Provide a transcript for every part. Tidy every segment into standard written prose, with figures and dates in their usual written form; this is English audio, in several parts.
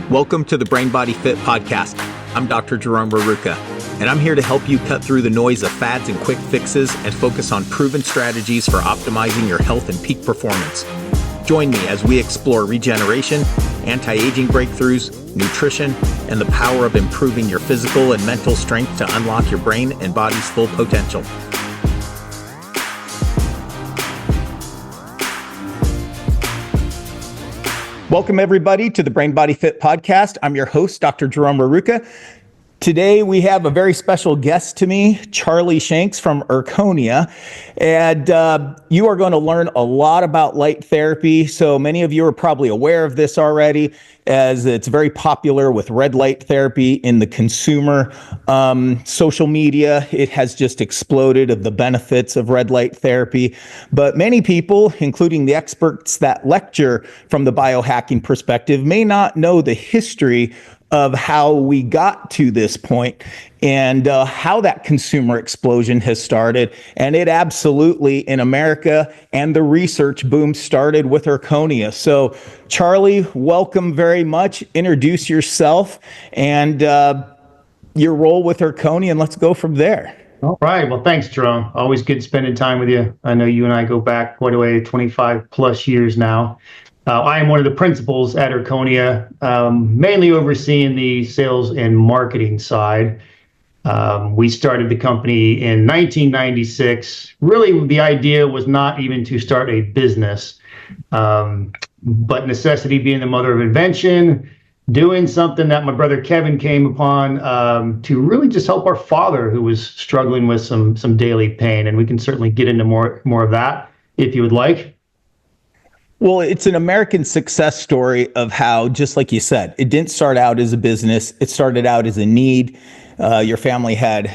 Welcome to the Brain Body Fit podcast. I'm Dr. Jerome Rerucha, and I'm here to help you cut through the noise of fads and quick fixes and focus on proven strategies for optimizing your health and peak performance. Join me as we explore regeneration, anti-aging breakthroughs, nutrition, and the power of improving your physical and mental strength to unlock your brain and body's full potential. Welcome, everybody, to the Brain Body Fit podcast. I'm your host, Dr. Jerome Rerucha. Today, we have a very special guest to me, Charlie Shanks from Erchonia. And you are going to learn a lot about light therapy. So many of you are probably aware of this already, as it's very popular with red light therapy in the consumer social media. It has just exploded of the benefits of red light therapy. But many people, including the experts that lecture from the biohacking perspective, may not know the history of how we got to this point and how that consumer explosion has started. And it absolutely, in America, and the research boom started with Erchonia. So Charlie, welcome very much. Introduce yourself and your role with Erchonia, and let's go from there. All right. Well, thanks, Jerome. Always good spending time with you. I know you and I go back quite a way, 25 plus years now. I am one of the principals at Erchonia, mainly overseeing the sales and marketing side. We started the company in 1996. Really, the idea was not even to start a business, but necessity being the mother of invention, doing something that my brother Kevin came upon to really just help our father, who was struggling with some daily pain. And we can certainly get into more of that if you would like. Well, it's an American success story of how, just like you said, it didn't start out as a business. It started out as a need. Your family had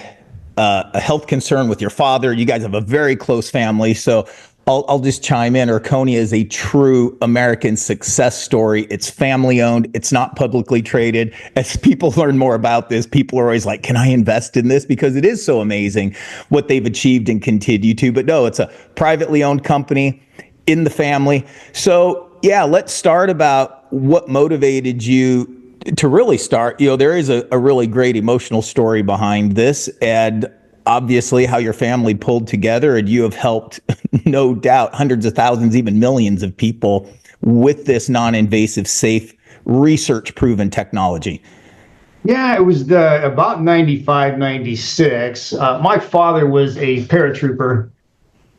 a health concern with your father. You guys have a very close family. So I'll just chime in. Erchonia is a true American success story. It's family owned. It's not publicly traded. As people learn more about this, people are always like, can I invest in this? Because it is so amazing what they've achieved and continue to. But no, it's a privately owned company in the family. So yeah, let's start about what motivated you to really start. You know, there is a really great emotional story behind this, and obviously how your family pulled together, and you have helped, no doubt, hundreds of thousands, even millions of people with this non-invasive, safe, research-proven technology. Yeah, it was about 95, 96. My father was a paratrooper.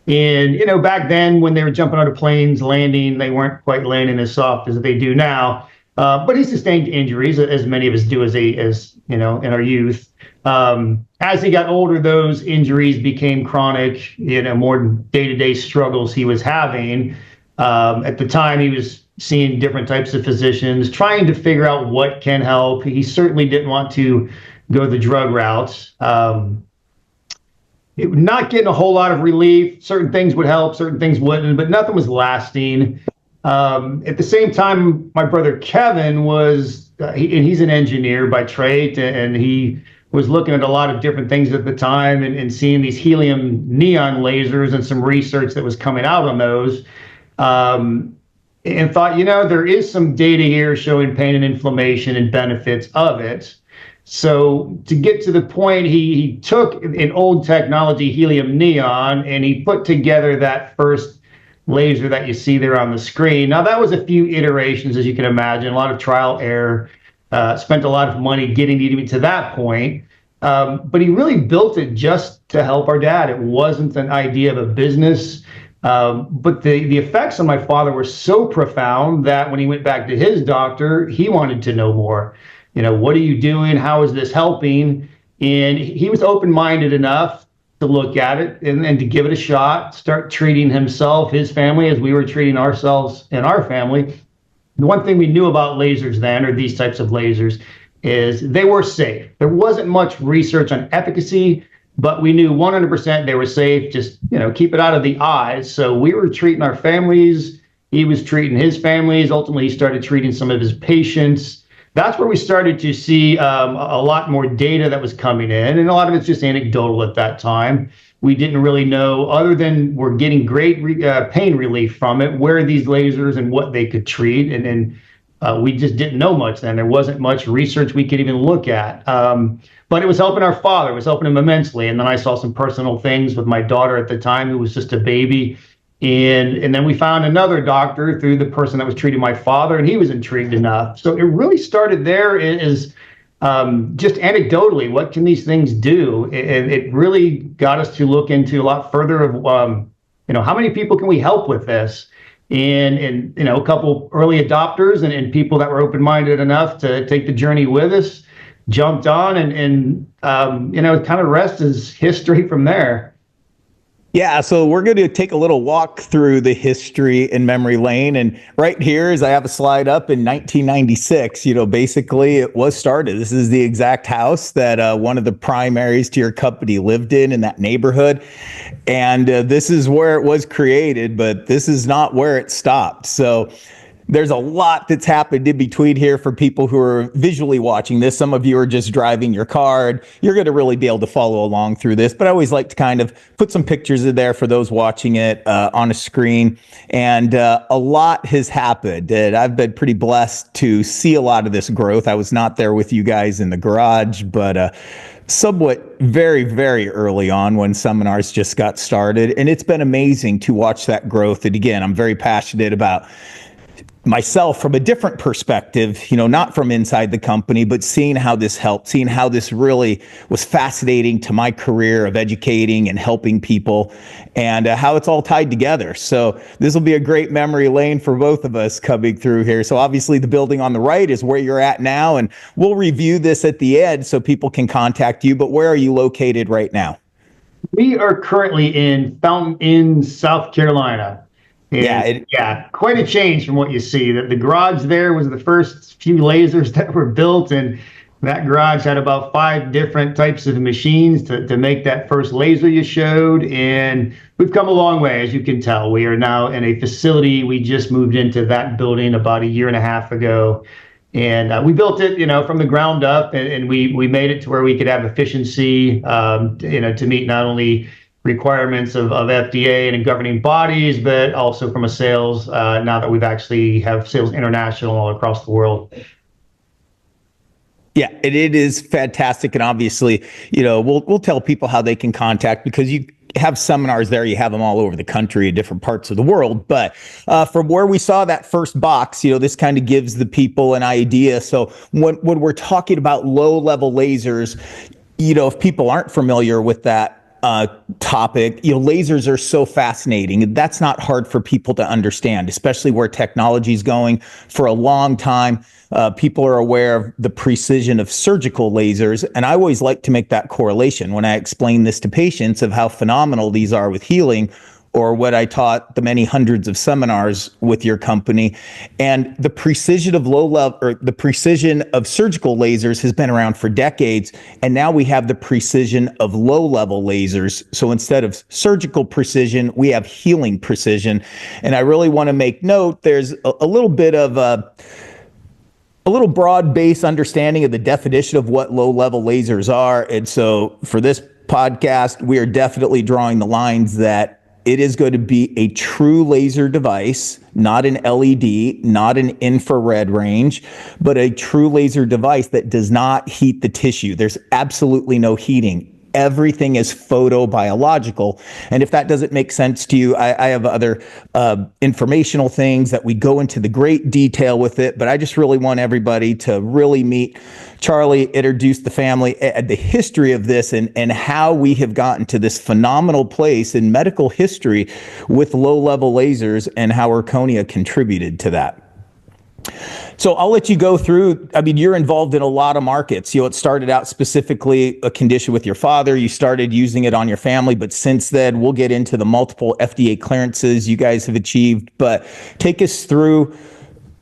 And, you know, back then when they were jumping out of planes, landing, they weren't quite landing as soft as they do now. But he sustained injuries, as many of us do as you know, in our youth. As he got older, those injuries became chronic, you know, more day-to-day struggles he was having. At the time, he was seeing different types of physicians, trying to figure out what can help. He certainly didn't want to go the drug route. Not getting a whole lot of relief. Certain things would help, certain things wouldn't, but nothing was lasting. At the same time, my brother Kevin was, he's an engineer by trade, and he was looking at a lot of different things at the time and seeing these helium neon lasers and some research that was coming out on those. And thought, you know, there is some data here showing pain and inflammation and benefits of it. So to get to the point, he took an old technology, helium neon, and he put together that first laser that you see there on the screen. Now, that was a few iterations, as you can imagine, a lot of trial error, spent a lot of money getting even to that point. But he really built it just to help our dad. It wasn't an idea of a business. But the effects on my father were so profound that when he went back to his doctor, he wanted to know more. You know, what are you doing? How is this helping? And he was open-minded enough to look at it and to give it a shot, start treating himself, his family, as we were treating ourselves and our family. The one thing we knew about lasers then, or these types of lasers, is they were safe. There wasn't much research on efficacy, but we knew 100% they were safe. Just, you know, keep it out of the eyes. So we were treating our families. He was treating his families. Ultimately, he started treating some of his patients. That's where we started to see a lot more data that was coming in, and a lot of it's just anecdotal at that time. We didn't really know, other than we're getting great pain relief from it, where these lasers and what they could treat. And We just didn't know much then. There wasn't much research we could even look at. But it was helping our father. It was helping him immensely. And then I saw some personal things with my daughter at the time, who was just a baby. And then we found another doctor through the person that was treating my father, and he was intrigued enough. So it really started there is just anecdotally, what can these things do? And it really got us to look into a lot further of, how many people can we help with this? And a couple early adopters and people that were open-minded enough to take the journey with us jumped on, and kind of rest is history from there. Yeah, so we're going to take a little walk through the history in memory lane. And right here is I have a slide up in 1996. Basically it was started. This is the exact house that one of the primaries to your company lived in that neighborhood. And this is where it was created, but this is not where it stopped. So there's a lot that's happened in between here for people who are visually watching this. Some of you are just driving your car, and you're going to really be able to follow along through this. But I always like to kind of put some pictures in there for those watching it on a screen. And a lot has happened. And I've been pretty blessed to see a lot of this growth. I was not there with you guys in the garage, but somewhat very, very early on when seminars just got started. And it's been amazing to watch that growth. And again, I'm very passionate about myself from a different perspective, not from inside the company, but seeing how this helped, seeing how this really was fascinating to my career of educating and helping people, and how it's all tied together. So this will be a great memory lane for both of us coming through here. So obviously the building on the right is where you're at now, and we'll review this at the end so people can contact you. But where are you located right now? We are currently in Fountain Inn, South Carolina. And quite a change from what you see. The garage there was the first few lasers that were built, and that garage had about 5 different types of machines to make that first laser you showed. And we've come a long way, as you can tell. We are now in a facility. We just moved into that building about a year and a half ago. And we built it, from the ground up, and we made it to where we could have efficiency, to meet not only requirements of FDA and governing bodies, but also from a sales, now that we've actually have sales international all across the world. Yeah, it is fantastic. And obviously, we'll tell people how they can contact, because you have seminars there, you have them all over the country in different parts of the world. But from where we saw that first box, this kind of gives the people an idea. So when we're talking about low-level lasers, if people aren't familiar with that topic, lasers are so fascinating. That's not hard for people to understand, especially where technology is going. For a long time, people are aware of the precision of surgical lasers. And I always like to make that correlation when I explain this to patients of how phenomenal these are with healing, or what I taught the many hundreds of seminars with your company. And the precision of the precision of surgical lasers has been around for decades. And now we have the precision of low-level lasers. So instead of surgical precision, we have healing precision. And I really want to make note, there's a little bit of a little broad-based understanding of the definition of what low-level lasers are. And so for this podcast, we are definitely drawing the lines that it is going to be a true laser device, not an LED, not an infrared range, but a true laser device that does not heat the tissue. There's absolutely no heating. Everything is photobiological. And if that doesn't make sense to you, I have other informational things that we go into the great detail with it. But I just really want everybody to really meet Charlie, introduce the family, the history of this, and how we have gotten to this phenomenal place in medical history with low-level lasers, and how Erchonia contributed to that. So I'll let you go through. I mean, you're involved in a lot of markets. It started out specifically a condition with your father. You started using it on your family, but since then, we'll get into the multiple FDA clearances you guys have achieved. But take us through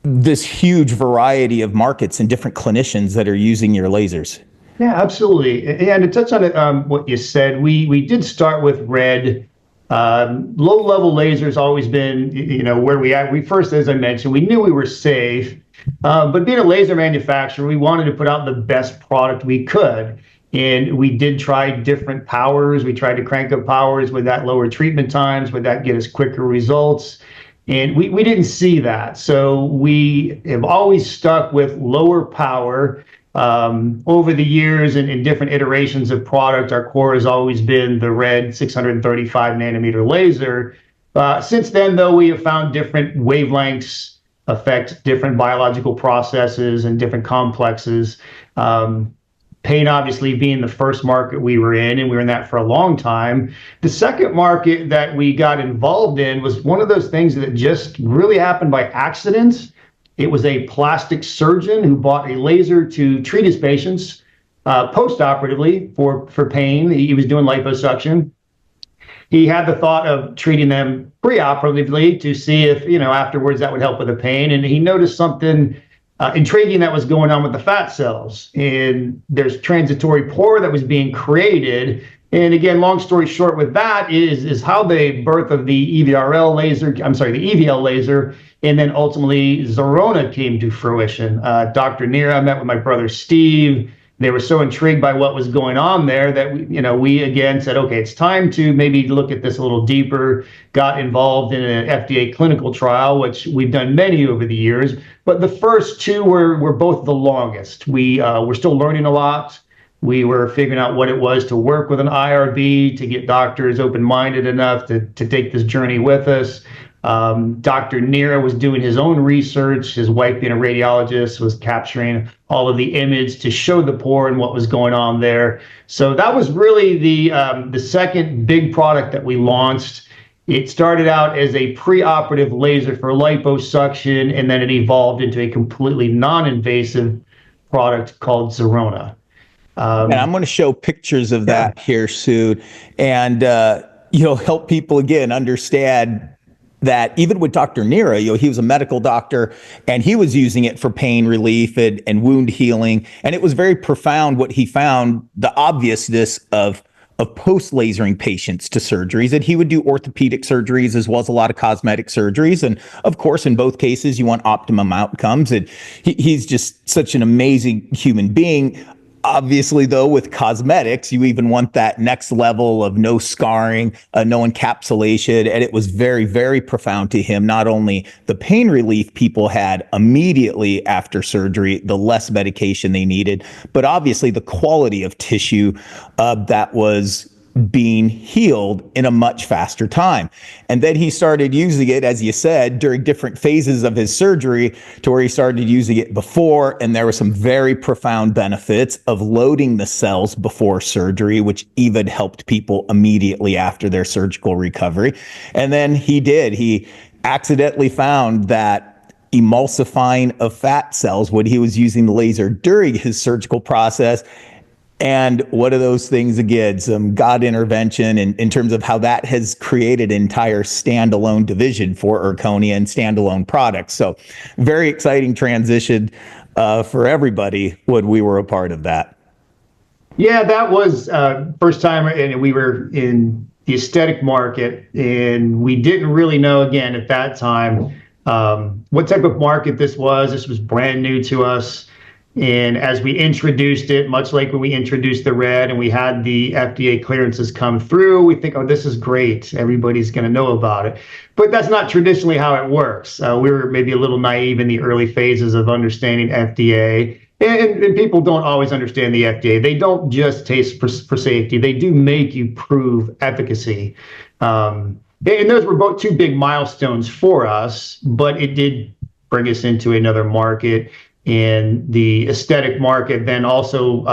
this huge variety of markets and different clinicians that are using your lasers. Yeah, absolutely. And to touch on it, what you said, we did start with red. Low-level lasers always been, where we at. We first, as I mentioned, we knew we were safe, but being a laser manufacturer, we wanted to put out the best product we could. And we did try different powers. We tried to crank up powers. Would that lower treatment times? Would that get us quicker results? And we didn't see that. So we have always stuck with lower power. Over the years and in different iterations of product, our core has always been the red 635 nanometer laser. Since then, though, we have found different wavelengths affect different biological processes and different complexes. Pain obviously being the first market we were in, and we were in that for a long time. The second market that we got involved in was one of those things that just really happened by accident. It was a plastic surgeon who bought a laser to treat his patients post-operatively for pain. He was doing liposuction. He had the thought of treating them pre-operatively to see if, afterwards that would help with the pain. And he noticed something intriguing that was going on with the fat cells. And there's transitory pore that was being created. And again, long story short with that is how the birth of the EVRL laser, the EVL laser, and then ultimately Zerona came to fruition. Dr. Nira met with my brother Steve. They were so intrigued by what was going on there that we again said, okay, it's time to maybe look at this a little deeper. Got involved in an FDA clinical trial, which we've done many over the years. But the first two were both the longest. We were still learning a lot. We were figuring out what it was to work with an IRB, to get doctors open-minded enough to take this journey with us. Dr. Nira was doing his own research. His wife, being a radiologist, was capturing all of the image to show the pore and what was going on there. So that was really the second big product that we launched. It started out as a preoperative laser for liposuction, and then it evolved into a completely non-invasive product called Zerona. And I'm going to show pictures of that here soon, and help people again understand that even with Dr. Nira, he was a medical doctor and he was using it for pain relief and wound healing. And it was very profound what he found, the obviousness of post-lasering patients to surgeries. And he would do orthopedic surgeries as well as a lot of cosmetic surgeries. And of course, in both cases, you want optimum outcomes. And he's just such an amazing human being. Obviously, though, with cosmetics, you even want that next level of no scarring, no encapsulation. And it was very, very profound to him. Not only the pain relief people had immediately after surgery, the less medication they needed, but obviously the quality of tissue that was being healed in a much faster time. And then he started using it, as you said, during different phases of his surgery, to where he started using it before. And there were some very profound benefits of loading the cells before surgery, which even helped people immediately after their surgical recovery. And then he accidentally found that emulsifying of fat cells when he was using the laser during his surgical process. And what are those things again? Some God intervention in terms of how that has created an entire standalone division for Erchonia and standalone products. So very exciting transition for everybody when we were a part of that. Yeah, that was first time, and we were in the aesthetic market, and we didn't really know, again, at that time, what type of market this was. This was brand new to us. And as we introduced it, much like when we introduced the red and we had the FDA clearances come through, we think, oh, this is great. Everybody's going to know about it. But that's not traditionally how it works. We were maybe a little naive in the early phases of understanding FDA. And people don't always understand the FDA. They don't just taste for safety. They do make you prove efficacy. And those were both two big milestones for us, but it did bring us into another market. And the aesthetic market then also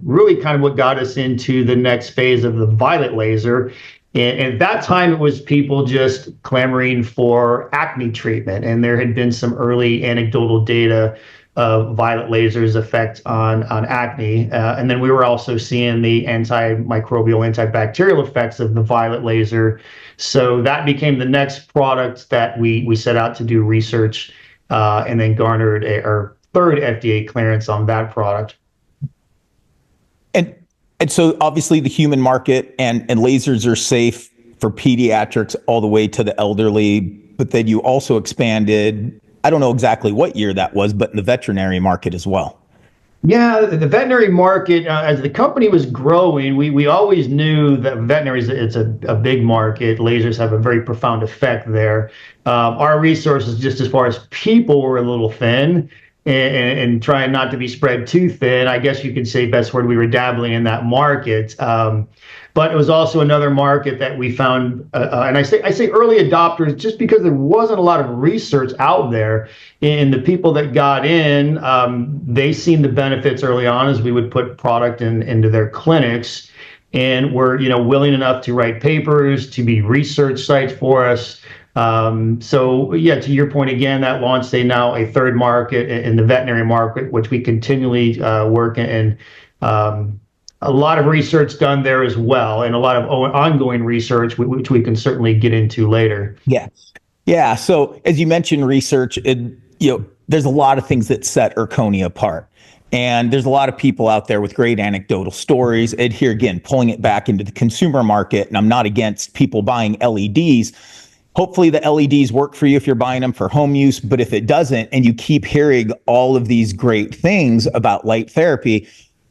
really kind of what got us into the next phase of the violet laser. And at that time, it was people just clamoring for acne treatment. And there had been some early anecdotal data of violet laser's effect on acne. And then we were also seeing the antimicrobial, antibacterial effects of the violet laser. So that became the next product that we set out to do research and then garnered our third FDA clearance on that product. And so obviously the human market and lasers are safe for pediatrics all the way to the elderly, but then you also expanded, I don't know exactly what year that was, but in the veterinary market as well. Yeah, the veterinary market, as the company was growing, we always knew that veterinary it's a big market. Lasers have a very profound effect there. Our resources, just as far as people, were a little thin, and trying not to be spread too thin. I guess you could say best word we were dabbling in that market. But it was also another market that we found, and I say early adopters just because there wasn't a lot of research out there. And the people that got in, they seen the benefits early on as we would put product into their clinics, and were willing enough to write papers, to be research sites for us. So yeah, to your point again, that launched now a third market in the veterinary market, which we continually work in. A lot of research done there as well, and a lot of ongoing research, which we can certainly get into later. Yeah. Yeah. So as you mentioned, research, there's a lot of things that set Erchonia apart. And there's a lot of people out there with great anecdotal stories. And here again, pulling it back into the consumer market, and I'm not against people buying LEDs. Hopefully the LEDs work for you if you're buying them for home use, but if it doesn't, and you keep hearing all of these great things about light therapy,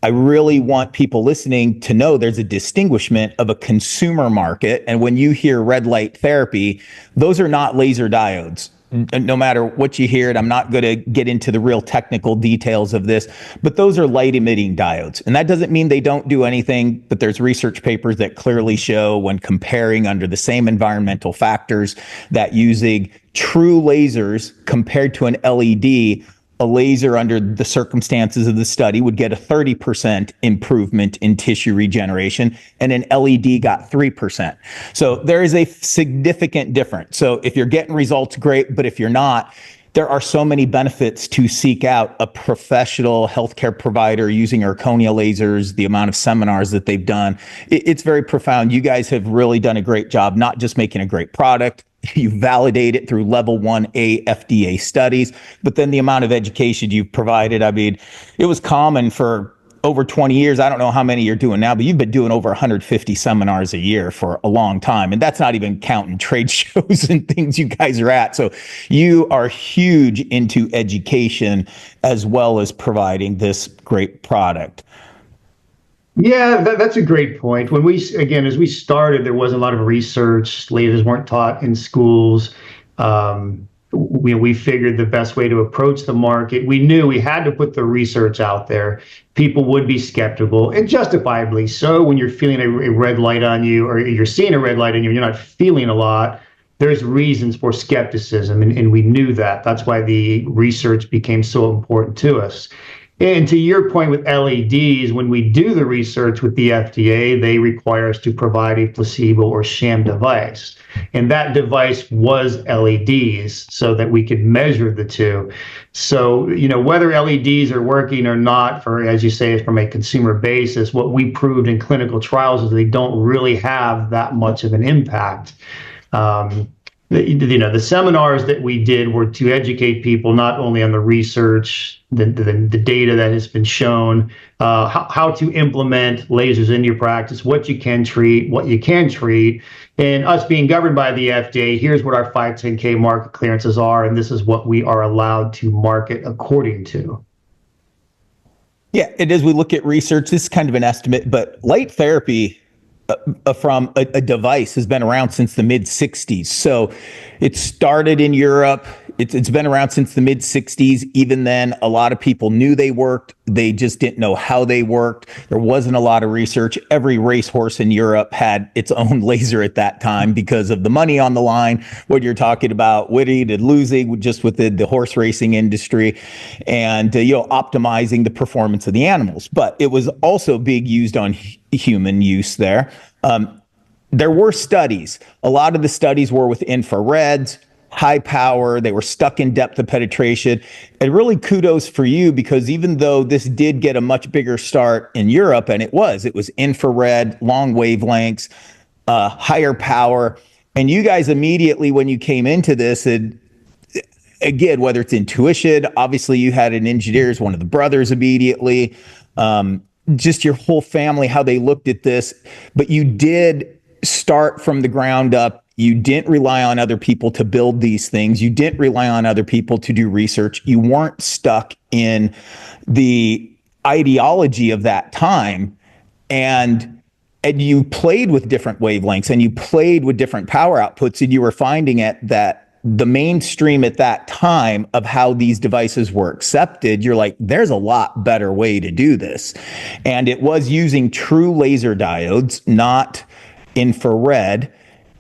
I really want people listening to know there's a distinguishment of a consumer market. And when you hear red light therapy, those are not laser diodes. No matter what you hear, and I'm not going to get into the real technical details of this, but those are light emitting diodes. And that doesn't mean they don't do anything, but there's research papers that clearly show when comparing under the same environmental factors that using true lasers compared to an LED, a laser under the circumstances of the study would get a 30% improvement in tissue regeneration, and an LED got 3%. So there is a significant difference. So if you're getting results, great, but if you're not, there are so many benefits to seek out a professional healthcare provider using Erchonia lasers, the amount of seminars that they've done. It's very profound. You guys have really done a great job, not just making a great product, you validate it through level 1A FDA studies, but then the amount of education you've provided. I mean, it was common for over 20 years. I don't know how many you're doing now, but you've been doing over 150 seminars a year for a long time. And that's not even counting trade shows and things you guys are at. So you are huge into education as well as providing this great product. Yeah, that's a great point. As we started, there wasn't a lot of research. Lasers weren't taught in schools. We figured the best way to approach the market, we knew we had to put the research out there. People would be skeptical, and justifiably so. When you're feeling a red light on you, or you're seeing a red light on you, and you're not feeling a lot, there's reasons for skepticism, and we knew that. That's why the research became so important to us. And to your point with LEDs, when we do the research with the FDA, they require us to provide a placebo or sham device. And that device was LEDs so that we could measure the two. So, whether LEDs are working or not, for, as you say, from a consumer basis, what we proved in clinical trials is they don't really have that much of an impact. The seminars that we did were to educate people not only on the research, the data that has been shown, how to implement lasers into your practice, what you can treat, and us being governed by the FDA. Here's what our 510(k) market clearances are, and this is what we are allowed to market according to. Yeah, it is. We look at research. This is kind of an estimate, but light therapy from a device has been around since the mid 60s. So it started in Europe. It's been around since the mid 60s. Even then, a lot of people knew they worked. They just didn't know how they worked. There wasn't a lot of research. Every racehorse in Europe had its own laser at that time because of the money on the line. What you're talking about, winning and losing just with the horse racing industry, and optimizing the performance of the animals. But it was also big used on human use there. There were studies. A lot of the studies were with infrareds, high power. They were stuck in depth of penetration. And really kudos for you, because even though this did get a much bigger start in Europe, and it was infrared, long wavelengths, higher power. And you guys immediately, when you came into this, and again, whether it's intuition, obviously you had an engineer as one of the brothers immediately, just your whole family, how they looked at this, but you did start from the ground up. You didn't rely on other people to build these things. You didn't rely on other people to do research. You weren't stuck in the ideology of that time, and you played with different wavelengths and you played with different power outputs, and you were finding it that the mainstream at that time of how these devices were accepted, you're like, there's a lot better way to do this. And it was using true laser diodes, not infrared.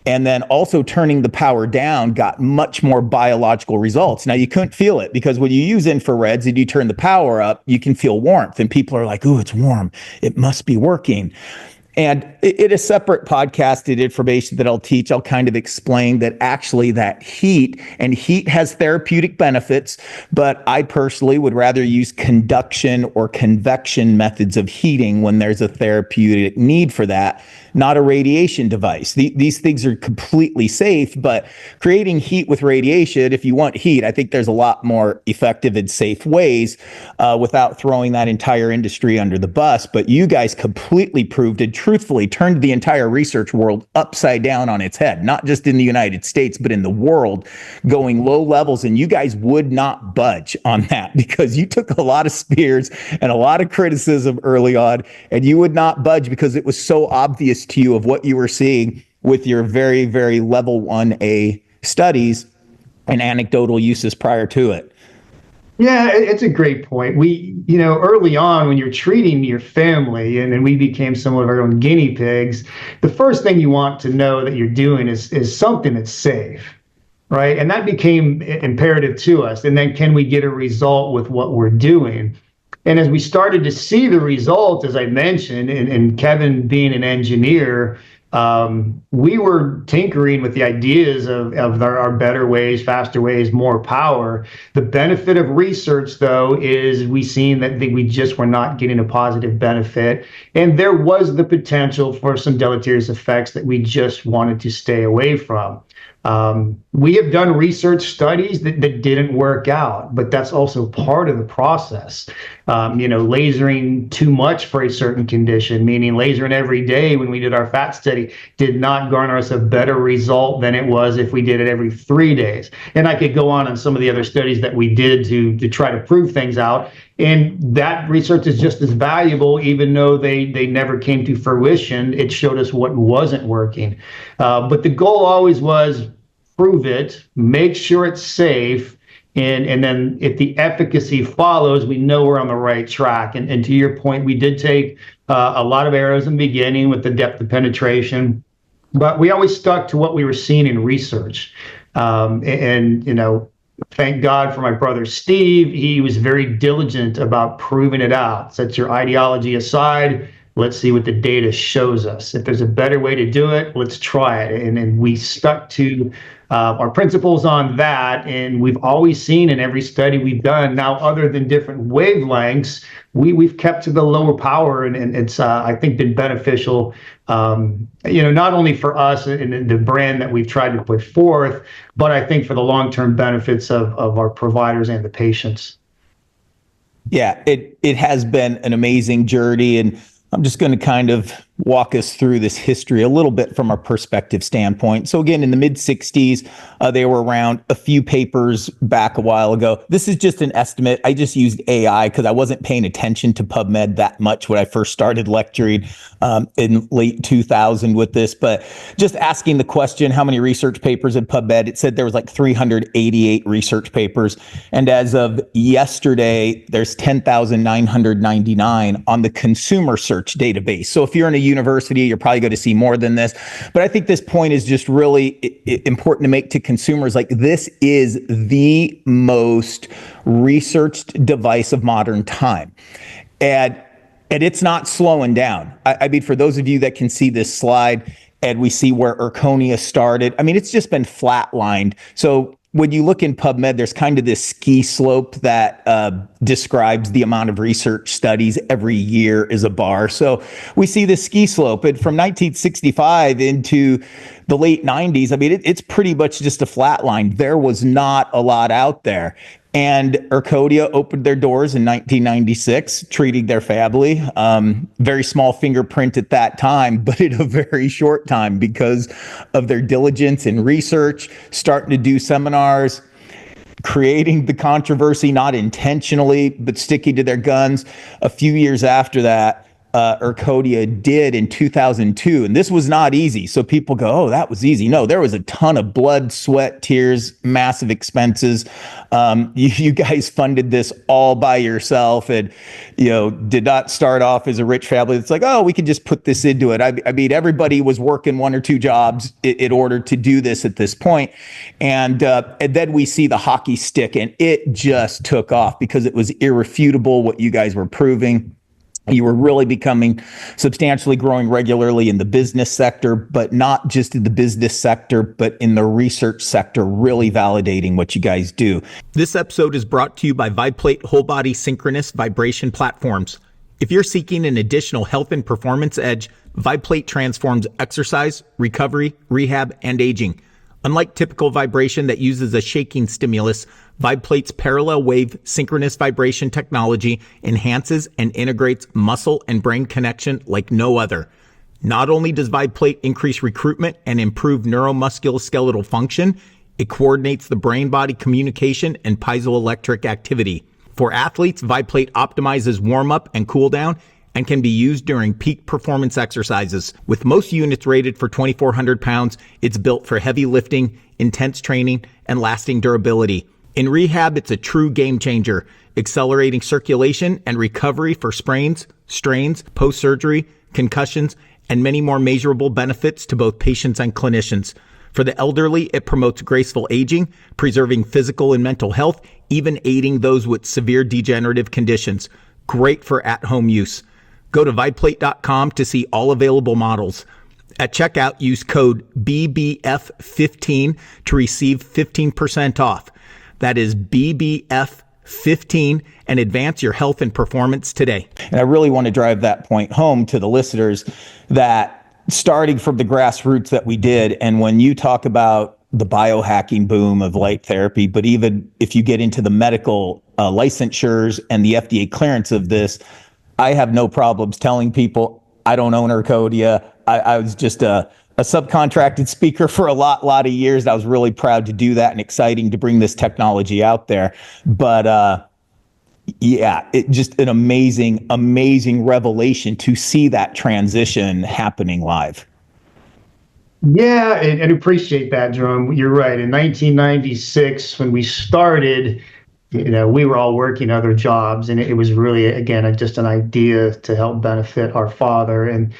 And then also turning the power down got much more biological results. Now, you couldn't feel it because when you use infrareds and you turn the power up, you can feel warmth. And people are like, ooh, it's warm. It must be working. And in a separate podcasted information that I'll teach, I'll kind of explain that actually that heat has therapeutic benefits, but I personally would rather use conduction or convection methods of heating when there's a therapeutic need for that, not a radiation device. These things are completely safe, but creating heat with radiation, if you want heat, I think there's a lot more effective and safe ways without throwing that entire industry under the bus. But you guys completely proved it, truthfully turned the entire research world upside down on its head, not just in the United States, but in the world, going low levels. And you guys would not budge on that because you took a lot of spears and a lot of criticism early on, and you would not budge because it was so obvious to you of what you were seeing with your very, very level 1A studies and anecdotal uses prior to it. Yeah, it's a great point. Early on when you're treating your family, and then we became some of our own guinea pigs, the first thing you want to know that you're doing is something that's safe, right? And that became imperative to us. And then can we get a result with what we're doing? And as we started to see the result, as I mentioned, and Kevin being an engineer, we were tinkering with the ideas of our better ways, faster ways, more power. The benefit of research, though, is we seen that we just were not getting a positive benefit. And there was the potential for some deleterious effects that we just wanted to stay away from. We have done research studies that didn't work out, but that's also part of the process. Lasering too much for a certain condition, meaning lasering every day when we did our fat study, did not garner us a better result than it was if we did it every 3 days. And I could go on some of the other studies that we did to try to prove things out. And that research is just as valuable, even though they never came to fruition. It showed us what wasn't working. But the goal always was prove it, make sure it's safe, and then if the efficacy follows, we know we're on the right track. And to your point, we did take a lot of arrows in the beginning with the depth of penetration, but we always stuck to what we were seeing in research. Thank God for my brother Steve. He was very diligent about proving it out. Set your ideology aside. Let's see what the data shows us. If there's a better way to do it, let's try it. And then we stuck to our principles on that. And we've always seen in every study we've done now, other than different wavelengths, we've kept to the lower power. And it's, I think, been beneficial, not only for us and the brand that we've tried to put forth, but I think for the long-term benefits of our providers and the patients. Yeah, it has been an amazing journey, and I'm just going to kind of walk us through this history a little bit from our perspective standpoint. So again, in the mid 60s, they were around, a few papers back a while ago. This is just an estimate. I just used AI because I wasn't paying attention to PubMed that much when I first started lecturing in late 2000 with this. But just asking the question, how many research papers in PubMed? It said there was like 388 research papers. And as of yesterday, there's 10,999 on the consumer search database. So if you're in a university, you're probably going to see more than this. But I think this point is just really important to make to consumers. Like, this is the most researched device of modern time. And it's not slowing down. I mean, for those of you that can see this slide and we see where Erchonia started, I mean, it's just been flatlined. So when you look in PubMed, there's kind of this ski slope that describes the amount of research studies every year is a bar. So we see this ski slope, and from 1965 into the late 90s, I mean, it's pretty much just a flat line. There was not a lot out there. And Erchonia opened their doors in 1996, treating their family. Very small fingerprint at that time, but in a very short time because of their diligence in research, starting to do seminars. creating the controversy, not intentionally, but sticking to their guns. A few years after that, Erchonia did in 2002. And this was not easy. So people go, oh, that was easy. No, there was a ton of blood, sweat, tears, massive expenses. You guys funded this all by yourself and, did not start off as a rich family. It's like, oh, we can just put this into it. I mean, everybody was working one or two jobs in order to do this at this point. And then we see the hockey stick, and it just took off because it was irrefutable what you guys were proving. You were really becoming substantially growing regularly in the business sector, but not just in the business sector, but in the research sector, really validating what you guys do. This episode is brought to you by ViBplate Whole Body Synchronous Vibration Platforms. If you're seeking an additional health and performance edge, ViBplate transforms exercise, recovery, rehab, and aging. Unlike typical vibration that uses a shaking stimulus, ViBplate's parallel wave synchronous vibration technology enhances and integrates muscle and brain connection like no other. Not only does ViBplate increase recruitment and improve neuromusculoskeletal function, it coordinates the brain-body communication and piezoelectric activity. For athletes, ViBplate optimizes warm-up and cool-down and can be used during peak performance exercises. With most units rated for 2,400 pounds, it's built for heavy lifting, intense training, and lasting durability. In rehab, it's a true game changer, accelerating circulation and recovery for sprains, strains, post-surgery, concussions, and many more measurable benefits to both patients and clinicians. For the elderly, it promotes graceful aging, preserving physical and mental health, even aiding those with severe degenerative conditions. Great for at-home use. Go to ViBplate.com to see all available models. At checkout, use code BBF15 to receive 15% off. That is BBF15 and advance your health and performance today. And I really want to drive that point home to the listeners that starting from the grassroots that we did, and when you talk about the biohacking boom of light therapy, but even if you get into the medical licensures and the FDA clearance of this, I have no problems telling people I don't own Erchonia. I was just a subcontracted speaker for a lot of years. I was really proud to do that and exciting to bring this technology out there. But it just an amazing revelation to see that transition happening live. Yeah, and appreciate that, Jerome. You're right. In 1996, when we started, we were all working other jobs, and it was really, again, just an idea to help benefit our father. And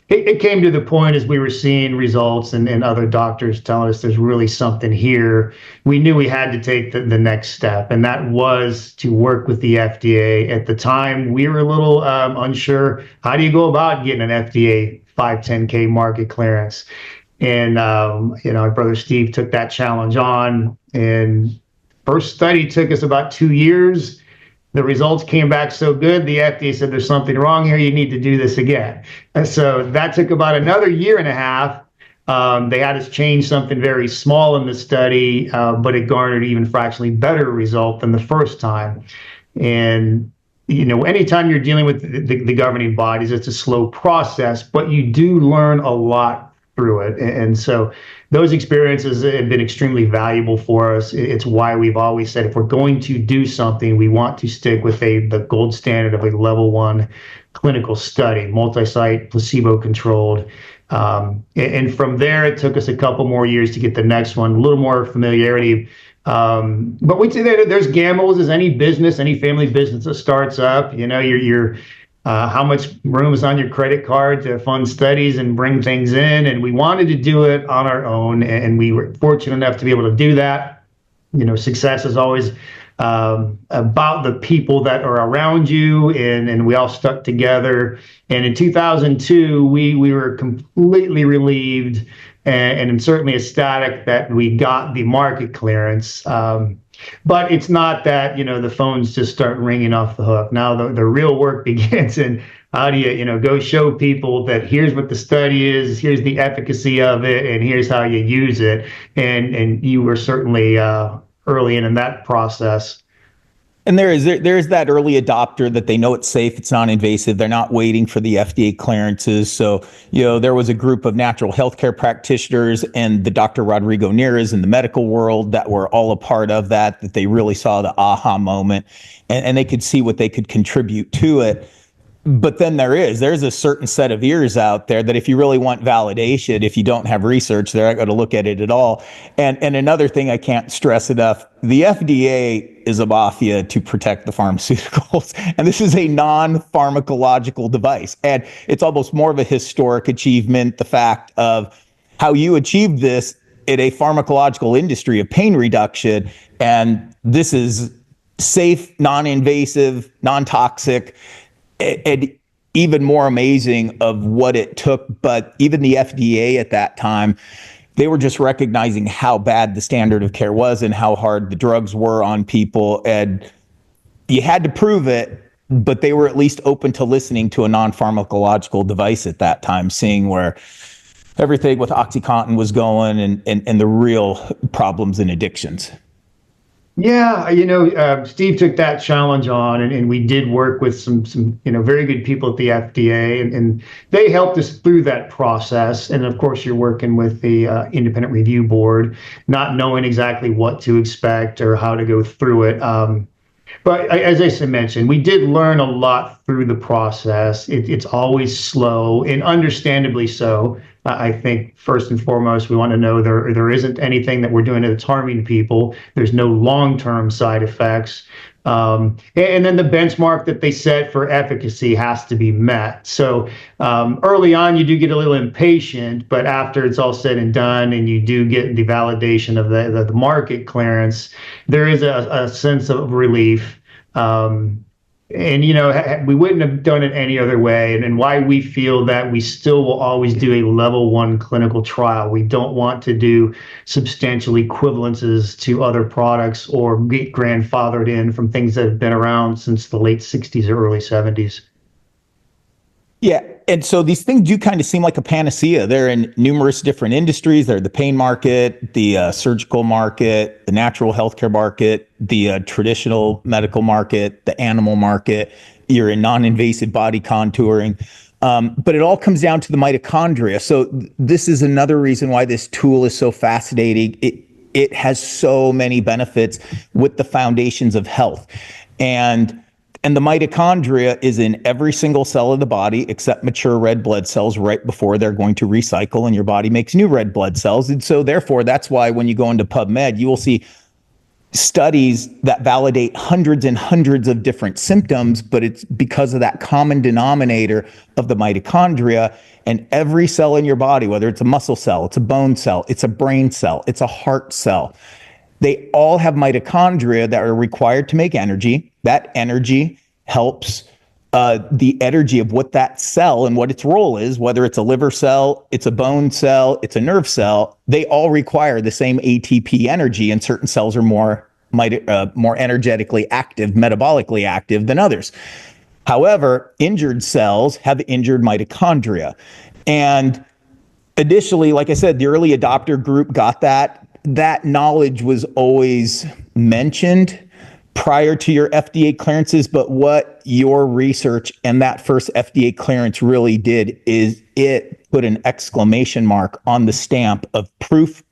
it came to the point as we were seeing results and other doctors telling us there's really something here. We knew we had to take the next step, and that was to work with the FDA. At the time, we were a little unsure. How do you go about getting an FDA 510K market clearance? And, our brother Steve took that challenge on, and first study took us about 2 years. The results came back so good, the FDA said, there's something wrong here, you need to do this again. And so that took about another year and a half. They had us change something very small in the study, but it garnered even fractionally better result than the first time. And, anytime you're dealing with the governing bodies, it's a slow process, but you do learn a lot through it. And so those experiences have been extremely valuable for us. It's why we've always said if we're going to do something, we want to stick with the gold standard of a level 1 clinical study, multi-site, placebo-controlled. And from there, it took us a couple more years to get the next one, a little more familiarity. But we'd say that there's gambles as any business, any family business that starts up. You're how much room is on your credit card to fund studies and bring things in. And we wanted to do it on our own, and we were fortunate enough to be able to do that. Success is always about the people that are around you, and we all stuck together. And in 2002, we were completely relieved and certainly ecstatic that we got the market clearance. But it's not that, the phones just start ringing off the hook. Now the real work begins, and how do you, go show people that here's what the study is, here's the efficacy of it, and here's how you use it. And you were certainly early in that process. And there's that early adopter that they know it's safe, it's non-invasive. They're not waiting for the FDA clearances. So, there was a group of natural healthcare practitioners and the Dr. Rodrigo Neres in the medical world that were all a part of that they really saw the aha moment, and they could see what they could contribute to it. But then there's a certain set of ears out there that if you really want validation, if you don't have research, they're not going to look at it at all. And another thing I can't stress enough, the FDA is a mafia to protect the pharmaceuticals. And this is a non-pharmacological device. And it's almost more of a historic achievement, the fact of how you achieved this in a pharmacological industry of pain reduction. And this is safe, non-invasive, non-toxic, and even more amazing of what it took. But even the FDA at that time, they were just recognizing how bad the standard of care was and how hard the drugs were on people. And you had to prove it, but they were at least open to listening to a non-pharmacological device at that time, seeing where everything with OxyContin was going and the real problems and addictions. Yeah, Steve took that challenge on, and we did work with some very good people at the FDA, and they helped us through that process. And of course, you're working with the independent review board, not knowing exactly what to expect or how to go through it. But as I mentioned, we did learn a lot through the process. It's always slow, and understandably so. I think first and foremost, we want to know there isn't anything that we're doing that's harming people. There's no long-term side effects. And then the benchmark that they set for efficacy has to be met. So early on, you do get a little impatient, but after it's all said and done and you do get the validation of the market clearance, there is a sense of relief. And, we wouldn't have done it any other way. And why we feel that we still will always do a level 1 clinical trial. We don't want to do substantial equivalences to other products or get grandfathered in from things that have been around since the late 60s or early 70s. Yeah. And so these things do kind of seem like a panacea. They're in numerous different industries. They're the pain market, the surgical market, the natural healthcare market, the traditional medical market, the animal market. You're in non-invasive body contouring. But it all comes down to the mitochondria. So this is another reason why this tool is so fascinating. It has so many benefits with the foundations of health. And the mitochondria is in every single cell of the body except mature red blood cells right before they're going to recycle, and your body makes new red blood cells. And so therefore, that's why when you go into PubMed, you will see studies that validate hundreds and hundreds of different symptoms, but it's because of that common denominator of the mitochondria. And every cell in your body, whether it's a muscle cell, it's a bone cell, it's a brain cell, it's a heart cell, they all have mitochondria that are required to make energy. That energy helps the energy of what that cell and what its role is, whether it's a liver cell, it's a bone cell, it's a nerve cell. They all require the same ATP energy, and certain cells are more energetically active, metabolically active than others. However, injured cells have injured mitochondria. And additionally, like I said, the early adopter group got that. That knowledge was always mentioned prior to your FDA clearances, but what your research and that first FDA clearance really did is it put an exclamation mark on the stamp of proof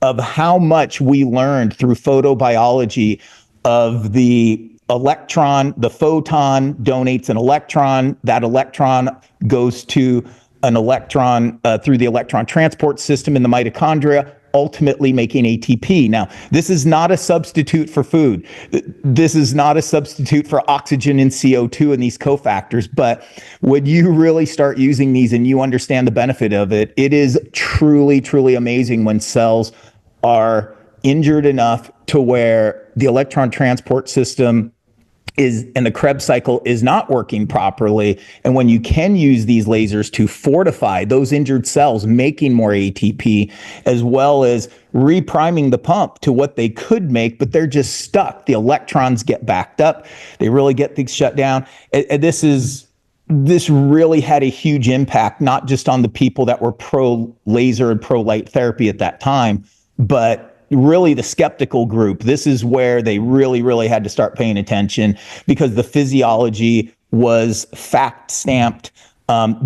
of how much we learned through photobiology of the electron. The photon donates an electron. That electron goes to an electron through the electron transport system in the mitochondria, ultimately making ATP. Now, this is not a substitute for food. This is not a substitute for oxygen and CO2 and these cofactors. But when you really start using these and you understand the benefit of it, it is truly, truly amazing when cells are injured enough to where the electron transport system and the Krebs cycle is not working properly. And when you can use these lasers to fortify those injured cells, making more ATP, as well as repriming the pump to what they could make, but they're just stuck. The electrons get backed up. They really get things shut down. And this really had a huge impact, not just on the people that were pro laser and pro light therapy at that time, but really the skeptical group, this is where they really, really had to start paying attention, because the physiology was fact stamped,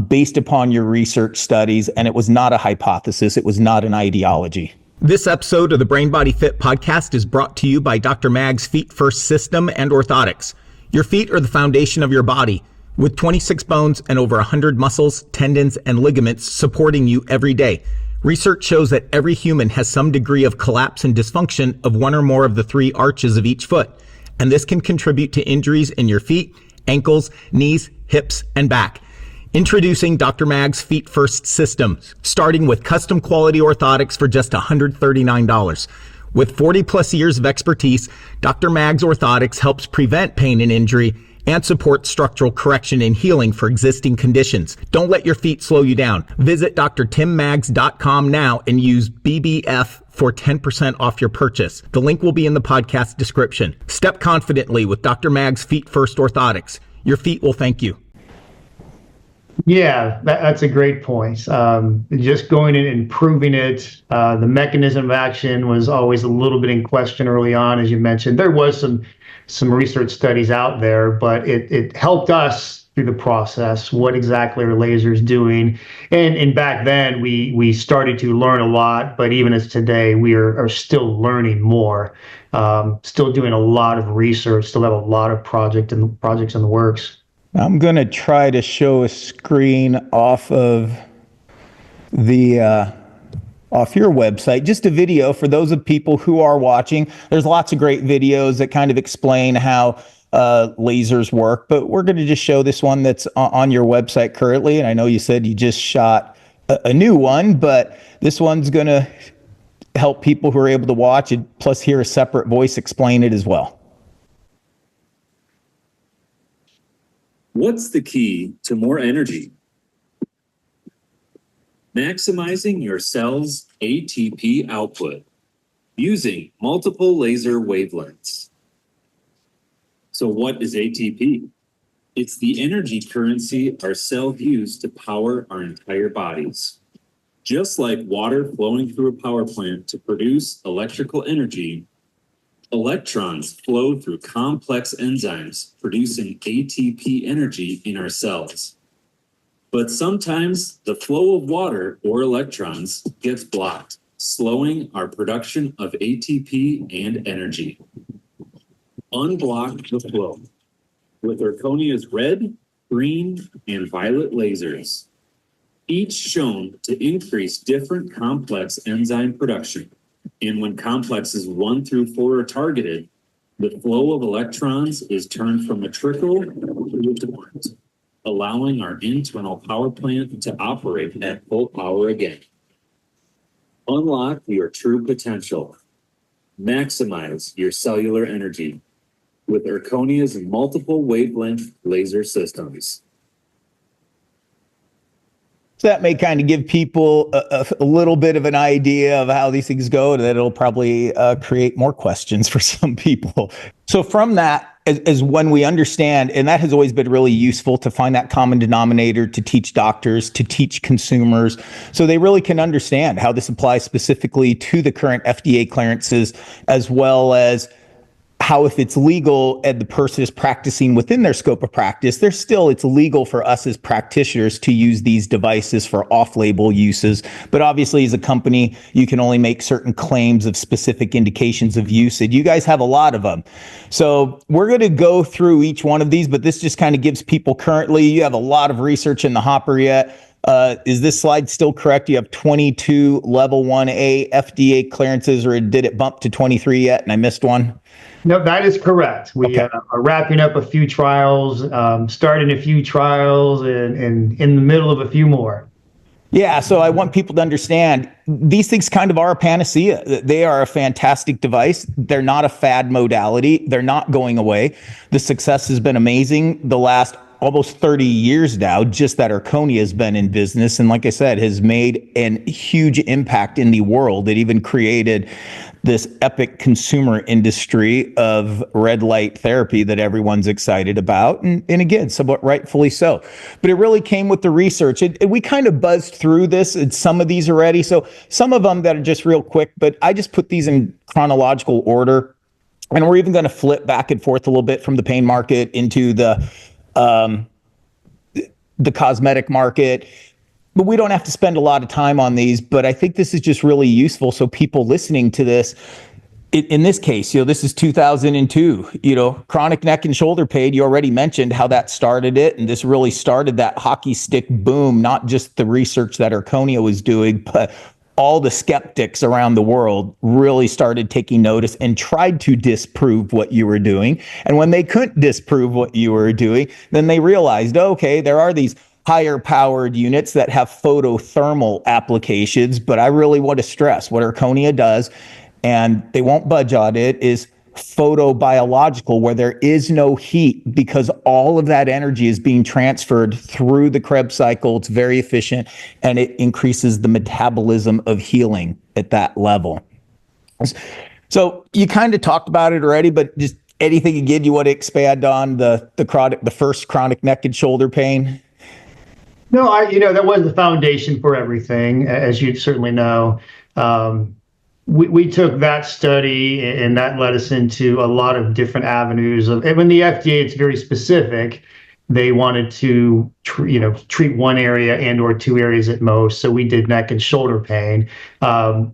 based upon your research studies, and it was not a hypothesis, it was not an ideology. This episode of the Brain Body Fit podcast is brought to you by Dr. Mag's Feet First System and Orthotics. Your feet are the foundation of your body, with 26 bones and over 100 muscles, tendons, and ligaments supporting you every day. Research shows that every human has some degree of collapse and dysfunction of one or more of the three arches of each foot, and this can contribute to injuries in your feet, ankles, knees, hips, and back. Introducing Dr. Mag's Feet First System, starting with custom quality orthotics for just $139. With 40 plus years of expertise, Dr. Mag's Orthotics helps prevent pain and injury and support structural correction and healing for existing conditions. Don't let your feet slow you down. Visit drtimmags.com now and use BBF for 10% off your purchase. The link will be in the podcast description. Step confidently with Dr. Mag's Feet First Orthotics. Your feet will thank you. Yeah, that's a great point. Just going in and proving it, the mechanism of action was always a little bit in question early on, as you mentioned. There was some research studies out there, but it helped us through the process. What exactly are lasers doing? And back then, we started to learn a lot, but even as today, we are still learning more, still doing a lot of research, still have a lot of projects in the works. I'm going to try to show a screen off of off your website, just a video for those of people who are watching. There's lots of great videos that kind of explain how lasers work, but we're going to just show this one that's on your website currently. And I know you said you just shot a new one, but this one's going to help people who are able to watch it, plus hear a separate voice explain it as well. What's the key to more energy? Maximizing your cell's ATP output using multiple laser wavelengths. So what is ATP? It's the energy currency our cells use to power our entire bodies. Just like water flowing through a power plant to produce electrical energy, electrons flow through complex enzymes producing ATP energy in our cells. But sometimes the flow of water or electrons gets blocked, slowing our production of ATP and energy. Unblock the flow with Erchonia's red, green, and violet lasers, each shown to increase different complex enzyme production. And when complexes 1 through 4 are targeted, the flow of electrons is turned from a trickle to a torrent, allowing our internal power plant to operate at full power again. Unlock your true potential. Maximize your cellular energy with Erchonia's multiple wavelength laser systems. So that may kind of give people a little bit of an idea of how these things go, and that it'll probably create more questions for some people. So from that, as when we understand, and that has always been really useful to find that common denominator to teach doctors, to teach consumers, so they really can understand how this applies specifically to the current FDA clearances, as well as how if it's legal and the person is practicing within their scope of practice, it's legal for us as practitioners to use these devices for off-label uses. But obviously as a company, you can only make certain claims of specific indications of use, and you guys have a lot of them. So we're going to go through each one of these, but this just kind of gives people currently, you have a lot of research in the hopper yet. Is this slide still correct? You have 22 level 1A FDA clearances, or did it bump to 23 yet and I missed one? No, that is correct. We are wrapping up a few trials, starting a few trials, and in the middle of a few more. Yeah, so I want people to understand these things kind of are a panacea. They are a fantastic device. They're not a fad modality. They're not going away. The success has been amazing. The last almost 30 years now, just that Erchonia has been in business. And like I said, has made a huge impact in the world. It even created this epic consumer industry of red light therapy that everyone's excited about. And again, somewhat rightfully so. But it really came with the research. And we kind of buzzed through this and some of these already. So some of them that are just real quick, but I just put these in chronological order. And we're even going to flip back and forth a little bit from the pain market into the cosmetic market. But we don't have to spend a lot of time on these, but I think this is just really useful. So people listening to this, in this case, this is 2002, chronic neck and shoulder pain. You already mentioned how that started it. And this really started that hockey stick boom, not just the research that Erchonia was doing, but all the skeptics around the world really started taking notice and tried to disprove what you were doing. And when they couldn't disprove what you were doing, then they realized, okay, there are these higher powered units that have photothermal applications, but I really want to stress what Erchonia does, and they won't budge on it, is photobiological, where there is no heat because all of that energy is being transferred through the Krebs cycle. It's very efficient, and it increases the metabolism of healing at that level. So you kind of talked about it already, but just anything again you want to expand on the first chronic neck and shoulder pain? No, that was the foundation for everything, as you certainly know. We took that study and that led us into a lot of different avenues and when the FDA, it's very specific. They wanted to, treat one area and or two areas at most. So we did neck and shoulder pain.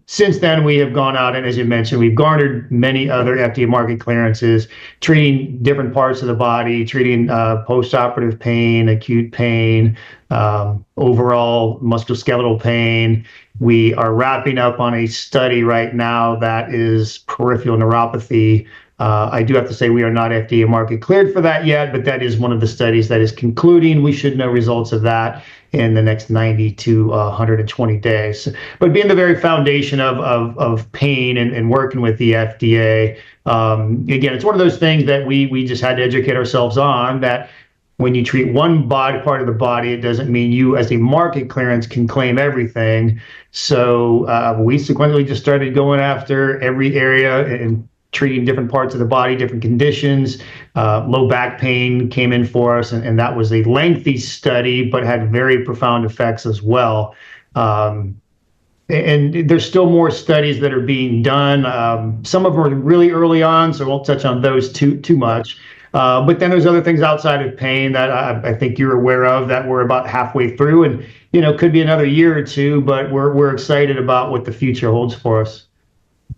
Since then, we have gone out and, as you mentioned, we've garnered many other FDA market clearances, treating different parts of the body, treating post-operative pain, acute pain, overall musculoskeletal pain. We are wrapping up on a study right now that is peripheral neuropathy. I do have to say we are not FDA market cleared for that yet, but that is one of the studies that is concluding. We should know results of that in the next 90 to 120 days. But being the very foundation of pain and working with the FDA, again, it's one of those things that we just had to educate ourselves on, that when you treat one part of the body, it doesn't mean you as a market clearance can claim everything. So we sequentially just started going after every area and treating different parts of the body, different conditions. Low back pain came in for us, and that was a lengthy study, but had very profound effects as well. And there's still more studies that are being done. Some of them are really early on, so I won't touch on those too much. But then there's other things outside of pain that I think you're aware of that we're about halfway through, and could be another year or two, but we're excited about what the future holds for us.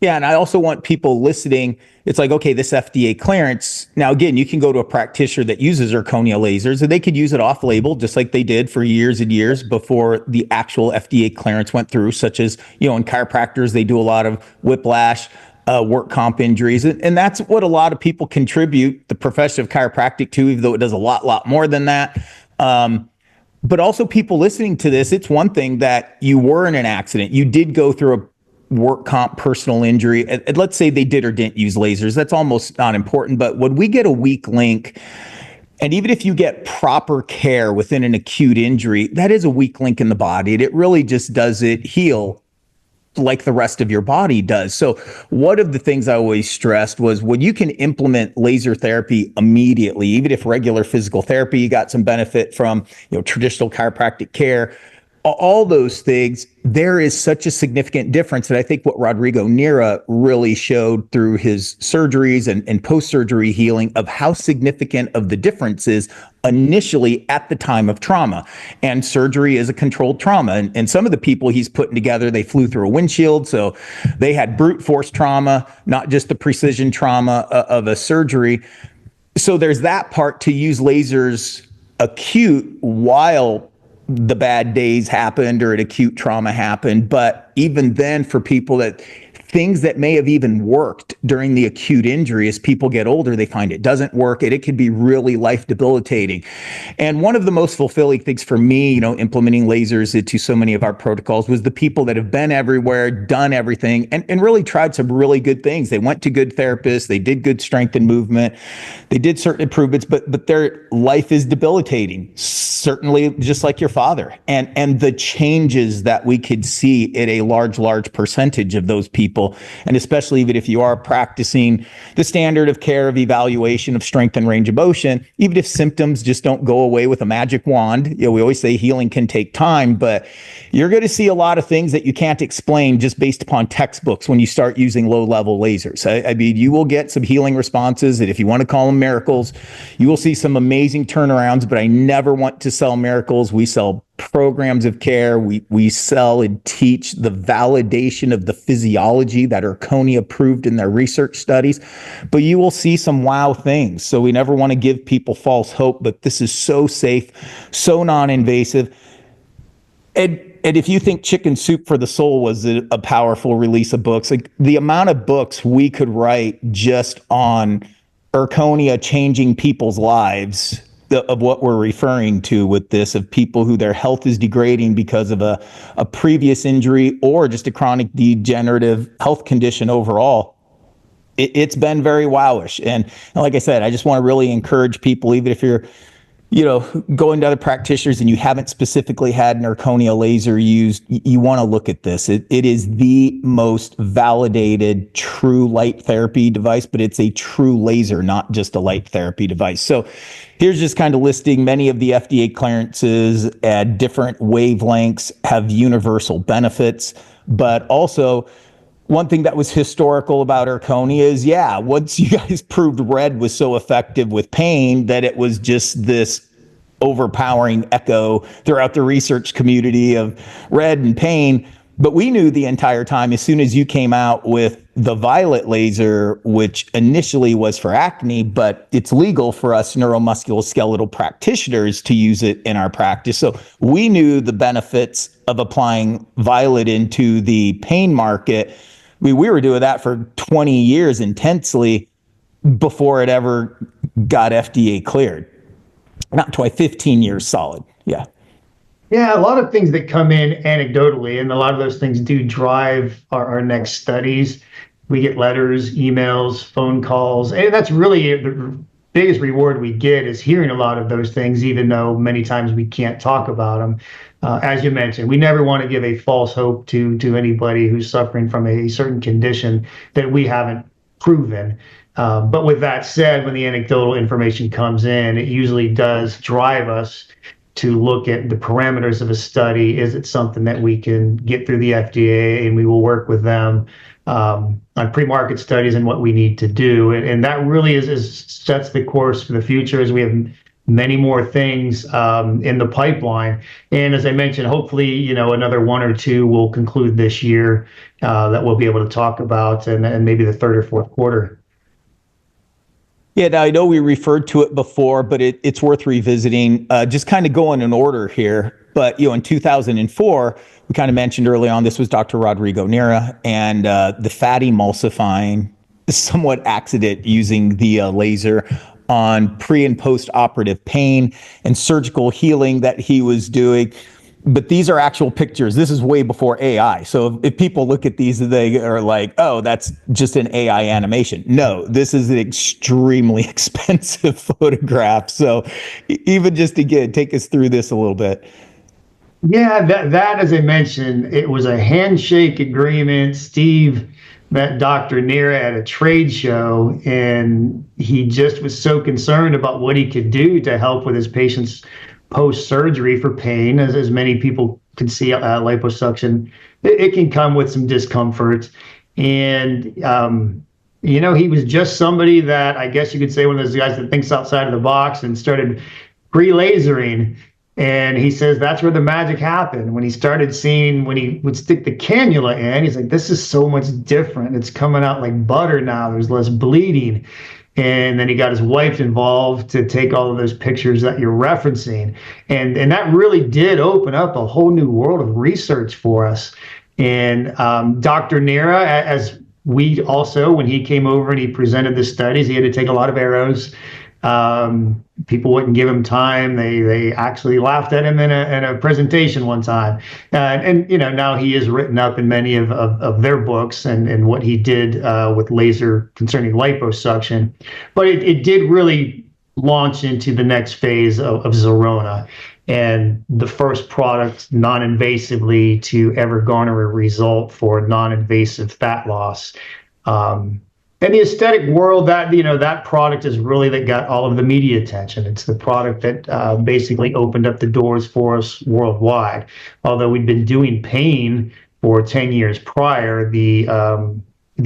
Yeah, and I also want people listening, it's like, okay, this FDA clearance. Now, again, you can go to a practitioner that uses Erchonia lasers, and they could use it off-label, just like they did for years and years before the actual FDA clearance went through, such as, in chiropractors, they do a lot of whiplash, work comp injuries. And that's what a lot of people contribute the profession of chiropractic to, even though it does a lot more than that. But also people listening to this, it's one thing that you were in an accident. You did go through a work comp personal injury. And let's say they did or didn't use lasers. That's almost not important. But when we get a weak link, and even if you get proper care within an acute injury, that is a weak link in the body. And it really just doesn't heal like the rest of your body does. So one of the things I always stressed was when you can implement laser therapy immediately, even if regular physical therapy, you got some benefit from, traditional chiropractic care, all those things, there is such a significant difference. And I think what Rodrigo Nira really showed through his surgeries and post-surgery healing of how significant of the difference is initially at the time of trauma. And surgery is a controlled trauma. And some of the people he's putting together, they flew through a windshield. So they had brute force trauma, not just the precision trauma of a surgery. So there's that part to use lasers acute while the bad days happened or an acute trauma happened. But even then, for people that things that may have even worked during the acute injury. As people get older, they find it doesn't work, and it can be really life debilitating. And one of the most fulfilling things for me, implementing lasers into so many of our protocols, was the people that have been everywhere, done everything, and really tried some really good things. They went to good therapists, they did good strength and movement, they did certain improvements, but their life is debilitating, certainly just like your father. And the changes that we could see at a large percentage of those people, and especially even if you are practicing the standard of care of evaluation of strength and range of motion, even if symptoms just don't go away with a magic wand. We always say healing can take time, but you're going to see a lot of things that you can't explain just based upon textbooks when you start using low-level lasers. I mean, you will get some healing responses, and if you want to call them miracles, you will see some amazing turnarounds, but I never want to sell miracles. We sell programs of care. We sell and teach the validation of the physiology that Erchonia proved in their research studies, but you will see some wow things. So we never want to give people false hope, but this is so safe, so non-invasive. And if you think Chicken Soup for the Soul was a powerful release of books, like the amount of books we could write just on Erchonia changing people's lives, of what we're referring to with this, of people who their health is degrading because of a previous injury or just a chronic degenerative health condition overall. It's been very wowish. And like I said, I just want to really encourage people, even if you're going to other practitioners and you haven't specifically had an Erchonia laser used, you want to look at this. It is the most validated true light therapy device, but it's a true laser, not just a light therapy device. So here's just kind of listing many of the FDA clearances at different wavelengths have universal benefits, but also one thing that was historical about Erchonia is, once you guys proved red was so effective with pain that it was just this overpowering echo throughout the research community of red and pain. But we knew the entire time, as soon as you came out with the violet laser, which initially was for acne, but it's legal for us neuromusculoskeletal practitioners to use it in our practice. So we knew the benefits of applying violet into the pain market. We were doing that for 20 years intensely before it ever got FDA cleared. Not 15 years solid. Yeah. Yeah, a lot of things that come in anecdotally, and a lot of those things do drive our next studies. We get letters, emails, phone calls, and that's really the biggest reward we get, is hearing a lot of those things, even though many times we can't talk about them. As you mentioned, we never want to give a false hope to anybody who's suffering from a certain condition that we haven't proven. But with that said, when the anecdotal information comes in, it usually does drive us to look at the parameters of a study. Is it something that we can get through the FDA, and we will work with them on pre-market studies and what we need to do. And that really sets the course for the future, as we have many more things in the pipeline. And as I mentioned, hopefully, another one or two will conclude this year that we'll be able to talk about, and maybe the third or fourth quarter. Yeah, now I know we referred to it before, but it's worth revisiting. Just kind of going in order here. But in 2004, we kind of mentioned early on, this was Dr. Rodrigo Nera, and the fat emulsifying, somewhat accident using the laser on pre and post operative pain and surgical healing that he was doing. But these are actual pictures. This is way before AI. So if people look at these, they are like, oh, that's just an AI animation. No, this is an extremely expensive photograph. So even just again, take us through this a little bit. Yeah, that as I mentioned, it was a handshake agreement. Steve met Dr. Nera at a trade show, and he just was so concerned about what he could do to help with his patients post-surgery for pain. As many people can see, liposuction, it can come with some discomfort. And, he was just somebody that, I guess you could say, one of those guys that thinks outside of the box and started pre-lasering. And he says that's where the magic happened. When he started seeing, when he would stick the cannula in, he's like, this is so much different. It's coming out like butter now. There's less bleeding. And then he got his wife involved to take all of those pictures that you're referencing. And that really did open up a whole new world of research for us. And Dr. Nera, as we also, when he came over and he presented the studies, he had to take a lot of arrows. People wouldn't give him time. They actually laughed at him in a presentation one time. And now he is written up in many of their books and what he did with laser concerning liposuction. But it did really launch into the next phase of Zerona, and the first product non-invasively to ever garner a result for non-invasive fat loss. In the aesthetic world, that product is really that got all of the media attention. It's the product that basically opened up the doors for us worldwide. Although we'd been doing pain for 10 years prior, the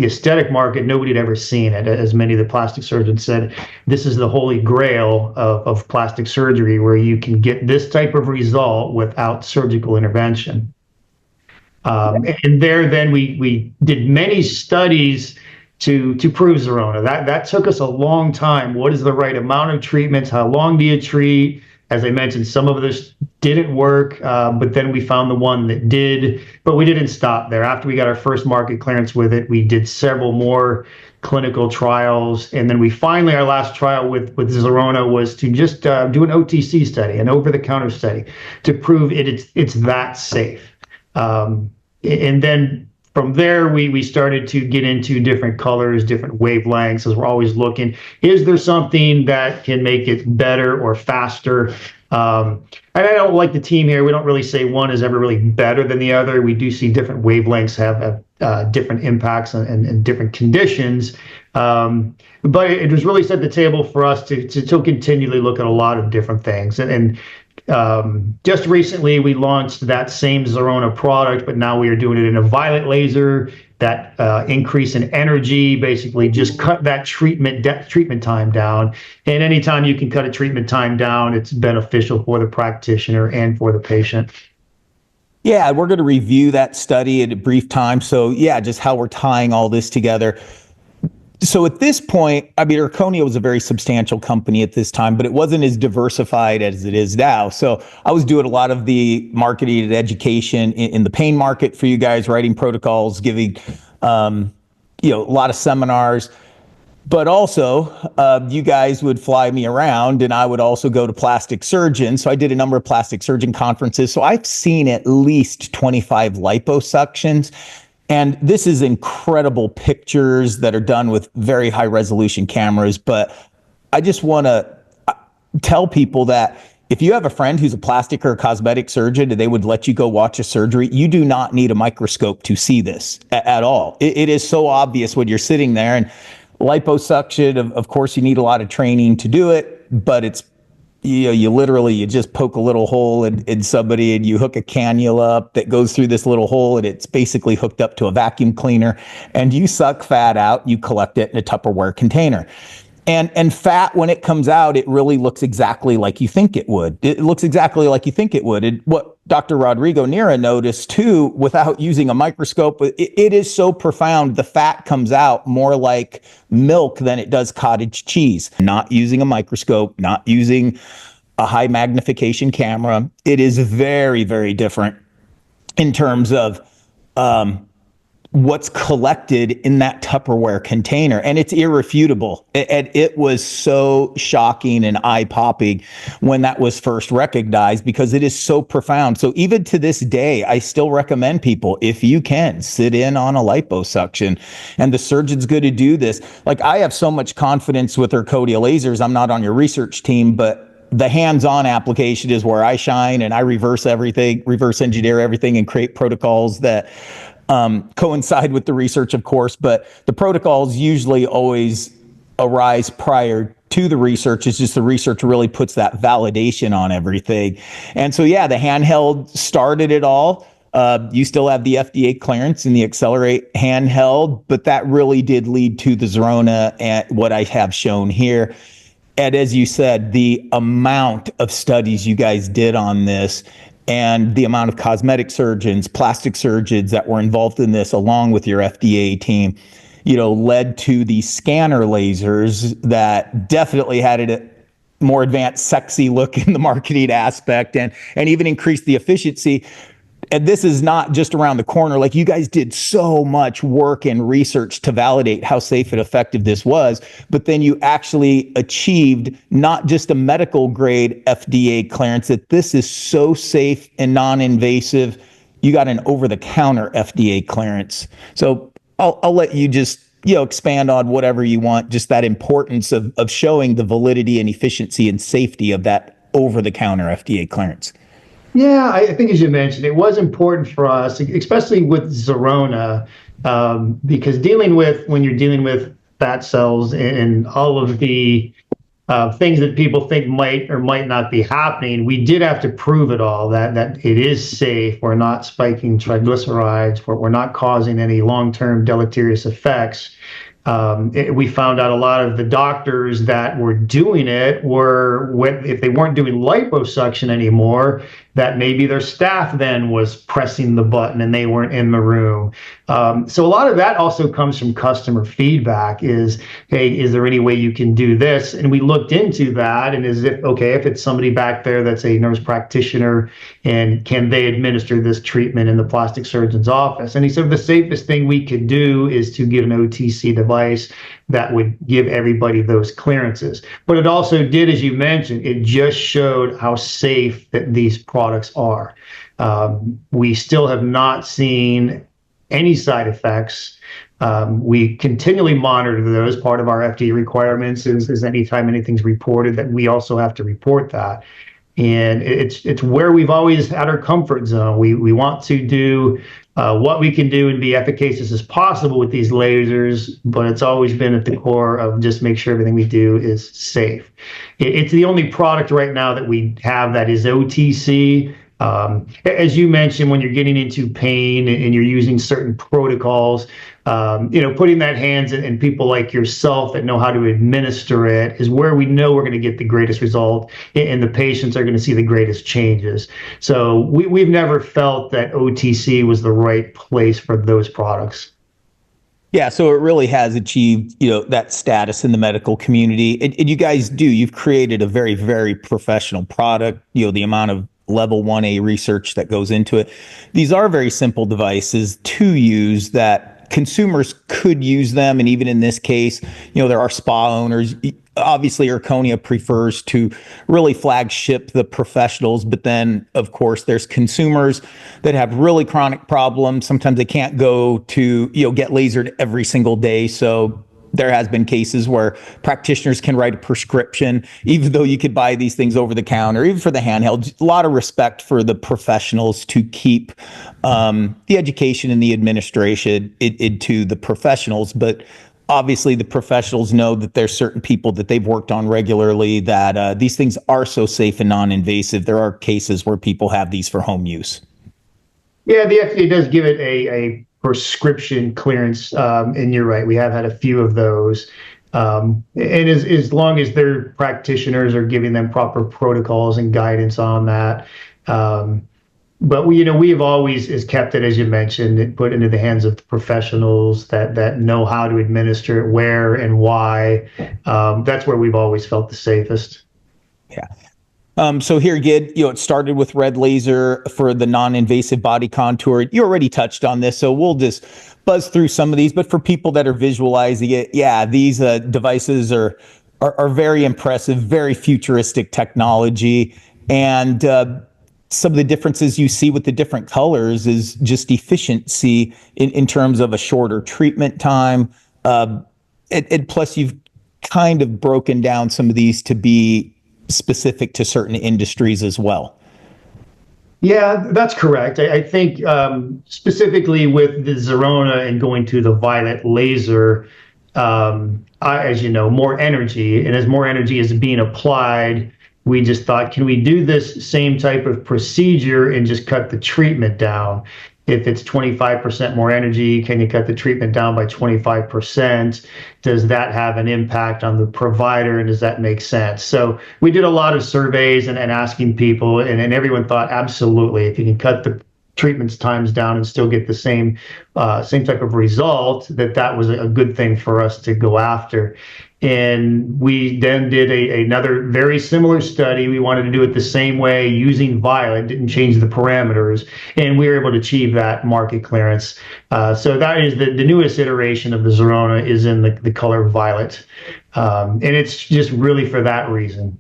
aesthetic market, nobody had ever seen it. As many of the plastic surgeons said, this is the holy grail of plastic surgery, where you can get this type of result without surgical intervention. And then we did many studies to prove Zerona. That took us a long time. What is the right amount of treatments? How long do you treat? As I mentioned, some of this didn't work, but then we found the one that did. But we didn't stop there. After we got our first market clearance with it, we did several more clinical trials. And then we finally, our last trial with Zerona was to just do an OTC study, an over-the-counter study, to prove it's that safe. And then from there, we started to get into different colors, different wavelengths, as we're always looking. Is there something that can make it better or faster? And I don't like the team here. We don't really say one is ever really better than the other. We do see different wavelengths have different impacts and different conditions. But it was really set the table for us to continually look at a lot of different things. And just recently, we launched that same Zerona product, but now we are doing it in a violet laser. That increase in energy basically just cut that treatment time down. And anytime you can cut a treatment time down, it's beneficial for the practitioner and for the patient. Yeah, we're going to review that study in a brief time. So yeah, just how we're tying all this together. So at this point, I mean, Erchonia was a very substantial company at this time, but it wasn't as diversified as it is now. So I was doing a lot of the marketing and education in the pain market for you guys, writing protocols, giving, a lot of seminars. But also, you guys would fly me around, and I would also go to plastic surgeons. So I did a number of plastic surgeon conferences. So I've seen at least 25 liposuctions. And this is incredible pictures that are done with very high resolution cameras. But I just want to tell people that if you have a friend who's a plastic or a cosmetic surgeon and they would let you go watch a surgery, you do not need a microscope to see this at all. It is so obvious when you're sitting there. And liposuction, of course, you need a lot of training to do it, but it's you just poke a little hole in somebody and you hook a cannula up that goes through this little hole, and it's basically hooked up to a vacuum cleaner, and you suck fat out, you collect it in a Tupperware container. And fat, when it comes out, it really looks exactly like you think it would. It looks exactly like you think it would. And what Dr. Rodrigo Nira noticed too, without using a microscope, it is so profound. The fat comes out more like milk than it does cottage cheese. Not using a microscope, not using a high magnification camera. It is very, very different in terms of what's collected in that Tupperware container. And it's irrefutable. And it was so shocking and eye-popping when that was first recognized, because it is so profound. So even to this day, I still recommend people, if you can, sit in on a liposuction. And the surgeon's going to do this. Like, I have so much confidence with Erchonia lasers. I'm not on your research team, but the hands-on application is where I shine, and I reverse engineer everything and create protocols that coincide with the research, of course, but the protocols usually always arise prior to the research. It's just the research really puts that validation on everything. And so, yeah, the handheld started it all. You still have the FDA clearance and the Accelerate handheld, but that really did lead to the Zerona and what I have shown here. And as you said, the amount of studies you guys did on this, and the amount of cosmetic surgeons, plastic surgeons that were involved in this, along with your FDA team, led to the scanner lasers that definitely had a more advanced, sexy look in the marketing aspect, and even increased the efficiency. And this is not just around the corner. Like, you guys did so much work and research to validate how safe and effective this was, but then you actually achieved not just a medical grade FDA clearance, that this is so safe and non-invasive. You got an over-the-counter FDA clearance. So I'll let you just expand on whatever you want, just that importance of showing the validity and efficiency and safety of that over-the-counter FDA clearance. Yeah, I think as you mentioned, it was important for us, especially with Zerona, because when you're dealing with fat cells and all of the things that people think might or might not be happening, we did have to prove it all, that it is safe. We're not spiking triglycerides. We're not causing any long-term deleterious effects. We found out a lot of the doctors that were doing it if they weren't doing liposuction anymore, that maybe their staff then was pressing the button and they weren't in the room. So a lot of that also comes from customer feedback is, hey, is there any way you can do this? And we looked into that, and if it's somebody back there that's a nurse practitioner, and can they administer this treatment in the plastic surgeon's office? And he said the safest thing we could do is to get an OTC device that would give everybody those clearances. But it also did, as you mentioned, it just showed how safe that these products are. We still have not seen any side effects. We continually monitor those. Part of our FDA requirements is anytime anything's reported, that we also have to report that. And it's where we've always had our comfort zone. We want to do what we can do and be efficacious as possible with these lasers, but it's always been at the core of just make sure everything we do is safe. It's the only product right now that we have that is OTC. As you mentioned, when you're getting into pain and you're using certain protocols, putting that hands in people like yourself that know how to administer it is where we know we're going to get the greatest result, and the patients are going to see the greatest changes. So we've never felt that OTC was the right place for those products. Yeah, so it really has achieved, that status in the medical community. And you guys you've created a very, very professional product, the amount of level 1A research that goes into it. These are very simple devices to use that consumers could use them. And even in this case, there are spa owners. Obviously, Erchonia prefers to really flagship the professionals, but then, of course, there's consumers that have really chronic problems. Sometimes they can't go to, get lasered every single day. So there has been cases where practitioners can write a prescription, even though you could buy these things over the counter, even for the handheld. A lot of respect for the professionals to keep the education and the administration into the professionals. But obviously, the professionals know that there's certain people that they've worked on regularly that these things are so safe and non-invasive. There are cases where people have these for home use. Yeah, the FDA does give it a prescription clearance, and you're right, we have had a few of those. And as long as their practitioners are giving them proper protocols and guidance on that. But we've always kept it, as you mentioned, put into the hands of the professionals that know how to administer it, where and why. That's where we've always felt the safest. Yeah. So here, Gid, it started with red laser for the non-invasive body contour. You already touched on this, so we'll just buzz through some of these. But for people that are visualizing it, yeah, these devices are very impressive, very futuristic technology. And some of the differences you see with the different colors is just efficiency in terms of a shorter treatment time. And plus, you've kind of broken down some of these to be specific to certain industries as well. Yeah, that's correct. I think specifically with the Zerona and going to the violet laser, as you know, more energy. And as more energy is being applied, we just thought, can we do this same type of procedure and just cut the treatment down? If it's 25% more energy, can you cut the treatment down by 25%? Does that have an impact on the provider, and does that make sense? So we did a lot of surveys and asking people, and everyone thought, absolutely, if you can cut the treatments times down and still get the same type of result, that was a good thing for us to go after. And we then did another very similar study. We wanted to do it the same way using violet, didn't change the parameters, and we were able to achieve that market clearance. So that is the newest iteration of the Zerona is in the color violet. And it's just really for that reason.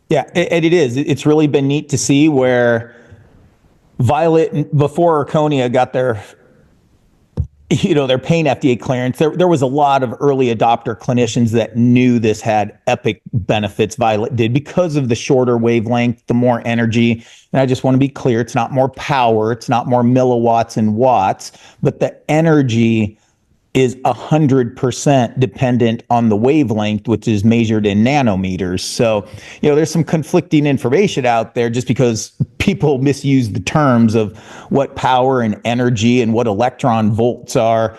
Yeah, and it is. It's really been neat to see where violet, before Erchonia got their pain FDA clearance, there was a lot of early adopter clinicians that knew this had epic benefits. Violet did because of the shorter wavelength, the more energy. And I just want to be clear, it's not more power, it's not more milliwatts and watts, but the energy is 100% dependent on the wavelength, which is measured in nanometers. So, there's some conflicting information out there just because people misuse the terms of what power and energy and what electron volts are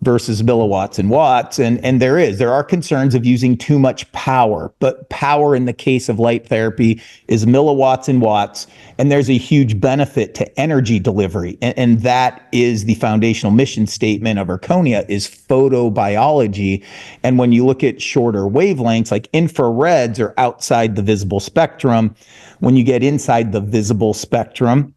versus milliwatts and watts. And there are concerns of using too much power, but power in the case of light therapy is milliwatts and watts. And there's a huge benefit to energy delivery. And that is the foundational mission statement of Erchonia is photobiology. And when you look at shorter wavelengths, like infrareds are outside the visible spectrum. When you get inside the visible spectrum,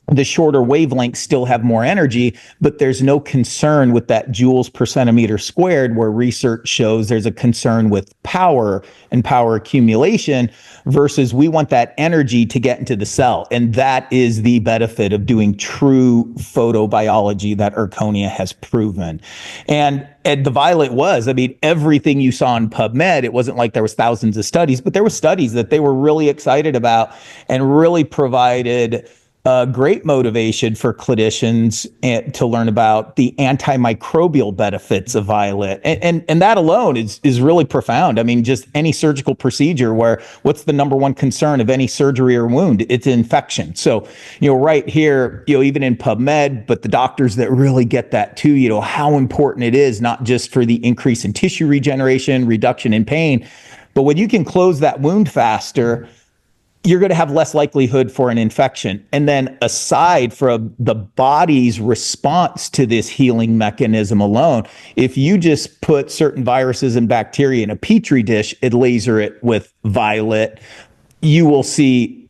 the shorter wavelengths still have more energy, but there's no concern with that joules per centimeter squared, where research shows there's a concern with power and power accumulation versus we want that energy to get into the cell. And that is the benefit of doing true photobiology that Erchonia has proven. And the violet was, everything you saw in PubMed, it wasn't like there was thousands of studies, but there were studies that they were really excited about and really provided great motivation for clinicians to learn about the antimicrobial benefits of violet. And that alone is really profound. Just any surgical procedure where what's the number one concern of any surgery or wound? It's infection. So, right here, even in PubMed, but the doctors that really get that too, how important it is, not just for the increase in tissue regeneration, reduction in pain, but when you can close that wound faster, you're going to have less likelihood for an infection. And then aside from the body's response to this healing mechanism alone, if you just put certain viruses and bacteria in a petri dish and laser it with violet, you will see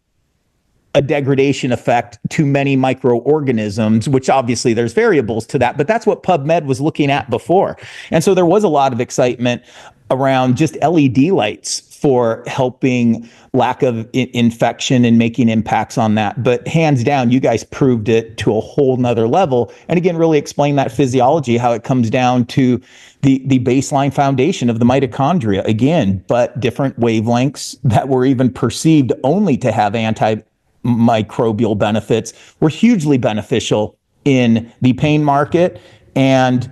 a degradation effect to many microorganisms, which obviously there's variables to that, but that's what PubMed was looking at before. And so there was a lot of excitement around just LED lights for helping lack of infection and making impacts on that. But hands down, you guys proved it to a whole nother level. And again, really explain that physiology, how it comes down to the baseline foundation of the mitochondria, again, but different wavelengths that were even perceived only to have antimicrobial benefits were hugely beneficial in the pain market and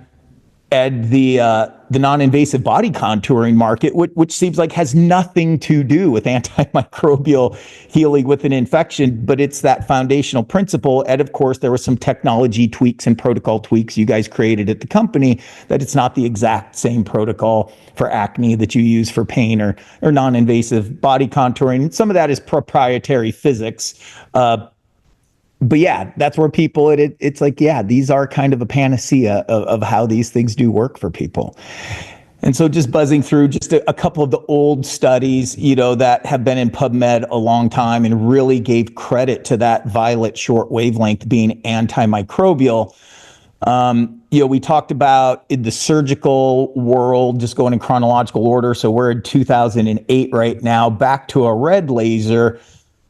the non-invasive body contouring market, which seems like has nothing to do with antimicrobial healing with an infection, but it's that foundational principle. And of course, there were some technology tweaks and protocol tweaks you guys created at the company that it's not the exact same protocol for acne that you use for pain or non-invasive body contouring. Some of that is proprietary physics. But yeah, that's where people, it's like, yeah, these are kind of a panacea of how these things do work for people. And so just buzzing through just a couple of the old studies, that have been in PubMed a long time and really gave credit to that violet short wavelength being antimicrobial. We talked about in the surgical world, just going in chronological order. So we're in 2008 right now, back to a red laser.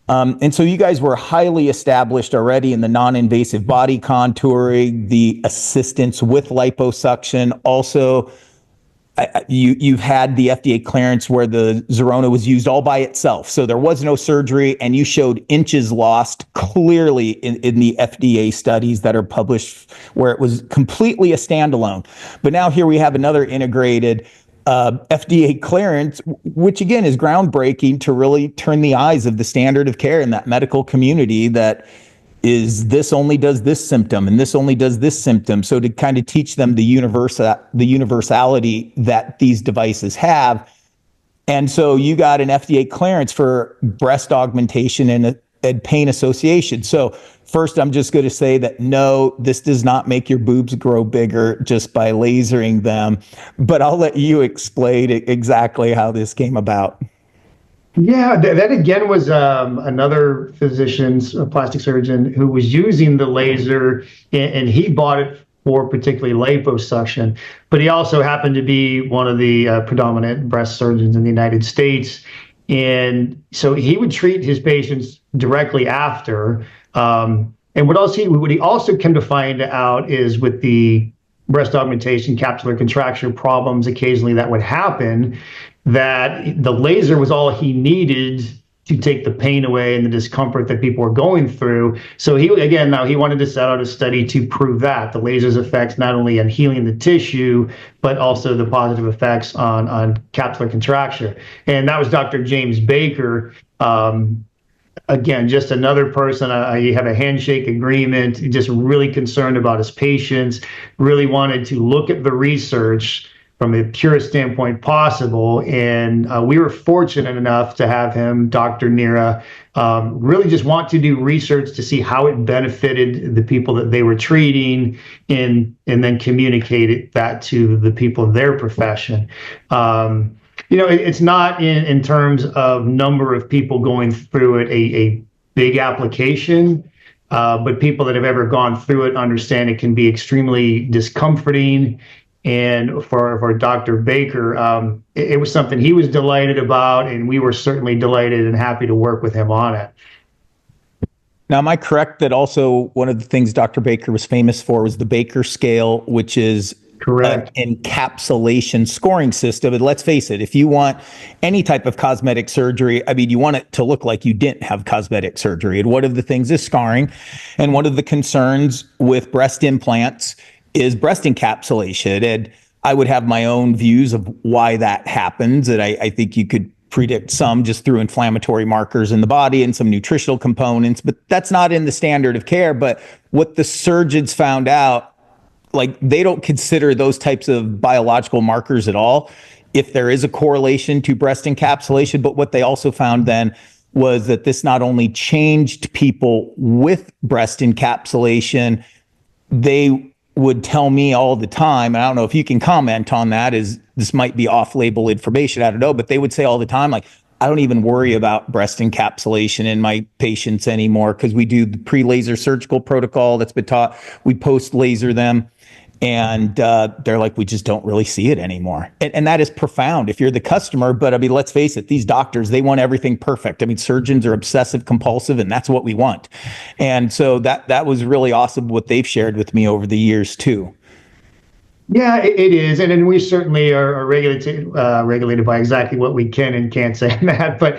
And so you guys were highly established already in the non-invasive body contouring, the assistance with liposuction. Also, you've had the FDA clearance where the Zerona was used all by itself. So there was no surgery, and you showed inches lost clearly in the FDA studies that are published where it was completely a standalone. But now here we have another integrated FDA clearance, which again is groundbreaking to really turn the eyes of the standard of care in that medical community that is this only does this symptom and this only does this symptom. So to kind of teach them the universality that these devices have. And so you got an FDA clearance for breast augmentation and pain association. So first, I'm just going to say that no, this does not make your boobs grow bigger just by lasering them, but I'll let you explain exactly how this came about. Yeah, that again was another physician's a plastic surgeon who was using the laser, and he bought it for particularly liposuction, but he also happened to be one of the predominant breast surgeons in the United States. And so he would treat his patients directly after. And what he also came to find out is with the breast augmentation, capsular contracture problems occasionally that would happen, that the laser was all he needed to take the pain away and the discomfort that people were going through. So he wanted to set out a study to prove that the laser's effects not only on healing the tissue, but also the positive effects on capsular contracture. And that was Dr. James Baker. Again, just another person. You have a handshake agreement, just really concerned about his patients, really wanted to look at the research from the purest standpoint possible. And we were fortunate enough to have him, Dr. Nira, really just want to do research to see how it benefited the people that they were treating and then communicate that to the people of their profession. It's not in terms of number of people going through it, a big application, but people that have ever gone through it understand it can be extremely discomforting. And for Dr. Baker, it was something he was delighted about, and we were certainly delighted and happy to work with him on it. Now, am I correct that also one of the things Dr. Baker was famous for was the Baker scale, which is correct an encapsulation scoring system? And let's face it, if you want any type of cosmetic surgery, I mean, you want it to look like you didn't have cosmetic surgery. And one of the things is scarring. And one of the concerns with breast implants is breast encapsulation. And I would have my own views of why that happens. And I think you could predict some just through inflammatory markers in the body and some nutritional components, but that's not in the standard of care. But what the surgeons found out, like, they don't consider those types of biological markers at all if there is a correlation to breast encapsulation. But what they also found then was that this not only changed people with breast encapsulation, they would tell me all the time, and I don't know if you can comment on that, is this might be off-label information, I don't know, but they would say all the time, like, I don't even worry about breast encapsulation in my patients anymore because we do the pre-laser surgical protocol that's been taught. We post-laser them, and they're like, we just don't really see it anymore. And that is profound if you're the customer. But I mean, let's face it, these doctors, they want everything perfect. I mean, surgeons are obsessive compulsive, and that's what we want. And so that was really awesome what they've shared with me over the years too. Yeah, it is. And we certainly are regulated by exactly what we can and can't say in that. But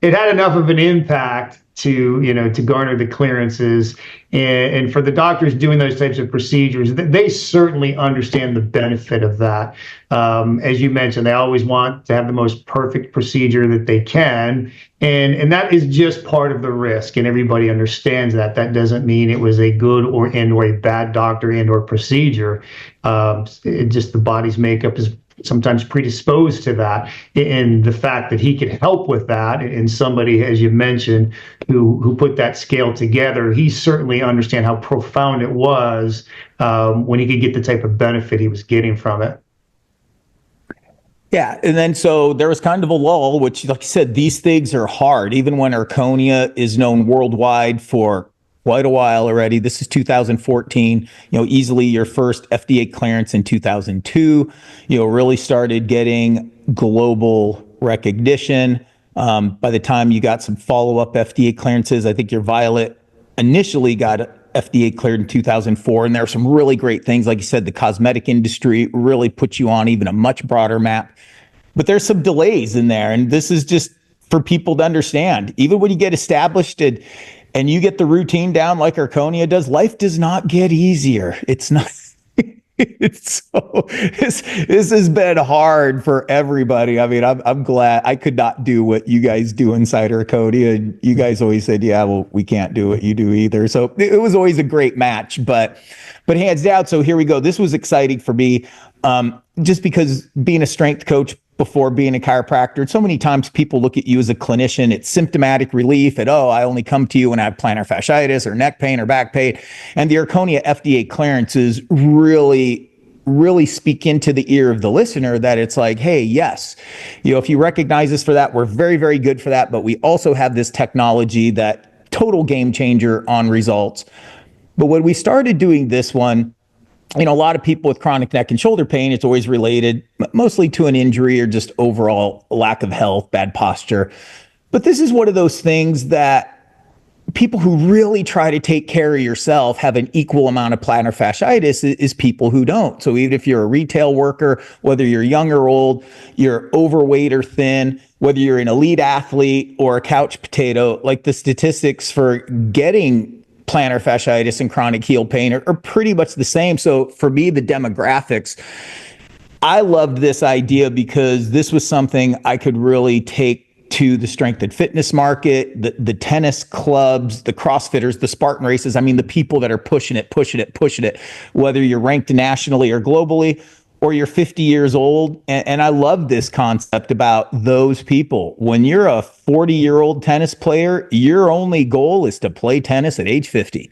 it had enough of an impact to garner the clearances. And for the doctors doing those types of procedures, they certainly understand the benefit of that. As you mentioned, they always want to have the most perfect procedure that they can. And that is just part of the risk. And everybody understands that. That doesn't mean it was a good or a bad doctor and or procedure. It just the body's makeup is sometimes predisposed to that, and the fact that he could help with that, and somebody, as you mentioned, who put that scale together, he certainly understand how profound it was when he could get the type of benefit he was getting from it. Yeah, and then so there was kind of a lull, which, like you said, these things are hard. Even when Erchonia is known worldwide for quite a while already. This is 2014, easily your first FDA clearance in 2002, really started getting global recognition. By the time you got some follow-up FDA clearances, I think your Violet initially got FDA cleared in 2004. And there are some really great things. Like you said, the cosmetic industry really puts you on even a much broader map. But there's some delays in there. And this is just for people to understand. Even when you get established and you get the routine down like Erchonia does, life does not get easier. It's not. This has been hard for everybody. I mean, I'm glad I could not do what you guys do inside Erchonia. And you guys always said, yeah, well, we can't do what you do either. So it was always a great match, but hands down. So here we go. This was exciting for me, just because being a strength coach, before being a chiropractor. So many times people look at you as a clinician, it's symptomatic relief, and I only come to you when I have plantar fasciitis or neck pain or back pain. And the Erchonia FDA clearances really speak into the ear of the listener that it's like, hey, yes, if you recognize us for that, we're very, very good for that. But we also have this technology that total game changer on results. But when we started doing this one, a lot of people with chronic neck and shoulder pain, it's always related mostly to an injury or just overall lack of health, bad posture. But this is one of those things that people who really try to take care of yourself have an equal amount of plantar fasciitis is people who don't. So even if you're a retail worker, whether you're young or old, you're overweight or thin, whether you're an elite athlete or a couch potato, like the statistics for getting plantar fasciitis and chronic heel pain are pretty much the same. So for me, the demographics, I loved this idea because this was something I could really take to the strength and fitness market, the tennis clubs, the CrossFitters, the Spartan races. I mean, the people that are pushing it, whether you're ranked nationally or globally, or you're 50 years old. And I love this concept about those people. When you're a 40-year-old tennis player, your only goal is to play tennis at age 50.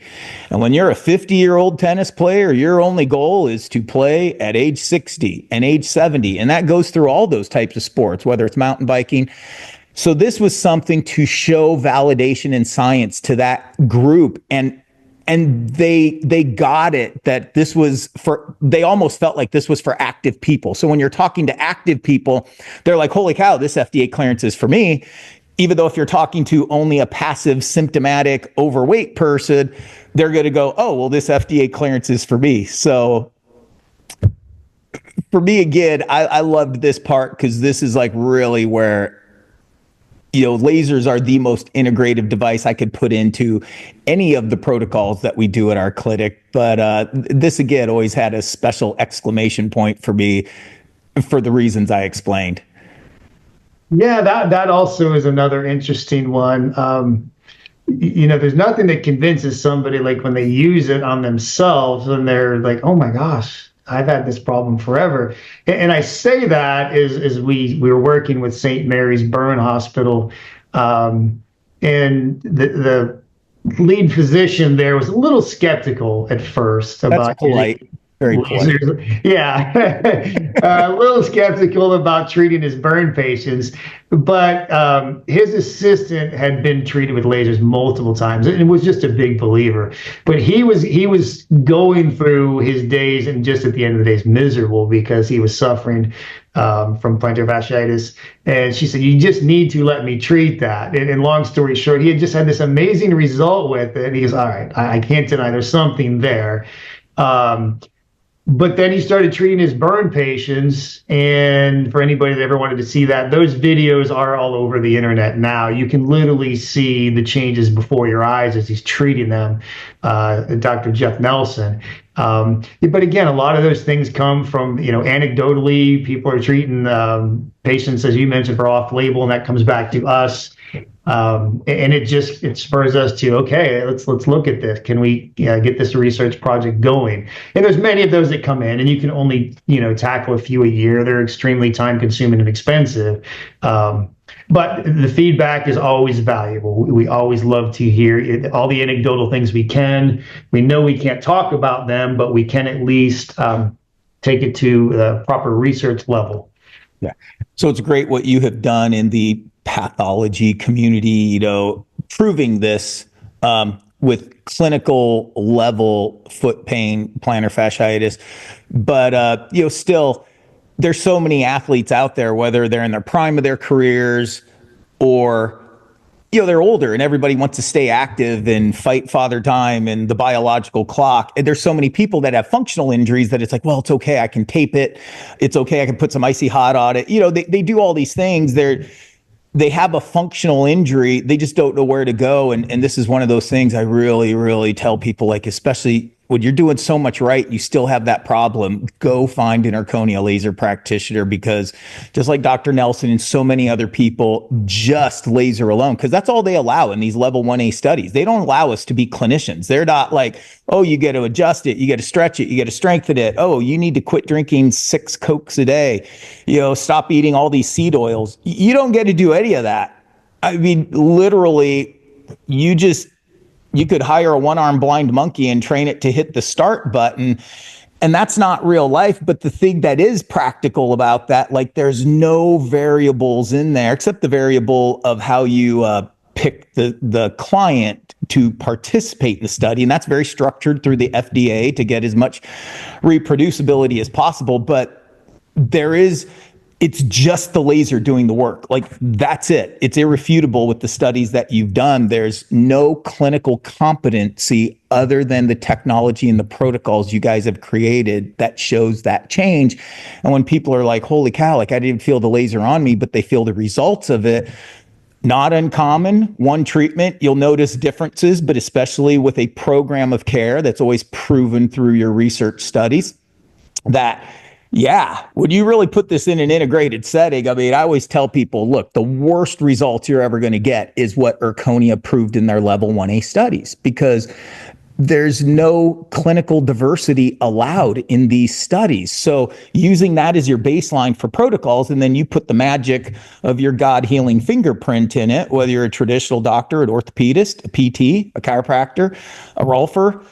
And when you're a 50-year-old tennis player, your only goal is to play at age 60 and age 70. And that goes through all those types of sports, whether it's mountain biking. So this was something to show validation in science to that group. And they got it that this was they almost felt like this was for active people. So when you're talking to active people, they're like, holy cow, this FDA clearance is for me. Even though if you're talking to only a passive, symptomatic, overweight person, they're going to go, oh, well, this FDA clearance is for me. So for me, again, I loved this part because this is like really where lasers are the most integrative device I could put into any of the protocols that we do at our clinic. But this, again, always had a special exclamation point for me for the reasons I explained. Yeah, that also is another interesting one. There's nothing that convinces somebody like when they use it on themselves and they're like, oh my gosh, I've had this problem forever. And I say that as we were working with St. Mary's Burn Hospital, and the lead physician there was a little skeptical at first about. That's polite. Very polite. Yeah, a little skeptical about treating his burn patients, but his assistant had been treated with lasers multiple times and was just a big believer. But he was going through his days and just at the end of the days miserable because he was suffering from plantar fasciitis. And she said, you just need to let me treat that. And long story short, he had just had this amazing result with it. And he goes, all right, I can't deny there's something there. But then he started treating his burn patients. And for anybody that ever wanted to see that, those videos are all over the internet now. You can literally see the changes before your eyes as he's treating them, Dr. Jeff Nelson. But again, a lot of those things come from, anecdotally, people are treating patients, as you mentioned, for off-label, and that comes back to us. And it spurs us to, okay, let's look at this. Can we get this research project going? And there's many of those that come in, and you can only tackle a few a year. They're extremely time consuming and expensive. But the feedback is always valuable. We always love to hear all the anecdotal things we can. We know we can't talk about them, but we can at least take it to the proper research level. Yeah. So it's great what you have done in the pathology community, proving this with clinical level foot pain, plantar fasciitis. But, still, there's so many athletes out there, whether they're in their prime of their careers or, they're older and everybody wants to stay active and fight father time and the biological clock. And there's so many people that have functional injuries that it's like, well, it's okay. I can tape it. It's okay. I can put some icy hot on it. They do all these things. They have a functional injury. They just don't know where to go. And this is one of those things I really, really tell people, like, especially when you're doing so much right, you still have that problem, go find an Erchonia laser practitioner, because just like Dr. Nelson and so many other people, just laser alone, because that's all they allow in these level 1A studies. They don't allow us to be clinicians. They're not like, oh, you got to adjust it, you got to stretch it, you got to strengthen it. Oh, you need to quit drinking 6 Cokes a day, stop eating all these seed oils. You don't get to do any of that. I mean, literally, you could hire a one-armed blind monkey and train it to hit the start button. And that's not real life. But the thing that is practical about that, like, there's no variables in there except the variable of how you pick the client to participate in the study. And that's very structured through the FDA to get as much reproducibility as possible. But it's just the laser doing the work. Like, that's it. It's irrefutable with the studies that you've done. There's no clinical competency other than the technology and the protocols you guys have created that shows that change. And when people are like, holy cow, like, I didn't feel the laser on me, but they feel the results of it. Not uncommon. One treatment, you'll notice differences, but especially with a program of care that's always proven through your research studies that, yeah, when you really put this in an integrated setting, I mean, I always tell people, look, the worst results you're ever going to get is what Erchonia proved in their level 1A studies, because there's no clinical diversity allowed in these studies. So using that as your baseline for protocols, and then you put the magic of your God healing fingerprint in it, whether you're a traditional doctor, an orthopedist, a PT, a chiropractor, a rolfer,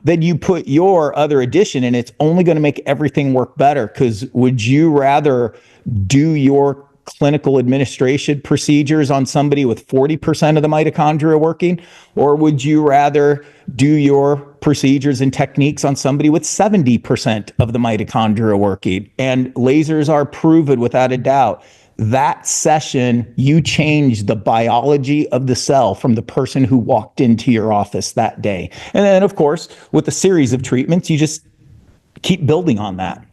then you put your other addition, and it's only going to make everything work better. Because would you rather do your clinical administration procedures on somebody with 40% of the mitochondria working, or would you rather do your procedures and techniques on somebody with 70% of the mitochondria working? And lasers are proven without a doubt. That session, you change the biology of the cell from the person who walked into your office that day. And then, of course, with a series of treatments, you just keep building on that.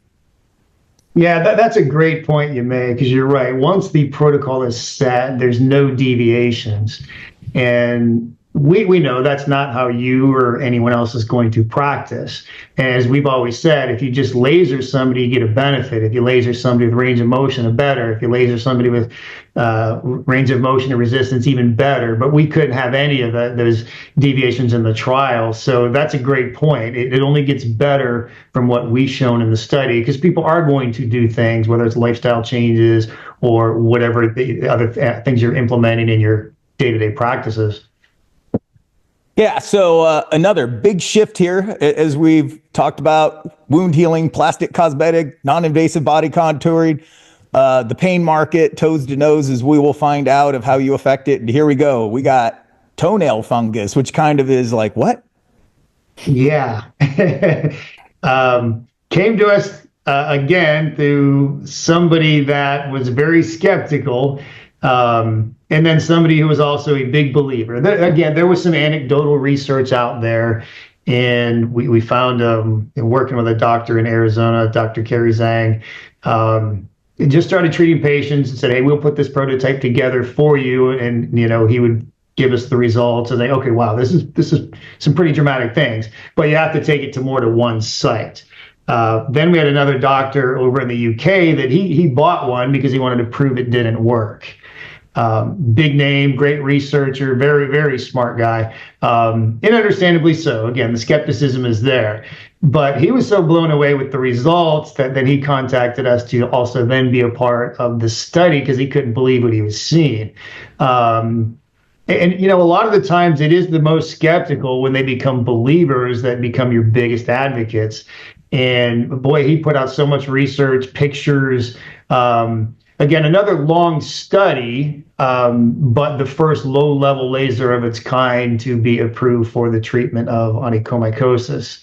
Yeah, that's a great point you made, because you're right. Once the protocol is set, there's no deviations. And we know that's not how you or anyone else is going to practice. And as we've always said, if you just laser somebody, you get a benefit. If you laser somebody with range of motion, a better. If you laser somebody with range of motion and resistance, even better. But we couldn't have any of those deviations in the trial. So that's a great point. It only gets better from what we've shown in the study, because people are going to do things, whether it's lifestyle changes or whatever the other things you're implementing in your day-to-day practices. Yeah, so another big shift here, as we've talked about: wound healing, plastic cosmetic, non-invasive body contouring, the pain market, toes to nose, as we will find out of how you affect it. And here we go. We got toenail fungus, which kind of is like, what? Yeah. Came to us again through somebody that was very skeptical. And then somebody who was also a big believer. There was some anecdotal research out there, and we found working with a doctor in Arizona, Dr. Kerry Zhang, just started treating patients and said, hey, we'll put this prototype together for you. And, he would give us the results and say, okay, wow, this is some pretty dramatic things, but you have to take it to more to one site. Then we had another doctor over in the UK that he bought one because he wanted to prove it didn't work. Big name, great researcher, very, very smart guy, and understandably so. Again, the skepticism is there, but he was so blown away with the results that he contacted us to also then be a part of the study, because he couldn't believe what he was seeing. And a lot of the times it is the most skeptical when they become believers that become your biggest advocates. And boy, he put out so much research, pictures. Again, another long study, but the first low-level laser of its kind to be approved for the treatment of onychomycosis.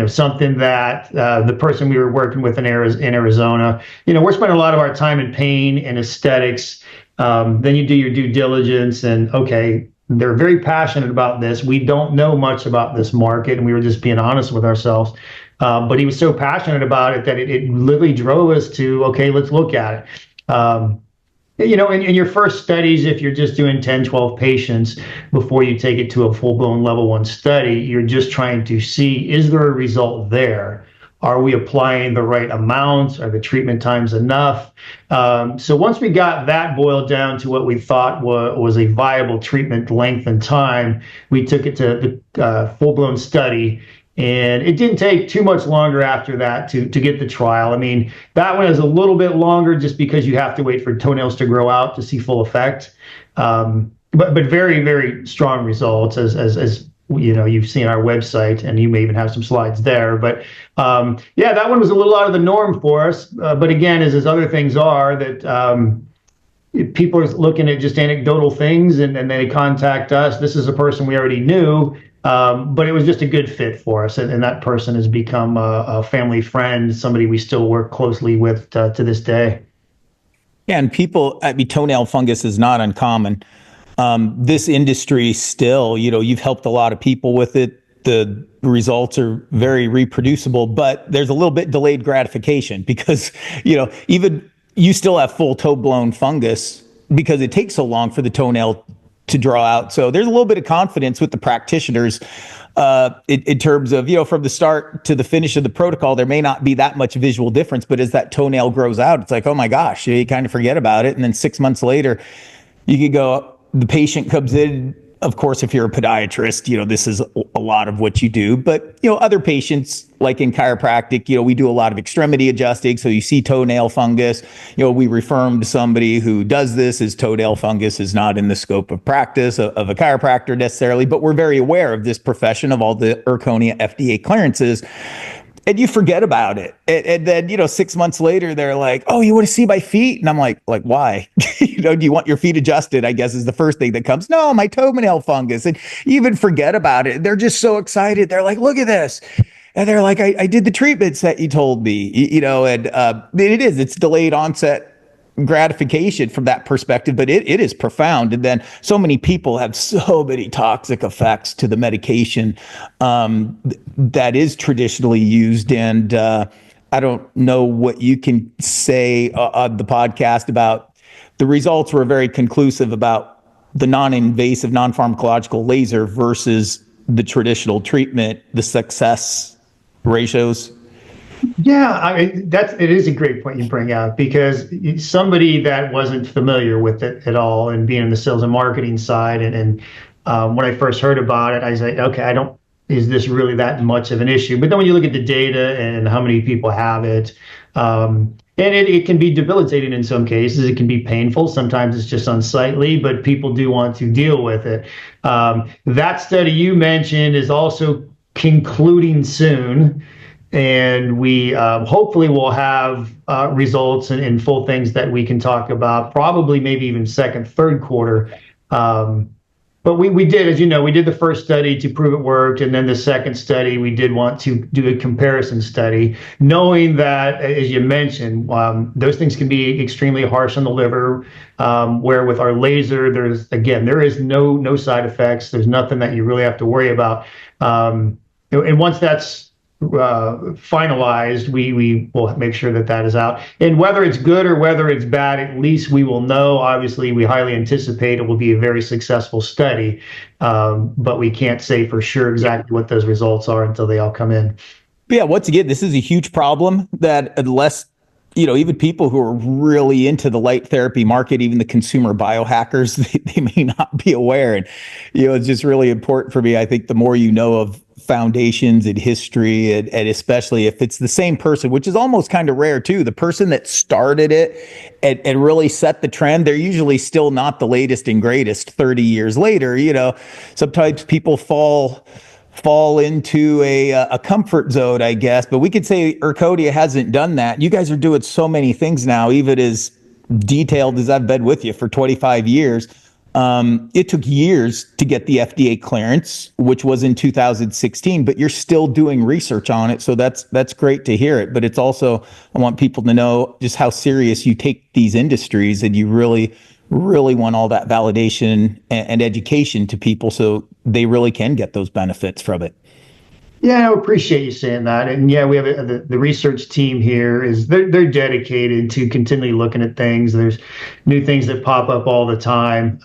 Something that the person we were working with in Arizona, we're spending a lot of our time in pain and aesthetics. Then you do your due diligence, and okay, they're very passionate about this. We don't know much about this market, and we were just being honest with ourselves. But he was so passionate about it that it literally drove us to, okay, let's look at it. in your first studies, if you're just doing 10, 12 patients before you take it to a full-blown level 1 study, you're just trying to see, is there a result there? Are we applying the right amounts? Are the treatment times enough? So once we got that boiled down to what we thought was a viable treatment length and time, we took it to the full-blown study. And it didn't take too much longer after that to get the trial. I mean, that one is a little bit longer just because you have to wait for toenails to grow out to see full effect. But very, very strong results as you've seen our website, and you may even have some slides there. But yeah, that one was a little out of the norm for us. But again, as other things are, that people are looking at just anecdotal things, and they contact us. This is a person we already knew. But it was just a good fit for us, and that person has become a family friend, somebody we still work closely with to this day. Yeah, and toenail fungus is not uncommon. This industry still, you've helped a lot of people with it. The results are very reproducible, but there's a little bit delayed gratification because, even you still have full toe-blown fungus because it takes so long for the toenail to draw out. So there's a little bit of confidence with the practitioners in terms of, from the start to the finish of the protocol, there may not be that much visual difference, but as that toenail grows out, it's like, oh my gosh, you kind of forget about it. And then 6 months later, you could go, the patient comes in. Of course, if you're a podiatrist, this is a lot of what you do. But, other patients, like in chiropractic, we do a lot of extremity adjusting. So you see toenail fungus, we refer them to somebody who does this. His toenail fungus is not in the scope of practice of a chiropractor necessarily, but we're very aware of this profession, of all the Erchonia FDA clearances. And you forget about it. And then, 6 months later, they're like, oh, you want to see my feet? And I'm like, why? Do you want your feet adjusted? I guess is the first thing that comes. No, my toenail fungus. And you even forget about it. They're just so excited. They're like, look at this. And they're like, I did the treatments that you told me, and it's delayed onset gratification from that perspective, but it is profound. And then so many people have so many toxic effects to the medication that is traditionally used. And I don't know what you can say on the podcast about the results were very conclusive about the non-invasive, non-pharmacological laser versus the traditional treatment, the success ratios. Yeah, I mean, it is a great point you bring out, because somebody that wasn't familiar with it at all and being in the sales and marketing side, and when I first heard about it, I was like, okay, is this really that much of an issue? But then when you look at the data and how many people have it, and it can be debilitating in some cases. It can be painful. Sometimes it's just unsightly, but people do want to deal with it. That study you mentioned is also concluding soon. And we hopefully will have results and full things that we can talk about, probably maybe even second, third quarter. But we did, as you know, we did the first study to prove it worked. And then the second study, we did want to do a comparison study, knowing that, as you mentioned, those things can be extremely harsh on the liver, where with our laser, there is no side effects. There's nothing that you really have to worry about. And once that's finalized, we will make sure that is out. And whether it's good or whether it's bad, at least we will know. Obviously, we highly anticipate it will be a very successful study, but we can't say for sure exactly what those results are until they all come in. But yeah, once again, this is a huge problem that unless, even people who are really into the light therapy market, even the consumer biohackers, they may not be aware. And, it's just really important for me. I think the more you know of foundations and history, and especially if it's the same person, which is almost kind of rare too, the person that started it and really set the trend, they're usually still not the latest and greatest 30 years later. Sometimes people fall into a comfort zone, I guess, but we could say Erchonia hasn't done that. You guys are doing so many things now, even as detailed as I've been with you for 25 years. It took years to get the FDA clearance, which was in 2016, but you're still doing research on it. So that's great to hear it. But it's also, I want people to know just how serious you take these industries, and you really, really want all that validation and education to people so they really can get those benefits from it. Yeah, I appreciate you saying that. And yeah, we have the research team here is they're dedicated to continually looking at things. There's new things that pop up all the time.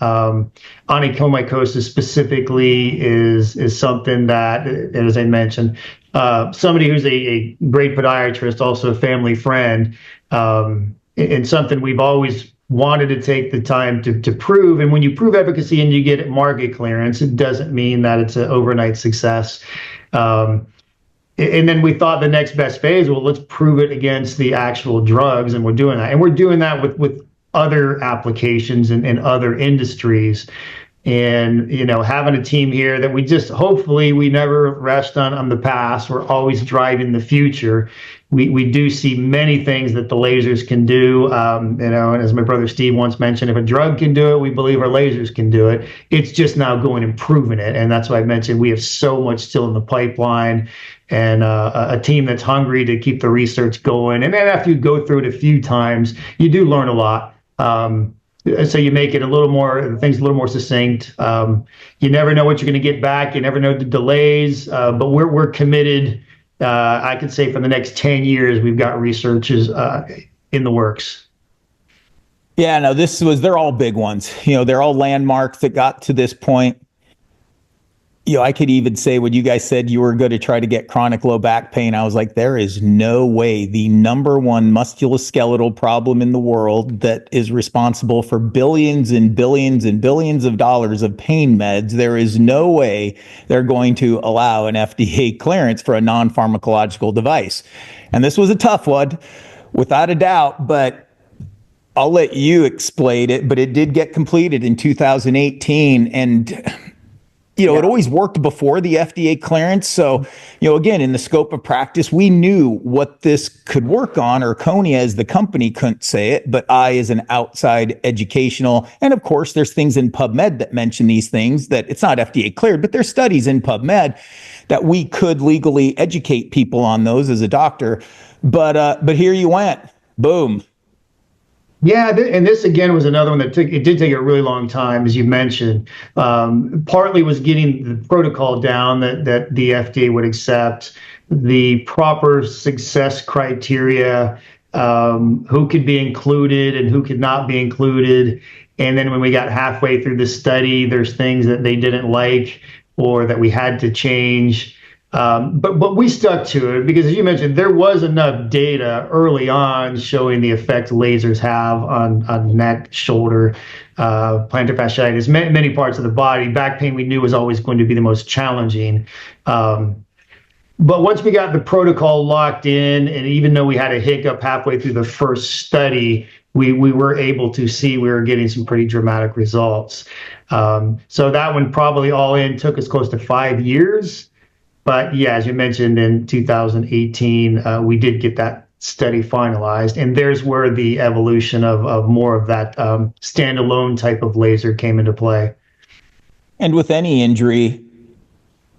Onychomycosis specifically is something that, as I mentioned, somebody who's a great podiatrist, also a family friend, and something we've always wanted to take the time to prove. And when you prove efficacy and you get market clearance, it doesn't mean that it's an overnight success. And then we thought the next best phase, well, let's prove it against the actual drugs, and we're doing that. And we're doing that with other applications and other industries. And, having a team here that hopefully we never rest on the past. We're always driving the future. We do see many things that the lasers can do. And as my brother Steve once mentioned, if a drug can do it, we believe our lasers can do it. It's just now going and proving it. And that's why I mentioned we have so much still in the pipeline, and a team that's hungry to keep the research going. And then after you go through it a few times, you do learn a lot. So you make it things a little more succinct. You never know what you're going to get back. You never know the delays, but we're committed. I could say for the next 10 years, we've got researches in the works. Yeah, no, they're all big ones. They're all landmarks that got to this point. I could even say when you guys said you were going to try to get chronic low back pain, I was like, there is no way the number one musculoskeletal problem in the world that is responsible for billions and billions and billions of dollars of pain meds, there is no way they're going to allow an FDA clearance for a non-pharmacological device. And this was a tough one, without a doubt, but I'll let you explain it. But it did get completed in 2018, and it always worked before the FDA clearance. So, again, in the scope of practice, we knew what this could work on. Erchonia as the company couldn't say it, but I as an outside educational. And of course, there's things in PubMed that mention these things that it's not FDA cleared, but there's studies in PubMed that we could legally educate people on those as a doctor. But here you went. Boom. Yeah, and this again was another one that did take a really long time, as you mentioned. Partly was getting the protocol down that the FDA would accept, the proper success criteria, who could be included and who could not be included. And then when we got halfway through the study, there's things that they didn't like or that we had to change. But we stuck to it because, as you mentioned, there was enough data early on showing the effect lasers have on neck, shoulder, plantar fasciitis, many parts of the body. Back pain we knew was always going to be the most challenging. But once we got the protocol locked in, and even though we had a hiccup halfway through the first study, we were able to see we were getting some pretty dramatic results. So that one probably all in took us close to 5 years. But yeah, as you mentioned, in 2018, we did get that study finalized. And there's where the evolution of more of that standalone type of laser came into play. And with any injury,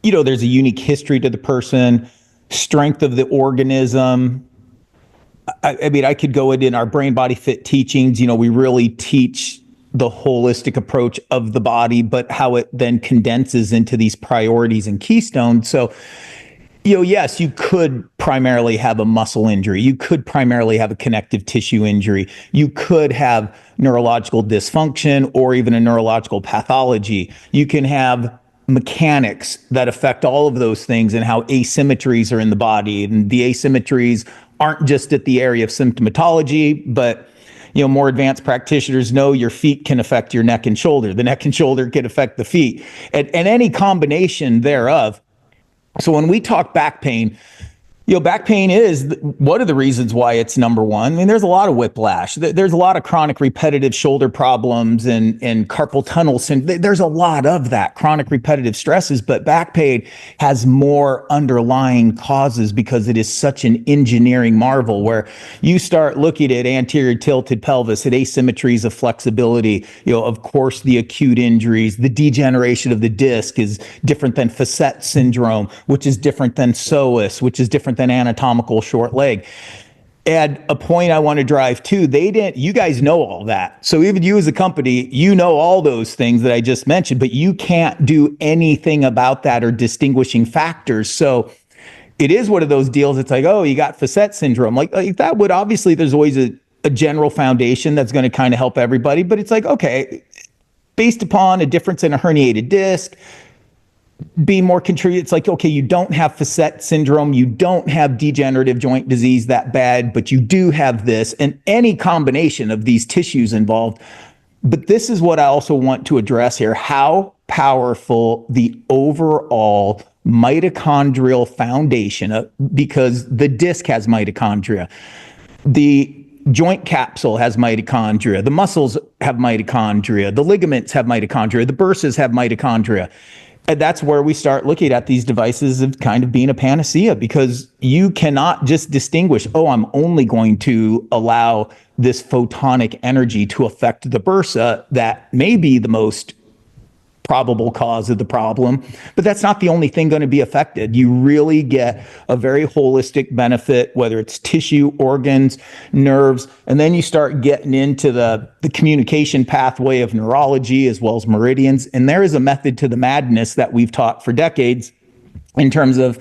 there's a unique history to the person, strength of the organism. I mean, I could go in our Brain Body Fit teachings. We really teach the holistic approach of the body, but how it then condenses into these priorities and keystones. So, yes, you could primarily have a muscle injury. You could primarily have a connective tissue injury. You could have neurological dysfunction or even a neurological pathology. You can have mechanics that affect all of those things and how asymmetries are in the body. And the asymmetries aren't just at the area of symptomatology, but more advanced practitioners know your feet can affect your neck and shoulder. The neck and shoulder can affect the feet, and any combination thereof. So when we talk back pain, back pain is one of the reasons why it's number one. I mean, there's a lot of whiplash. There's a lot of chronic repetitive shoulder problems and carpal tunnel syndrome. There's a lot of that, chronic repetitive stresses, but back pain has more underlying causes because it is such an engineering marvel where you start looking at anterior tilted pelvis, at asymmetries of flexibility, of course, the acute injuries, the degeneration of the disc is different than Facet syndrome, which is different than psoas, which is different than anatomical short leg. And a point I want to drive to, you guys know all that. So even you as a company, all those things that I just mentioned, but you can't do anything about that or distinguishing factors. So it is one of those deals. It's like, oh, you got facet syndrome. Like that would obviously, there's always a general foundation that's going to kind of help everybody. But it's like, okay, based upon a difference in a herniated disc, be more contributed. It's like, okay, you don't have facet syndrome, you don't have degenerative joint disease that bad, but you do have this, and any combination of these tissues involved. But this is what I also want to address here, how powerful the overall mitochondrial foundation, because the disc has mitochondria, the joint capsule has mitochondria, the muscles have mitochondria, the ligaments have mitochondria, the bursas have mitochondria. And that's where we start looking at these devices of kind of being a panacea, because you cannot just distinguish, oh, I'm only going to allow this photonic energy to affect the bursa. That may be the most probable cause of the problem, but that's not the only thing going to be affected. You really get a very holistic benefit, whether it's tissue, organs, nerves, and then you start getting into the communication pathway of neurology as well as meridians. And there is a method to the madness that we've taught for decades in terms of,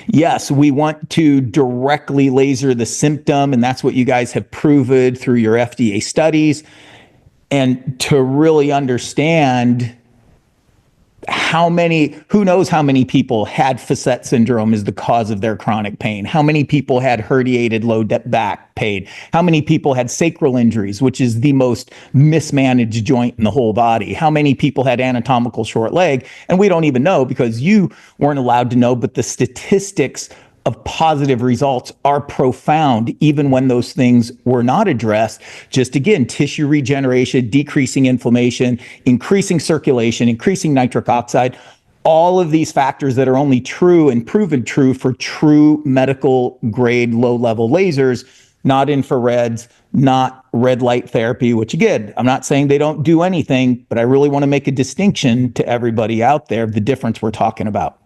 yes, we want to directly laser the symptom, and that's what you guys have proven through your FDA studies, and to really understand who knows how many people had facet syndrome as the cause of their chronic pain? How many people had herniated low back pain? How many people had sacral injuries, which is the most mismanaged joint in the whole body? How many people had anatomical short leg? And we don't even know because you weren't allowed to know, but the statistics of positive results are profound, even when those things were not addressed. Just again, tissue regeneration, decreasing inflammation, increasing circulation, increasing nitric oxide, all of these factors that are only true and proven true for true medical grade low level lasers, not infrareds, not red light therapy, which again, I'm not saying they don't do anything, but I really want to make a distinction to everybody out there of the difference we're talking about.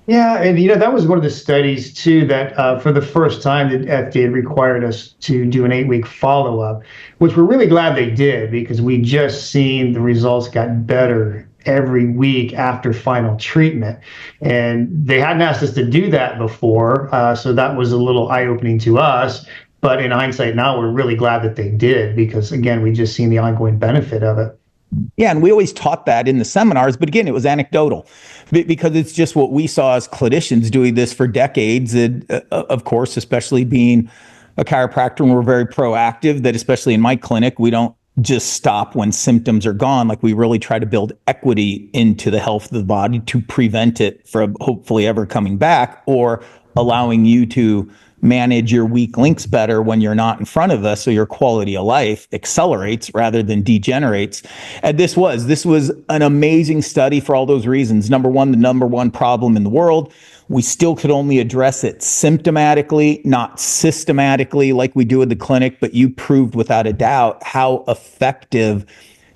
Yeah, and that was one of the studies too that for the first time the FDA required us to do an 8-week follow-up, which we're really glad they did, because we just seen the results got better every week after final treatment. And they hadn't asked us to do that before, so that was a little eye-opening to us. But in hindsight now, we're really glad that they did, because again, we just seen the ongoing benefit of it. Yeah, and we always taught that in the seminars, but again, it was anecdotal because it's just what we saw as clinicians doing this for decades. And of course, especially being a chiropractor, and we're very proactive, that especially in my clinic, we don't just stop when symptoms are gone. Like, we really try to build equity into the health of the body to prevent it from hopefully ever coming back, or allowing you to manage your weak links better when you're not in front of us, so your quality of life accelerates rather than degenerates. And this was an amazing study for all those reasons. Number one, the number one problem in the world. We still could only address it symptomatically, not systematically like we do in the clinic, but you proved without a doubt how effective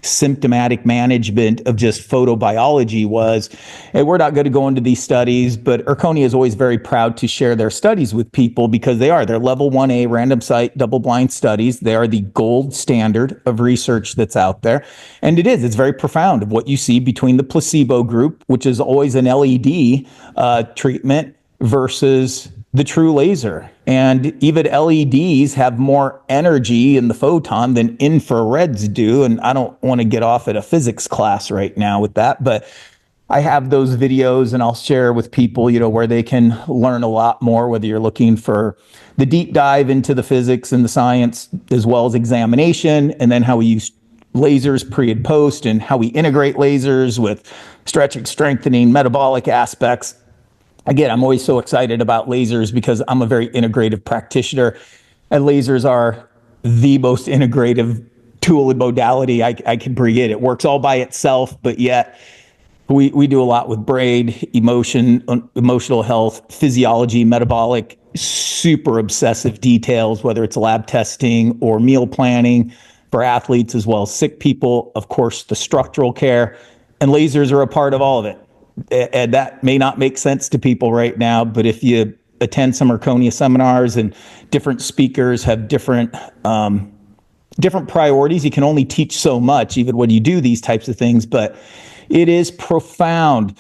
symptomatic management of just photobiology was. And we're not going to go into these studies, but Erchonia is always very proud to share their studies with people, because they're level 1A random site double-blind studies. They are the gold standard of research that's out there. And it's very profound of what you see between the placebo group, which is always an LED treatment, versus the true laser. And even LEDs have more energy in the photon than infrareds do. And I don't want to get off at a physics class right now with that, but I have those videos and I'll share with people, where they can learn a lot more, whether you're looking for the deep dive into the physics and the science, as well as examination, and then how we use lasers pre and post, and how we integrate lasers with stretching, strengthening, metabolic aspects. Again, I'm always so excited about lasers because I'm a very integrative practitioner, and lasers are the most integrative tool and modality I can bring in. It works all by itself, but yet we do a lot with brain, emotional health, physiology, metabolic, super obsessive details, whether it's lab testing or meal planning for athletes as well as sick people. Of course, the structural care, and lasers are a part of all of it. And that may not make sense to people right now, but if you attend some Erchonia seminars, and different speakers have different priorities, you can only teach so much, even when you do these types of things, but it is profound.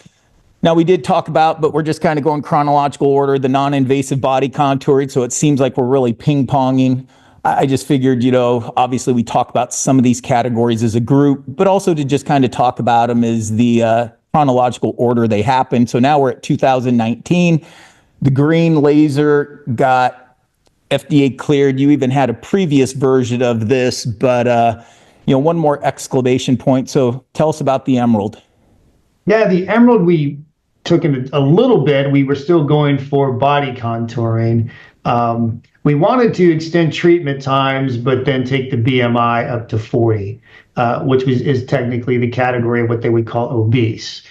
Now, we did talk about, but we're just kind of going chronological order, the non-invasive body contouring. So it seems like we're really ping-ponging. I just figured, obviously we talk about some of these categories as a group, but also to just kind of talk about them as the chronological order they happen. So now we're at 2019. The green laser got FDA cleared. You even had a previous version of this, but one more exclamation point. So tell us about the emerald. Yeah, the emerald we took in a little bit. We were still going for body contouring. We wanted to extend treatment times, but then take the BMI up to 40, which is technically the category of what they would call obese.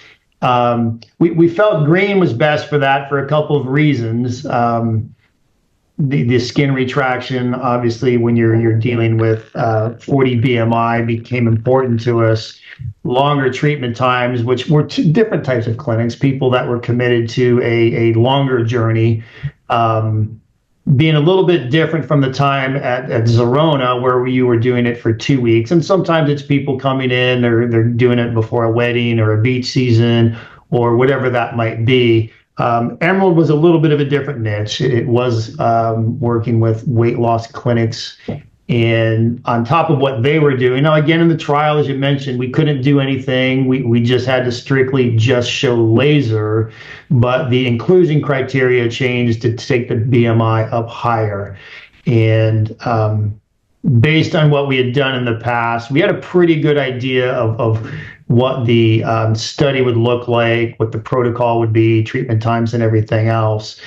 We felt green was best for that for a couple of reasons. The skin retraction, obviously, when you're dealing with 40 BMI, became important to us. Longer treatment times, which were two different types of clinics, people that were committed to a longer journey, being a little bit different from the time at Zerona, where you were doing it for 2 weeks. And sometimes it's people coming in, they're doing it before a wedding or a beach season or whatever that might be. Emerald was a little bit of a different niche. It was working with weight loss clinics. And on top of what they were doing, now again, in the trial, as you mentioned, we couldn't do anything. We just had to strictly just show laser, but the inclusion criteria changed to take the BMI up higher. And based on what we had done in the past, we had a pretty good idea of what the study would look like, what the protocol would be, treatment times and everything else.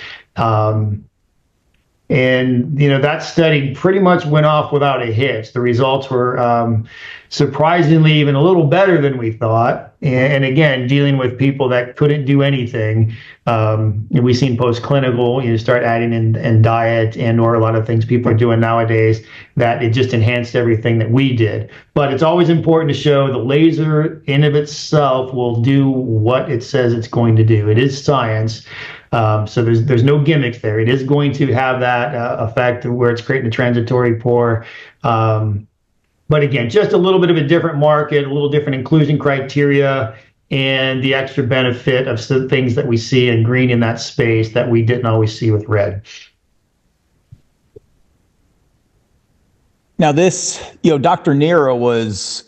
And, that study pretty much went off without a hitch. The results were surprisingly even a little better than we thought. And again, dealing with people that couldn't do anything. We've seen post-clinical, start adding in diet and or a lot of things people are doing nowadays that it just enhanced everything that we did. But it's always important to show the laser in of itself will do what it says it's going to do. It is science. So there's no gimmicks there. It is going to have that effect where it's creating a transitory pore. But again, just a little bit of a different market, a little different inclusion criteria, and the extra benefit of some things that we see in green in that space that we didn't always see with red. Now this, Dr. Nero was,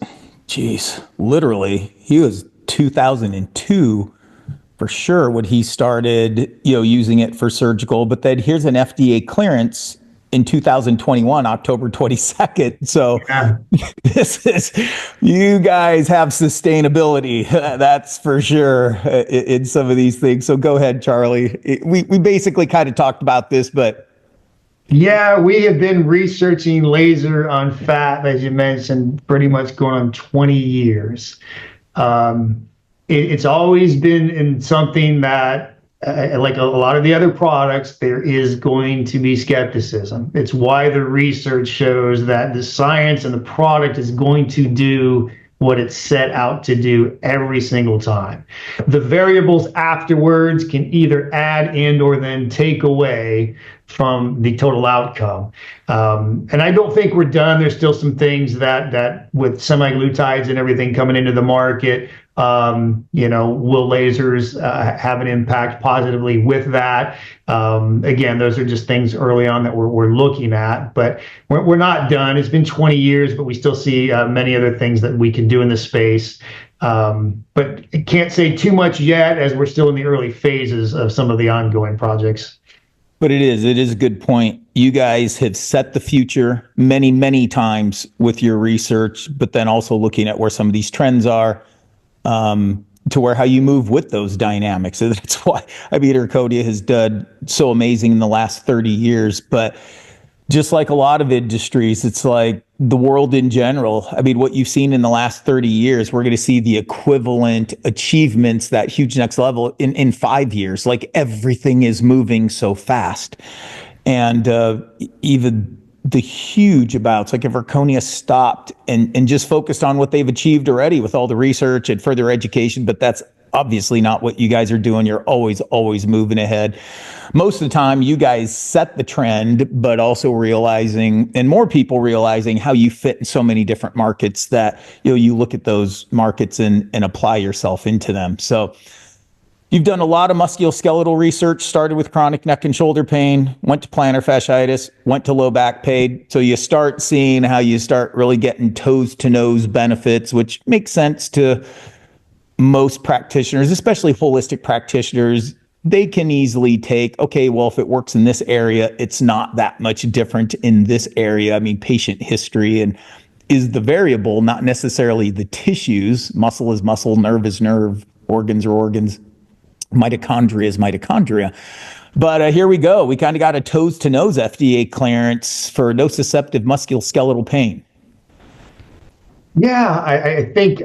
literally, he was 2002 for sure when he started, using it for surgical, but then here's an FDA clearance in 2021, October 22nd. So yeah. This is, you guys have sustainability, that's for sure, in some of these things. So go ahead, Charlie. We basically kind of talked about this, but. Yeah, we have been researching laser on fat, as you mentioned, pretty much going on 20 years. It's always been in something that, like a lot of the other products, there is going to be skepticism. It's why the research shows that the science and the product is going to do what it's set out to do every single time. The variables afterwards can either add and or then take away from the total outcome. And I don't think we're done. There's still some things that with semaglutides and everything coming into the market, will lasers have an impact positively with that? Again, those are just things early on that we're looking at, but we're not done. It's been 20 years, but we still see many other things that we can do in this space. But I can't say too much yet, as we're still in the early phases of some of the ongoing projects. But it is a good point. You guys have set the future many, many times with your research, but then also looking at where some of these trends are, to where how you move with those dynamics. So that's why, Erchonia has done so amazing in the last 30 years. But just like a lot of industries, it's like the world in general. What you've seen in the last 30 years, we're going to see the equivalent achievements, that huge next level in 5 years. Like everything is moving so fast. And even the huge amounts, like if Erchonia stopped and just focused on what they've achieved already with all the research and further education, but that's obviously not what you guys are doing. You're always moving ahead. Most of the time you guys set the trend, but also realizing, and more people realizing, how you fit in so many different markets that, you look at those markets and apply yourself into them. So You've done a lot of musculoskeletal research, started with chronic neck and shoulder pain, went to plantar fasciitis, went to low back pain. So you start seeing how you start really getting toes to nose benefits, which makes sense to most practitioners, especially holistic practitioners. They can easily take, okay, well, if it works in this area, it's not that much different in this area. I mean, patient history and is the variable, not necessarily the tissues. Muscle is muscle, nerve is nerve, organs are organs. Mitochondria is mitochondria. But here we go. We kind of got a toes to nose FDA clearance for nociceptive musculoskeletal pain. Yeah, I think,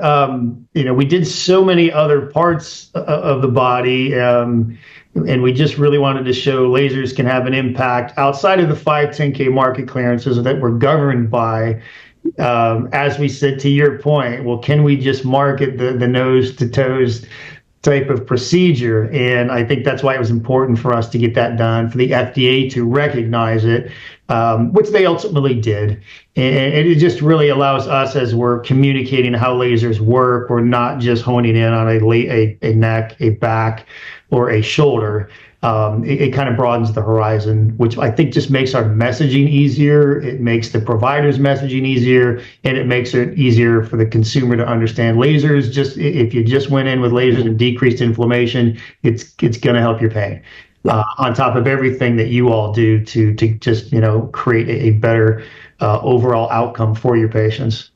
we did so many other parts of the body, and we just really wanted to show lasers can have an impact outside of the 510K market clearances that we're governed by. As we said, to your point, well, can we just market the nose to toes type of procedure? And I think that's why it was important for us to get that done, for the FDA to recognize it, which they ultimately did. And it just really allows us, as we're communicating how lasers work, we're not just honing in on a neck, a back, or a shoulder. It kind of broadens the horizon, which I think just makes our messaging easier. It makes the provider's messaging easier, and it makes it easier for the consumer to understand. Lasers, just if you just went in with lasers and decreased inflammation, it's going to help your pain. On top of everything that you all do to just create a better overall outcome for your patients.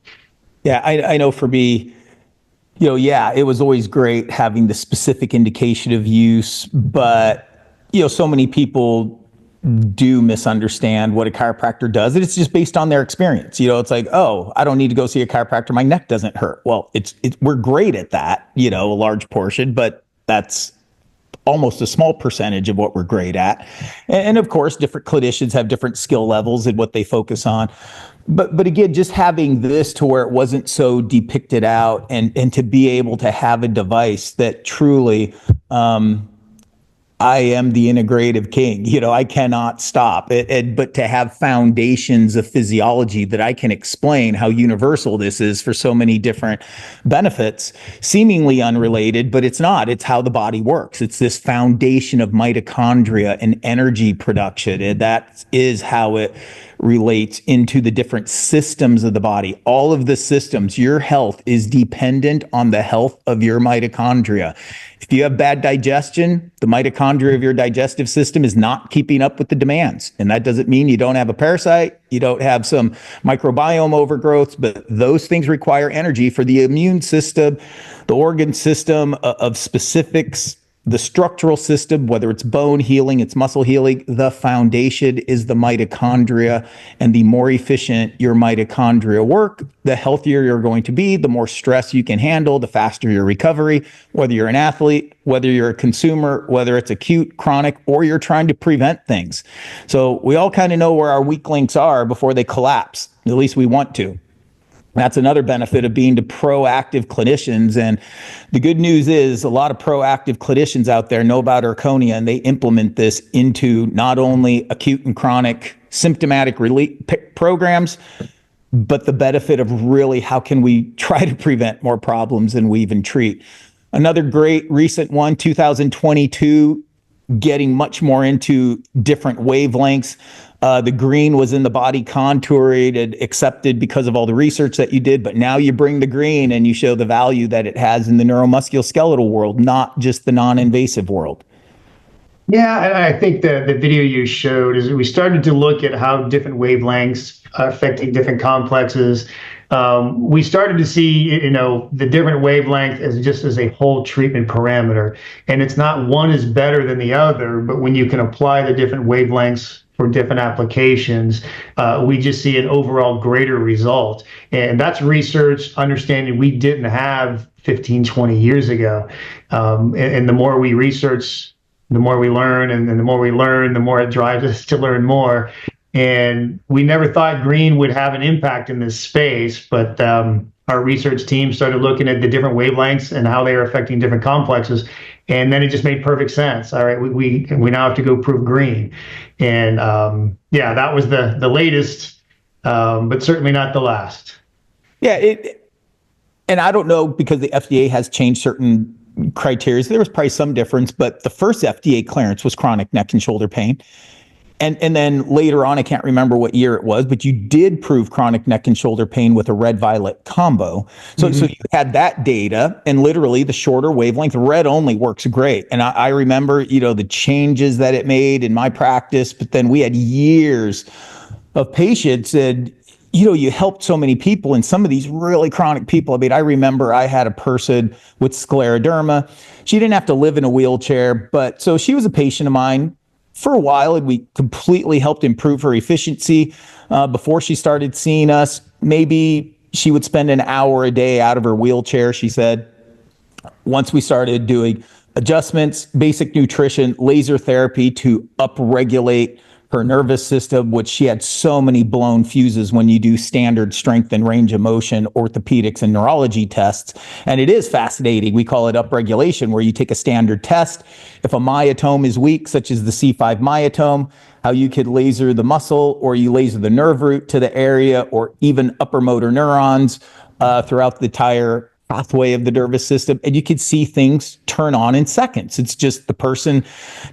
Yeah, I know for me, it was always great having the specific indication of use, but so many people do misunderstand what a chiropractor does, and it's just based on their experience. It's like, oh, I don't need to go see a chiropractor. My neck doesn't hurt. Well, we're great at that, a large portion, but that's almost a small percentage of what we're great at. And of course, different clinicians have different skill levels and what they focus on. But again, just having this to where it wasn't so depicted out and to be able to have a device that truly, I am the integrative king. I cannot stop it. But to have foundations of physiology that I can explain how universal this is for so many different benefits, seemingly unrelated, but it's not. It's how the body works. It's this foundation of mitochondria and energy production. And that is how it relates into the different systems of the body. All of the systems, your health is dependent on the health of your mitochondria. If you have bad digestion, the mitochondria of your digestive system is not keeping up with the demands. And that doesn't mean you don't have a parasite, you don't have some microbiome overgrowth, but those things require energy for the immune system, the organ system of specifics, the structural system, whether it's bone healing, it's muscle healing. The foundation is the mitochondria, and the more efficient your mitochondria work, the healthier you're going to be, the more stress you can handle, the faster your recovery, whether you're an athlete, whether you're a consumer, whether it's acute, chronic, or you're trying to prevent things. So we all kind of know where our weak links are before they collapse. At least we want to. That's another benefit of being to proactive clinicians. And the good news is a lot of proactive clinicians out there know about Erchonia, and they implement this into not only acute and chronic symptomatic relief programs, but the benefit of really how can we try to prevent more problems than we even treat. Another great recent one, 2022, getting much more into different wavelengths. The green was in the body contoured and accepted because of all the research that you did, but now you bring the green and you show the value that it has in the neuromusculoskeletal world, not just the non-invasive world. Yeah, and I think the video you showed is we started to look at how different wavelengths are affecting different complexes. We started to see, the different wavelength as just as a whole treatment parameter. And it's not one is better than the other, but when you can apply the different wavelengths for different applications, we just see an overall greater result. And that's research, understanding we didn't have 15, 20 years ago. And the more we research, the more we learn, and the more we learn, the more it drives us to learn more. And we never thought green would have an impact in this space, but our research team started looking at the different wavelengths and how they are affecting different complexes. And then it just made perfect sense. All right, we now have to go prove green. And that was the latest, but certainly not the last. Yeah, and I don't know, because the FDA has changed certain criteria. There was probably some difference, but the first FDA clearance was chronic neck and shoulder pain. And then later on, I can't remember what year it was, but you did prove chronic neck and shoulder pain with a red violet combo. So you had that data, and literally the shorter wavelength, red only works great. And I remember, the changes that it made in my practice, but then we had years of patients, and you helped so many people, and some of these really chronic people. I mean, I remember I had a person with scleroderma. She didn't have to live in a wheelchair, but so she was a patient of mine for a while, and we completely helped improve her efficiency. Before she started seeing us, maybe she would spend an hour a day out of her wheelchair, she said. Once we started doing adjustments, basic nutrition, laser therapy to upregulate her nervous system, which she had so many blown fuses when you do standard strength and range of motion, orthopedics and neurology tests. And it is fascinating. We call it upregulation, where you take a standard test. If a myotome is weak, such as the C5 myotome, how you could laser the muscle, or you laser the nerve root to the area, or even upper motor neurons throughout the entire pathway of the nervous system, and you could see things turn on in seconds. It's just the person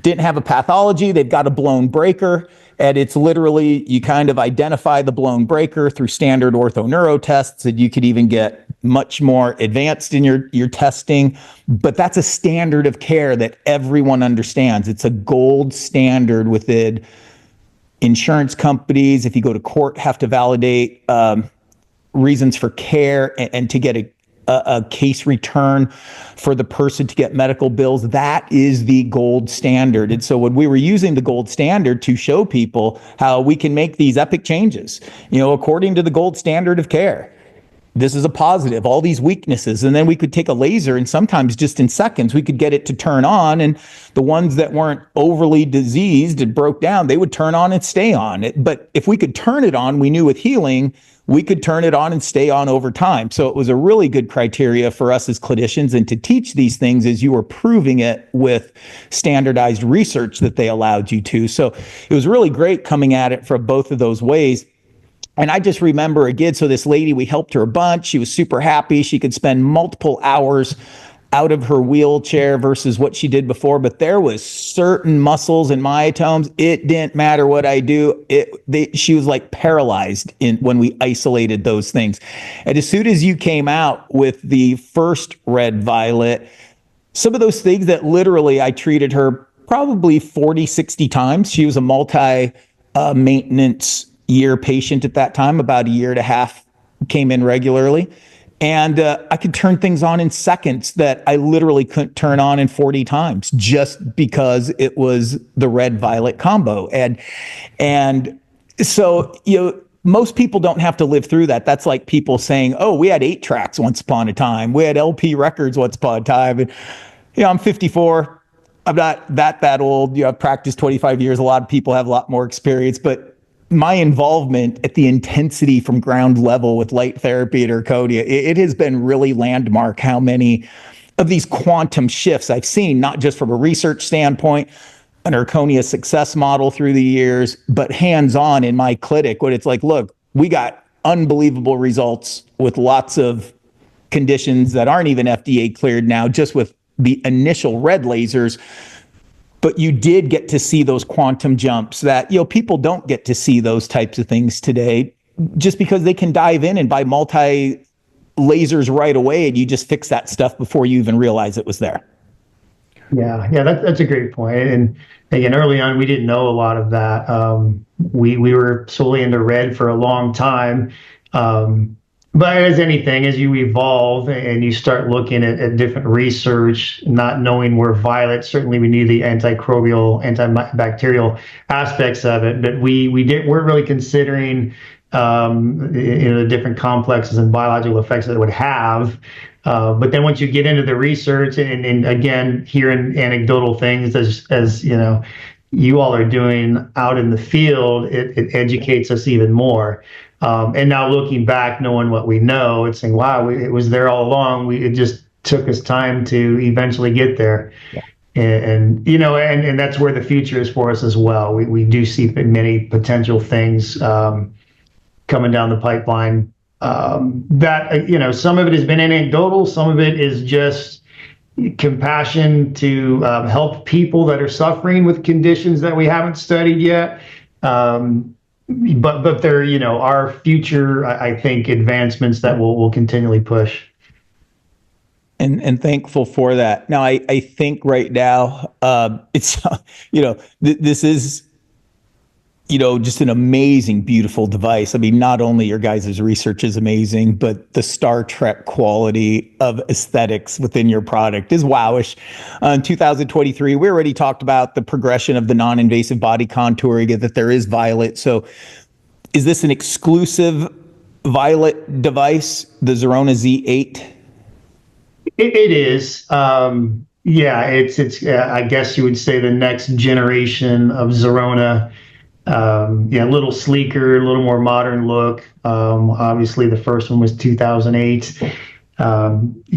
didn't have a pathology, they've got a blown breaker, and it's literally, you kind of identify the blown breaker through standard orthoneuro tests, and you could even get much more advanced in your testing. But that's a standard of care that everyone understands. It's a gold standard within insurance companies. If you go to court, have to validate reasons for care, and to get a case return for the person to get medical bills. That is the gold standard. And so when we were using the gold standard to show people how we can make these epic changes, according to the gold standard of care, this is a positive, all these weaknesses. And then we could take a laser, and sometimes just in seconds, we could get it to turn on. And the ones that weren't overly diseased and broke down, they would turn on and stay on. But if we could turn it on, we knew with healing, we could turn it on and stay on over time. So it was a really good criteria for us as clinicians, and to teach these things as you were proving it with standardized research that they allowed you to. So it was really great coming at it from both of those ways. And I just remember again, so this lady, we helped her a bunch. She was super happy. She could spend multiple hours out of her wheelchair versus what she did before. But there was certain muscles and myotomes. It didn't matter what I do. She was like paralyzed when we isolated those things. And as soon as you came out with the first red violet, some of those things that literally I treated her probably 40, 60 times. She was a multi-maintenance year patient at that time, about a year and a half, came in regularly. And I could turn things on in seconds that I literally couldn't turn on in 40 times, just because it was the red violet combo. And so, most people don't have to live through that. That's like people saying, oh, we had 8 tracks once upon a time. We had LP records once upon a time. And, I'm 54. I'm not that old. I've practiced 25 years. A lot of people have a lot more experience, but my involvement at the intensity from ground level with light therapy at Erchonia, it has been really landmark how many of these quantum shifts I've seen, not just from a research standpoint, an Erchonia success model through the years, but hands-on in my clinic, when it's like, look, we got unbelievable results with lots of conditions that aren't even FDA cleared now, just with the initial red lasers. But you did get to see those quantum jumps that, people don't get to see those types of things today, just because they can dive in and buy multi lasers right away, and you just fix that stuff before you even realize it was there. Yeah, that's a great point. And again, early on, we didn't know a lot of that. We were solely into red for a long time. But as anything, as you evolve and you start looking at different research, not knowing where violet, certainly we knew the antimicrobial, antibacterial aspects of it, but we weren't really considering the different complexes and biological effects that it would have. But then once you get into the research and again, hearing anecdotal things as you all are doing out in the field, it educates us even more. And now looking back, knowing what we know, it's saying, wow, it was there all along. It just took us time to eventually get there. Yeah. And that's where the future is for us as well. We do see many potential things coming down the pipeline that, some of it has been anecdotal. Some of it is just, compassion to help people that are suffering with conditions that we haven't studied yet. But there, are future, I think, advancements that we'll continually push. And thankful for that. Now, I think right now, it's, this is, just an amazing, beautiful device. I mean, not only your guys' research is amazing, but the Star Trek quality of aesthetics within your product is wowish. In 2023, we already talked about the progression of the non-invasive body contouring, that there is violet. So is this an exclusive violet device, the Zerona Z8? It is. Yeah, it's I guess you would say the next generation of Zerona. A little sleeker, a little more modern look. Obviously, the first one was 2008.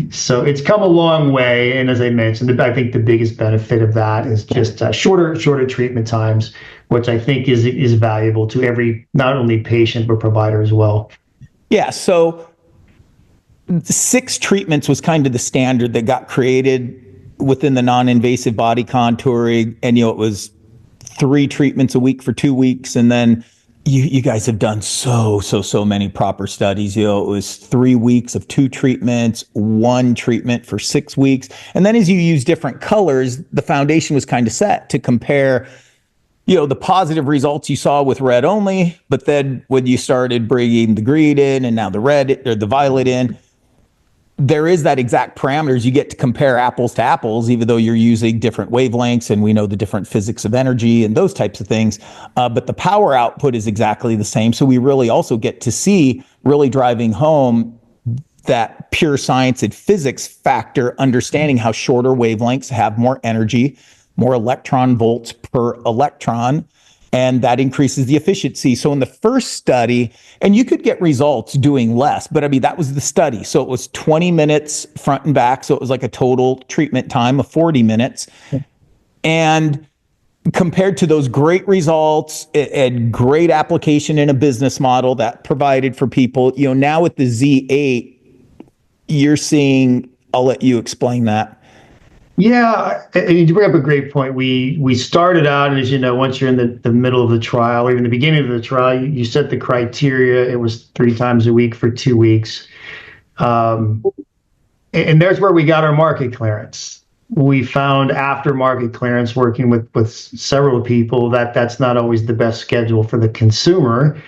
So it's come a long way. And as I mentioned, I think the biggest benefit of that is just shorter treatment times, which I think is valuable to every, not only patient, but provider as well. Yeah. So 6 treatments was kind of the standard that got created within the non-invasive body contouring. And, it was 3 treatments a week for 2 weeks. And then you guys have done so many proper studies. It was 3 weeks of 2 treatments, 1 treatment for 6 weeks. And then as you use different colors, the foundation was kind of set to compare, the positive results you saw with red only. But then when you started bringing the green in and now the red or the violet in, there is that exact parameters. You get to compare apples to apples, even though you're using different wavelengths and we know the different physics of energy and those types of things. But the power output is exactly the same. So we really also get to see, really driving home that pure science and physics factor, understanding how shorter wavelengths have more energy, more electron volts per electron, and that increases the efficiency. So in the first study, and you could get results doing less, but I mean, that was the study. So it was 20 minutes front and back. So it was like a total treatment time of 40 minutes. And compared to those great results and great application in a business model that provided for people, now with the Z8, you're seeing, I'll let you explain that. Yeah, and you bring up a great point. We started out, and as you know, once you're in the middle of the trial, or even the beginning of the trial, you set the criteria. It was 3 times a week for 2 weeks. And there's where we got our market clearance. We found after market clearance, working with several people, that's not always the best schedule for the consumer.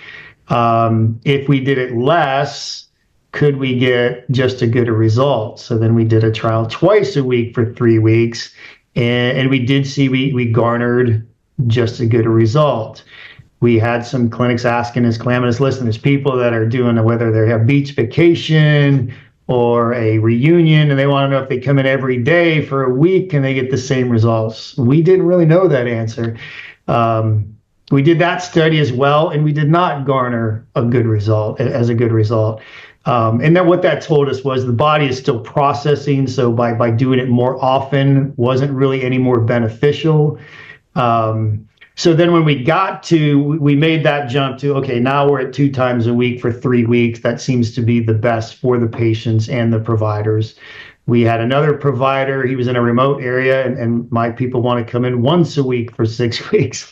If we did it less, could we get just as good a result? So then we did a trial twice a week for 3 weeks, and we did see we garnered just as good a result. We had some clinics asking us, clamming us, listen, there's people that are doing, whether they have beach vacation or a reunion, and they want to know if they come in every day for a week, can they get the same results? We didn't really know that answer. We did that study as well, and we did not garner a good result. And then what that told us was the body is still processing. So by doing it more often wasn't really any more beneficial. So then when we made that jump to, okay, now we're at 2 times a week for 3 weeks. That seems to be the best for the patients and the providers. We had another provider, he was in a remote area, and my people want to come in once a week for 6 weeks.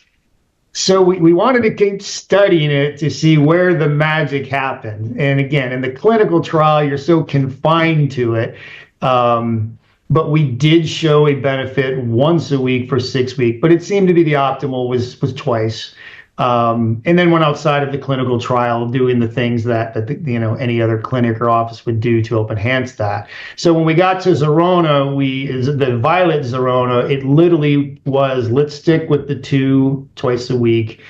So we wanted to keep studying it to see where the magic happened. And again, in the clinical trial, you're so confined to it. But we did show a benefit once a week for 6 weeks, but it seemed to be the optimal was twice. And then went outside of the clinical trial doing the things that any other clinic or office would do to help enhance that. So when we got to Zerona, the violet Zerona, it literally was, let's stick with the 2 twice a week,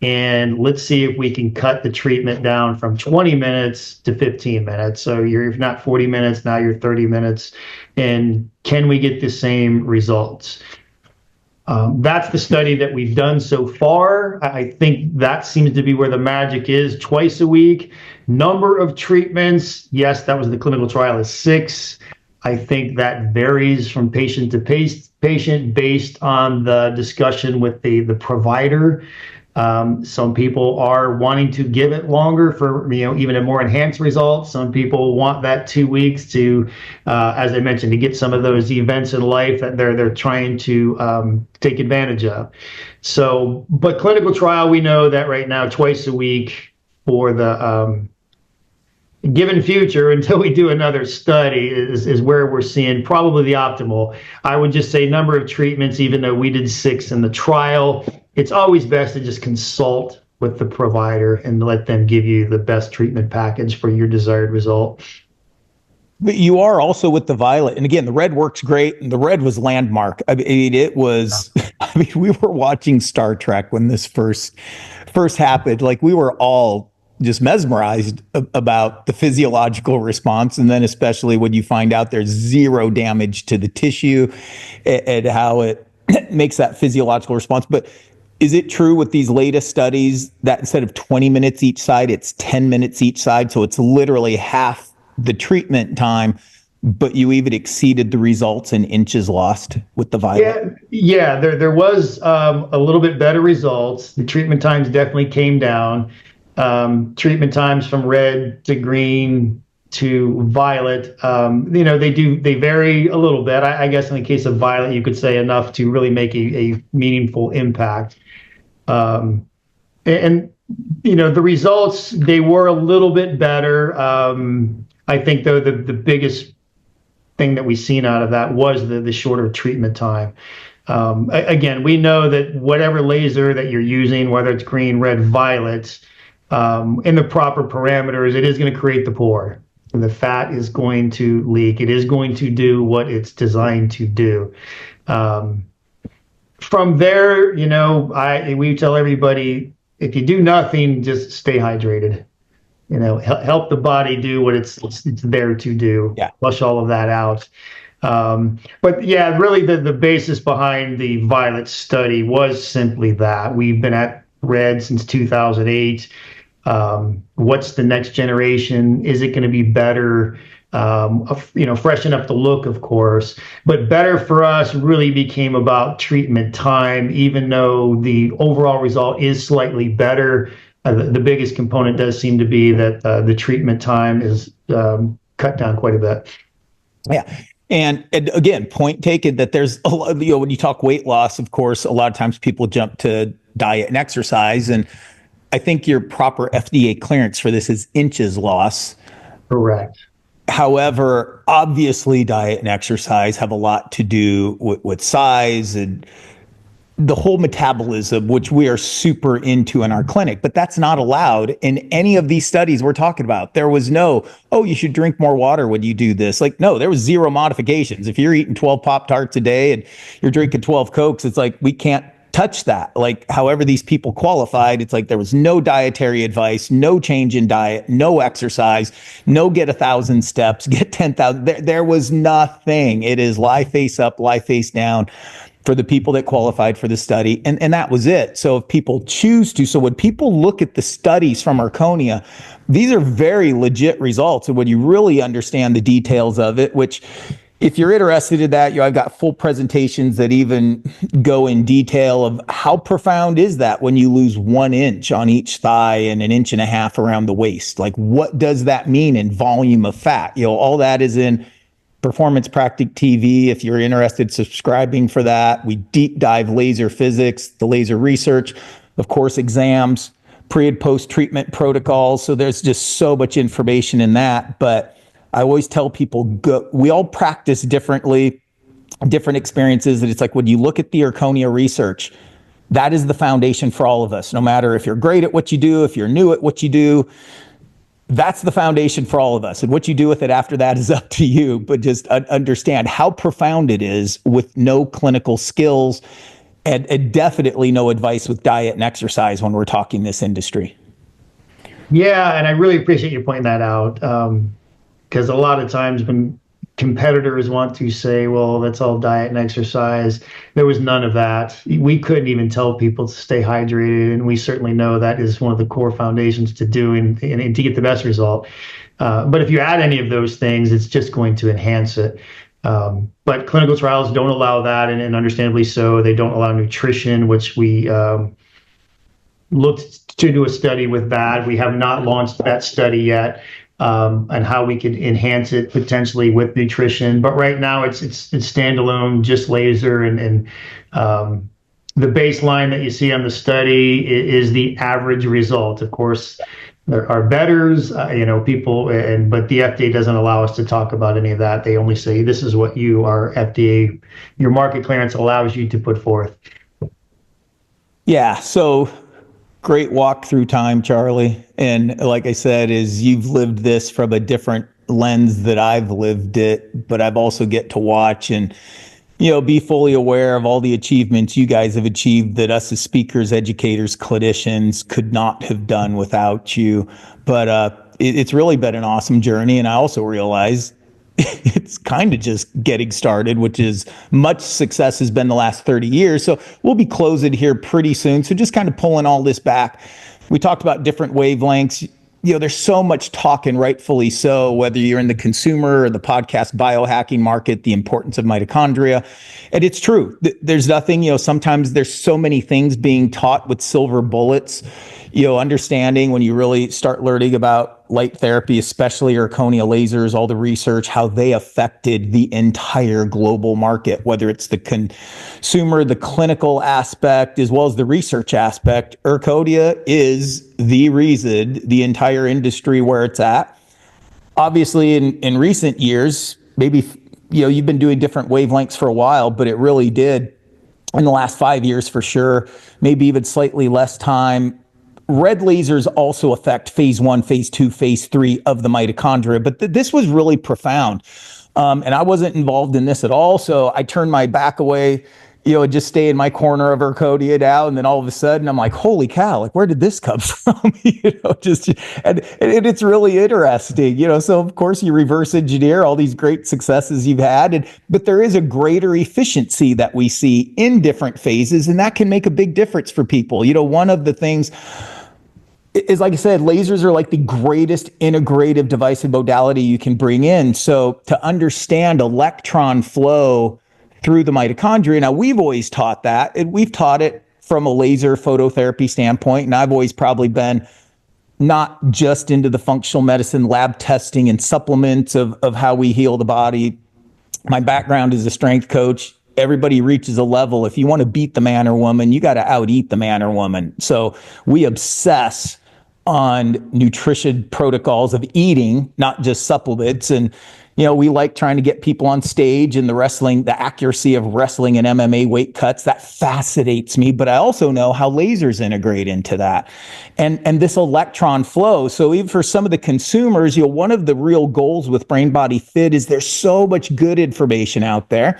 and let's see if we can cut the treatment down from 20 minutes to 15 minutes. So you're not 40 minutes, now you're 30 minutes. And can we get the same results? That's the study that we've done so far. I think that seems to be where the magic is, twice a week. Number of treatments, yes, that was the clinical trial, is 6. I think that varies from patient to patient based on the discussion with the provider. Some people are wanting to give it longer for, even a more enhanced result. Some people want that 2 weeks to, as I mentioned, to get some of those events in life that they're trying to take advantage of. So, but clinical trial, we know that right now, twice a week for the given future until we do another study is where we're seeing probably the optimal. I would just say number of treatments, even though we did 6 in the trial, it's always best to just consult with the provider and let them give you the best treatment package for your desired result. But you are also with the violet. And again, the red works great. And the red was landmark. I mean, it was, I mean, we were watching Star Trek when this first happened. Like, we were all just mesmerized about the physiological response. And then especially when you find out there's zero damage to the tissue and how it makes that physiological response. But is it true with these latest studies that instead of 20 minutes each side, it's 10 minutes each side? So it's literally half the treatment time, but you even exceeded the results in inches lost with the violet? Yeah, there was a little bit better results. The treatment times definitely came down. Treatment times from red to green to violet, they vary a little bit. I guess in the case of violet, you could say enough to really make a meaningful impact. And the results, they were a little bit better. I think, though, the biggest thing that we've seen out of that was the shorter treatment time. Again, we know that whatever laser that you're using, whether it's green, red, violet, in the proper parameters, it is going to create the pore. And the fat is going to leak. It is going to do what it's designed to do. From there, we tell everybody, if you do nothing, just stay hydrated. Help the body do what it's there to do. Yeah. Flush all of that out. But yeah, really the basis behind the violet study was simply that. We've been at red since 2008. What's the next generation? Is it going to be better? Freshen up the look, of course, but better for us really became about treatment time, even though the overall result is slightly better. The biggest component does seem to be that the treatment time is cut down quite a bit. Yeah. And again, point taken that there's a lot, when you talk weight loss, of course, a lot of times people jump to diet and exercise. And I think your proper FDA clearance for this is inches loss. Correct. However, obviously diet and exercise have a lot to do with size and the whole metabolism, which we are super into in our clinic, but that's not allowed in any of these studies we're talking about. There was no, oh, you should drink more water when you do this. Like, no, there was zero modifications. If you're eating 12 Pop-Tarts a day and you're drinking 12 Cokes, it's like, we can't touch that. Like, however these people qualified, it's like there was no dietary advice, no change in diet, no exercise, no get 1,000 steps, get 10,000. There was nothing. It is lie face up, lie face down for the people that qualified for the study. And that was it. So if people choose to, so when people look at the studies from Erchonia, these are very legit results. And when you really understand the details of it, which if you're interested in that, I've got full presentations that even go in detail of how profound is that when you lose 1 inch on each thigh and 1.5 inches around the waist. Like, what does that mean in volume of fat? All that is in PerformancePractic TV. If you're interested, subscribing for that. We deep dive laser physics, the laser research, of course, exams, pre and post treatment protocols. So there's just so much information in that. But I always tell people, we all practice differently, different experiences. And it's like, when you look at the Erchonia research, that is the foundation for all of us. No matter if you're great at what you do, if you're new at what you do, that's the foundation for all of us. And what you do with it after that is up to you. But just understand how profound it is with no clinical skills and definitely no advice with diet and exercise when we're talking this industry. Yeah, and I really appreciate you pointing that out. Because a lot of times when competitors want to say, well, that's all diet and exercise, there was none of that. We couldn't even tell people to stay hydrated, and we certainly know that is one of the core foundations to do and to get the best result. But if you add any of those things, it's just going to enhance it. But clinical trials don't allow that, and understandably so. They don't allow nutrition, which we looked to do a study with that. We have not launched that study yet, and how we could enhance it potentially with nutrition. But right now it's standalone, just laser, and the baseline that you see on the study is the average result. Of course, there are betters, people, but the FDA doesn't allow us to talk about any of that. They only say this is what your market clearance allows you to put forth. Yeah. So great walk through time, Charlie. And like I said, is you've lived this from a different lens that I've lived it, but I've also get to watch and be fully aware of all the achievements you guys have achieved that us as speakers, educators, clinicians could not have done without you. But it's really been an awesome journey. And I also realize it's kind of just getting started, which is much success has been the last 30 years. So we'll be closing here pretty soon. So just kind of pulling all this back. We talked about different wavelengths. There's so much talk, and rightfully so, whether you're in the consumer or the podcast biohacking market, the importance of mitochondria. And it's true. There's nothing, sometimes there's so many things being taught with silver bullets, understanding when you really start learning about light therapy, especially Erchonia lasers, all the research, how they affected the entire global market, whether it's the consumer, the clinical aspect, as well as the research aspect. Erchonia is the reason the entire industry where it's at. Obviously, in recent years, maybe, you've been doing different wavelengths for a while, but it really did in the last 5 years for sure, maybe even slightly less time. Red lasers also affect phase 1, phase 2, phase 3 of the mitochondria, but this was really profound. And I wasn't involved in this at all, so I turned my back away, just stay in my corner of Erchonia now, and then all of a sudden I'm like, holy cow, like where did this come from? And it's really interesting, so of course you reverse engineer all these great successes you've had, but there is a greater efficiency that we see in different phases, and that can make a big difference for people. One of the things is, like I said, lasers are like the greatest integrative device and modality you can bring in. So to understand electron flow through the mitochondria, now we've always taught that, and we've taught it from a laser phototherapy standpoint, and I've always probably been not just into the functional medicine lab testing and supplements of how we heal the body. My background is a strength coach. Everybody reaches a level. If you want to beat the man or woman, you got to out-eat the man or woman. So we obsess on nutrition protocols of eating, not just supplements. And, we like trying to get people on stage and the accuracy of wrestling and MMA weight cuts. That fascinates me. But I also know how lasers integrate into that and this electron flow. So even for some of the consumers, one of the real goals with Brain Body Fit is there's so much good information out there.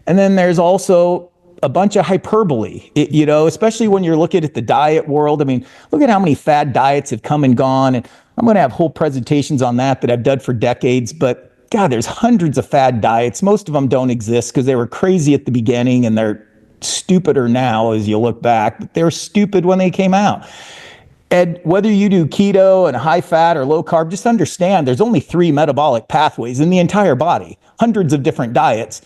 And then there's also a bunch of hyperbole, especially when you're looking at the diet world. I mean, look at how many fad diets have come and gone. And I'm going to have whole presentations on that I've done for decades. But God, there's hundreds of fad diets. Most of them don't exist because they were crazy at the beginning and they're stupider now as you look back. But they were stupid when they came out. And whether you do keto and high fat or low carb, just understand there's only 3 metabolic pathways in the entire body, hundreds of different diets.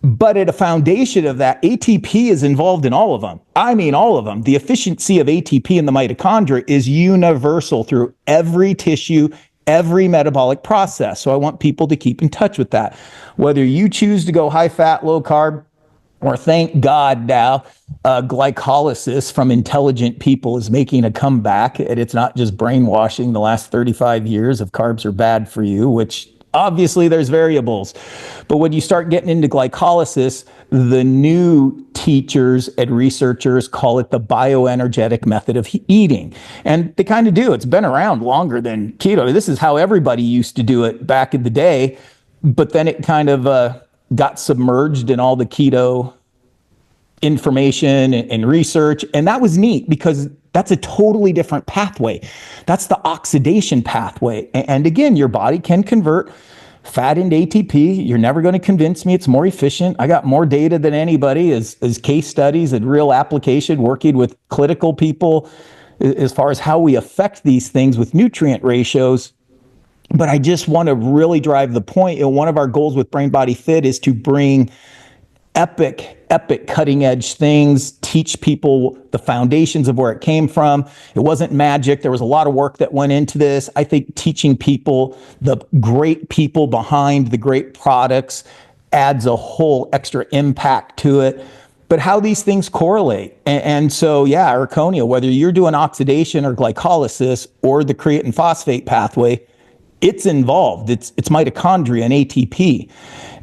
But at a foundation of that, ATP is involved in all of them. I mean, all of them. The efficiency of ATP in the mitochondria is universal through every tissue, every metabolic process. So I want people to keep in touch with that. Whether you choose to go high fat, low carb, or thank God now, glycolysis from intelligent people is making a comeback. And it's not just brainwashing the last 35 years of carbs are bad for you, which obviously there's variables. But when you start getting into glycolysis, the new teachers and researchers call it the bioenergetic method of eating. And they kind of do. It's been around longer than keto. This is how everybody used to do it back in the day. But then it kind of got submerged in all the keto information and research. And that was neat because that's a totally different pathway. That's the oxidation pathway. And again, your body can convert fat into ATP. You're never going to convince me it's more efficient. I got more data than anybody as case studies and real application working with clinical people as far as how we affect these things with nutrient ratios. But I just want to really drive the point. One of our goals with Brain Body Fit is to bring epic cutting edge things, teach people the foundations of where it came from. It wasn't magic. There was a lot of work that went into this. I think teaching people the great people behind the great products adds a whole extra impact to it. But how these things correlate. And so, yeah, Erchonia, whether you're doing oxidation or glycolysis or the creatine phosphate pathway, it's involved. It's mitochondria and ATP.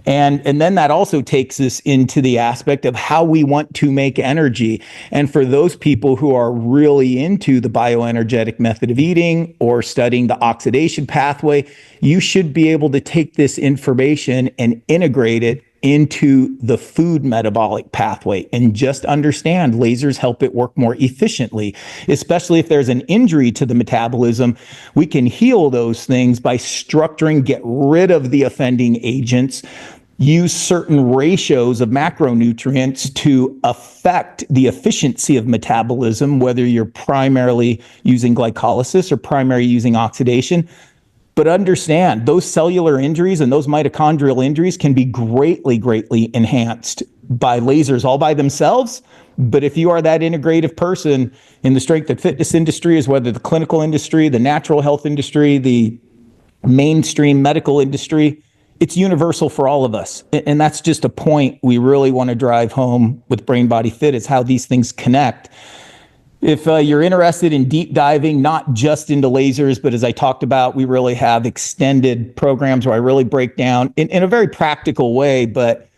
And then that also takes us into the aspect of how we want to make energy. And for those people who are really into the bioenergetic method of eating or studying the oxidation pathway, you should be able to take this information and integrate it into the food metabolic pathway and just understand lasers help it work more efficiently, especially if there's an injury to the metabolism. We can heal those things by structuring, get rid of the offending agents, use certain ratios of macronutrients to affect the efficiency of metabolism, whether you're primarily using glycolysis or primarily using oxidation. But understand, those cellular injuries and those mitochondrial injuries can be greatly enhanced by lasers all by themselves. But if you are that integrative person in the strength and fitness industry, as whether the clinical industry, the natural health industry, the mainstream medical industry, it's universal for all of us. And that's just a point we really want to drive home with Brain Body Fit, is how these things connect. If you're interested in deep diving, not just into lasers, but as I talked about, we really have extended programs where I really break down in a very practical way, but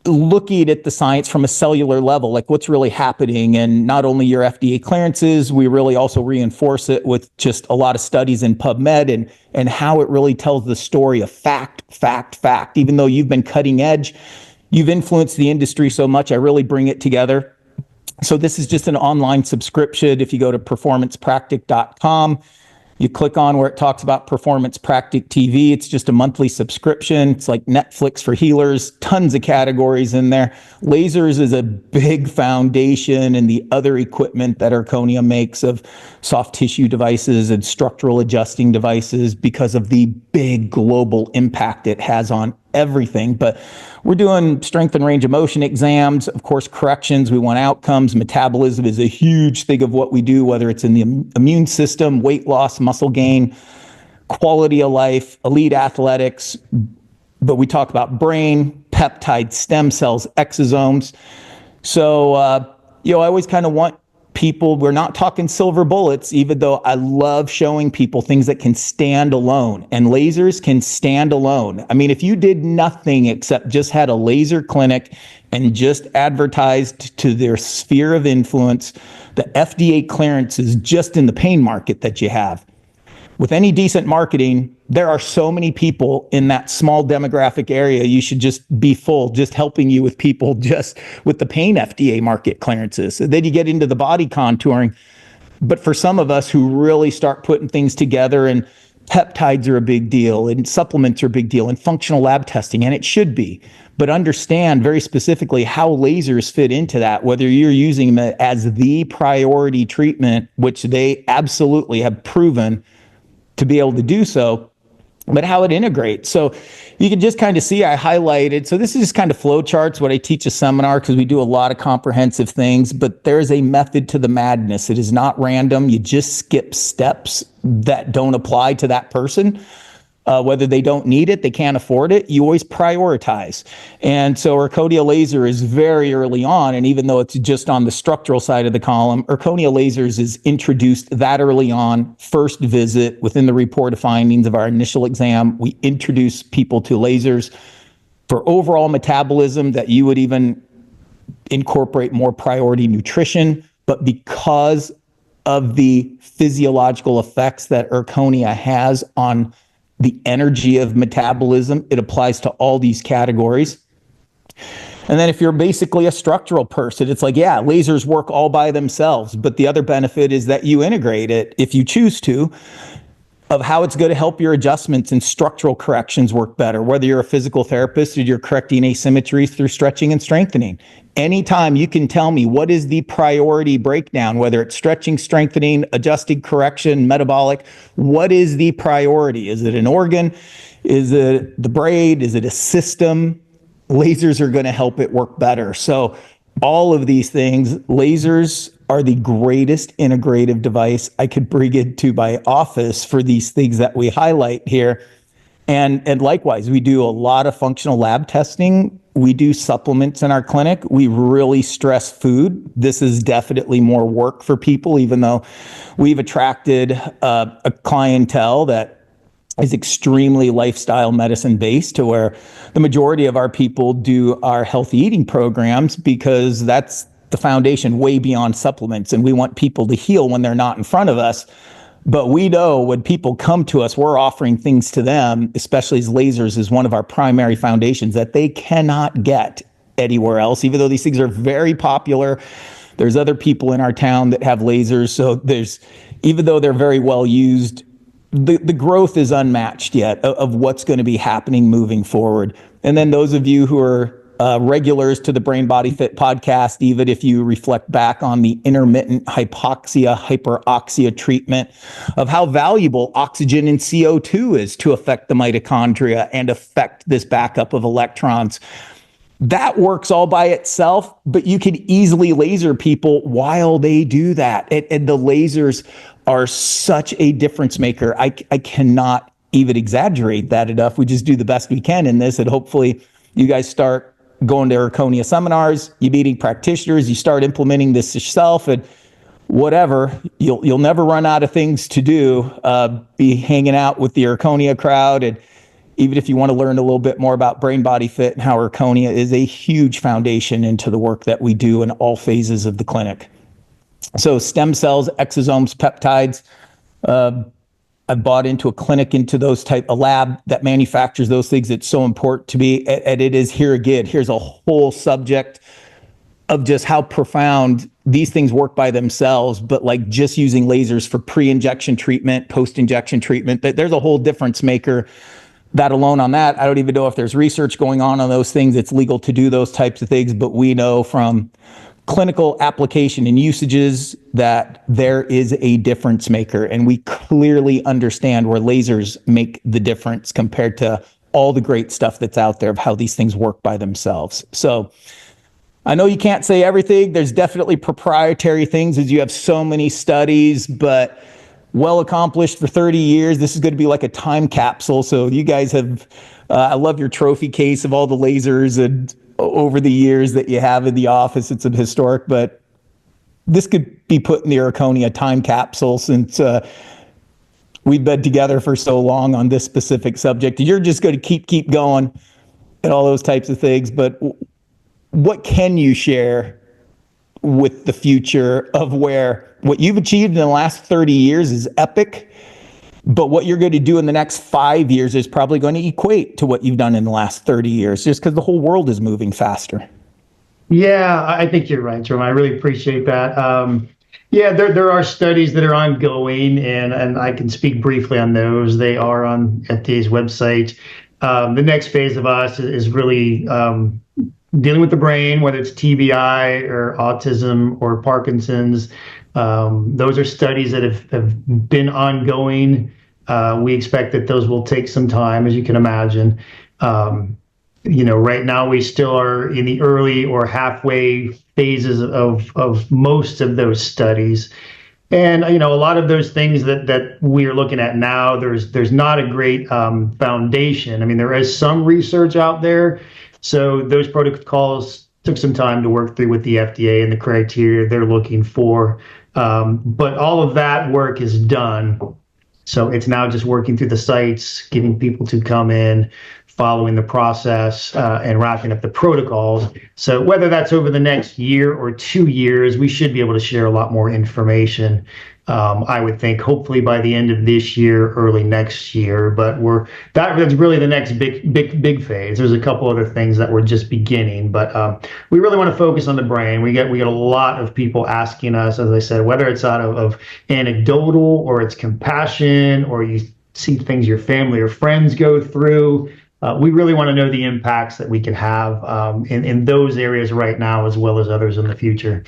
looking at the science from a cellular level, like what's really happening, and not only your FDA clearances, we really also reinforce it with just a lot of studies in PubMed and how it really tells the story of fact. Even though you've been cutting edge, you've influenced the industry so much, I really bring it together. So this is just an online subscription. If you go to PerformancePractic.com, you click on where it talks about PerformancePractic TV. It's just a monthly subscription. It's like Netflix for healers, tons of categories in there. Lasers is a big foundation, and the other equipment that Erchonia makes of soft tissue devices and structural adjusting devices, because of the big global impact it has on everything. But we're doing strength and range of motion exams, of course, corrections. We want outcomes. Metabolism is a huge thing of what we do, whether it's in the immune system, weight loss, muscle gain, quality of life, elite athletics. But we talk about brain, peptides, stem cells, exosomes. So, I always kind of want people, we're not talking silver bullets, even though I love showing people things that can stand alone, and lasers can stand alone. I mean, if you did nothing except just had a laser clinic and just advertised to their sphere of influence, the FDA clearances just in the pain market that you have, with any decent marketing, there are so many people in that small demographic area. You should just be full, just helping you with people just with the pain FDA market clearances. So then you get into the body contouring. But for some of us who really start putting things together, and peptides are a big deal, and supplements are a big deal, and functional lab testing, and it should be. But understand very specifically how lasers fit into that, whether you're using them as the priority treatment, which they absolutely have proven to be able to do so, but how it integrates. So you can just kind of see I highlighted. So this is just kind of flow charts, what I teach a seminar, because we do a lot of comprehensive things, but there's a method to the madness. It is not random. You just skip steps that don't apply to that person. Whether they don't need it, they can't afford it, you always prioritize. And so Erchonia laser is very early on, and even though it's just on the structural side of the column, Erchonia lasers is introduced that early on, first visit within the report of findings of our initial exam. We introduce people to lasers for overall metabolism, that you would even incorporate more priority nutrition, but because of the physiological effects that Erchonia has on the energy of metabolism, it applies to all these categories. And then if you're basically a structural person, it's like, yeah, lasers work all by themselves, but the other benefit is that you integrate it, if you choose to, of how it's going to help your adjustments and structural corrections work better, whether you're a physical therapist or you're correcting asymmetries through stretching and strengthening. Anytime you can tell me what is the priority breakdown, whether it's stretching, strengthening, adjusting, correction, metabolic, what is the priority? Is it an organ? Is it the brain? Is it a system? lasers are going to help it work better. So all of these things, lasers are the greatest integrative device I could bring into my office for these things that we highlight here. And likewise, we do a lot of functional lab testing. We do supplements in our clinic. We really stress food. This is definitely more work for people, even though we've attracted a clientele that is extremely lifestyle medicine based, to where the majority of our people do our healthy eating programs, because that's the foundation way beyond supplements. And we want people to heal when they're not in front of us. But we know when people come to us, we're offering things to them, especially as lasers is one of our primary foundations that they cannot get anywhere else, even though these things are very popular. There's other people in our town that have lasers. So even though they're very well used, the growth is unmatched yet of what's going to be happening moving forward. And then those of you who are regulars to the Brain Body Fit podcast, even if you reflect back on the intermittent hypoxia, hyperoxia treatment of how valuable oxygen and CO2 is to affect the mitochondria and affect this backup of electrons. That works all by itself, but you can easily laser people while they do that. And the lasers are such a difference maker. I cannot even exaggerate that enough. We just do the best we can in this, and hopefully you guys start going to Erchonia seminars, you're meeting practitioners, you start implementing this yourself, and whatever, you'll never run out of things to do. Be hanging out with the Erchonia crowd, and even if you want to learn a little bit more about Brain Body Fit and how Erchonia is a huge foundation into the work that we do in all phases of the clinic. So stem cells, exosomes, peptides, I've bought into a clinic, into a lab that manufactures those things. It's so important to me. And it is here again, here's a whole subject of just how profound these things work by themselves, but like just using lasers for pre-injection treatment, post-injection treatment, there's a whole difference maker. That alone on that, I don't even know if there's research going on those things. It's legal to do those types of things, but we know from clinical application and usages that there is a difference maker, and we clearly understand where lasers make the difference compared to all the great stuff that's out there of how these things work by themselves. So I know you can't say everything. There's definitely proprietary things as you have so many studies, but well accomplished for 30 years. This is going to be like a time capsule. So you guys have, I love your trophy case of all the lasers and over the years that you have in the office. It's a historic, but this could be put in the Erchonia time capsule, since we've been together for so long on this specific subject. You're just going to keep going and all those types of things. But what can you share with the future of where what you've achieved in the last 30 years is epic, but what you're going to do in the next 5 years is probably going to equate to what you've done in the last 30 years, just because the whole world is moving faster? Yeah, I think you're right, Jerome. I really appreciate that. Yeah, there are studies that are ongoing, and I can speak briefly on those. They are on FDA's website. The next phase of us is really dealing with the brain, whether it's TBI or autism or Parkinson's. Those are studies that have been ongoing. We expect that those will take some time, as you can imagine. Right now we still are in the early or halfway phases of most of those studies. And, a lot of those things that we are looking at now, there's not a great foundation. I mean, there is some research out there. So those protocols took some time to work through with the FDA and the criteria they're looking for. But all of that work is done. So it's now just working through the sites, getting people to come in, following the process, and wrapping up the protocols. So whether that's over the next year or 2 years, we should be able to share a lot more information. I would think hopefully by the end of this year, early next year, but that's really the next big phase. There's a couple other things that we're just beginning, but we really want to focus on the brain. We get a lot of people asking us, as I said, whether it's out of anecdotal or it's compassion, or you see things your family or friends go through. We really want to know the impacts that we can have in those areas right now, as well as others in the future.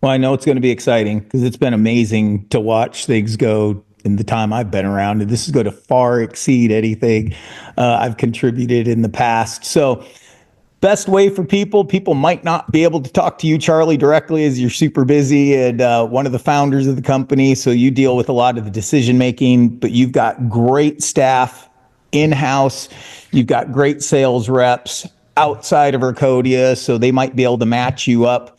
Well, I know it's going to be exciting because it's been amazing to watch things go in the time I've been around. And this is going to far exceed anything I've contributed in the past. So best way for people might not be able to talk to you, Charlie, directly as you're super busy and one of the founders of the company. So you deal with a lot of the decision making, but you've got great staff in-house. You've got great sales reps outside of Erchonia, so they might be able to match you up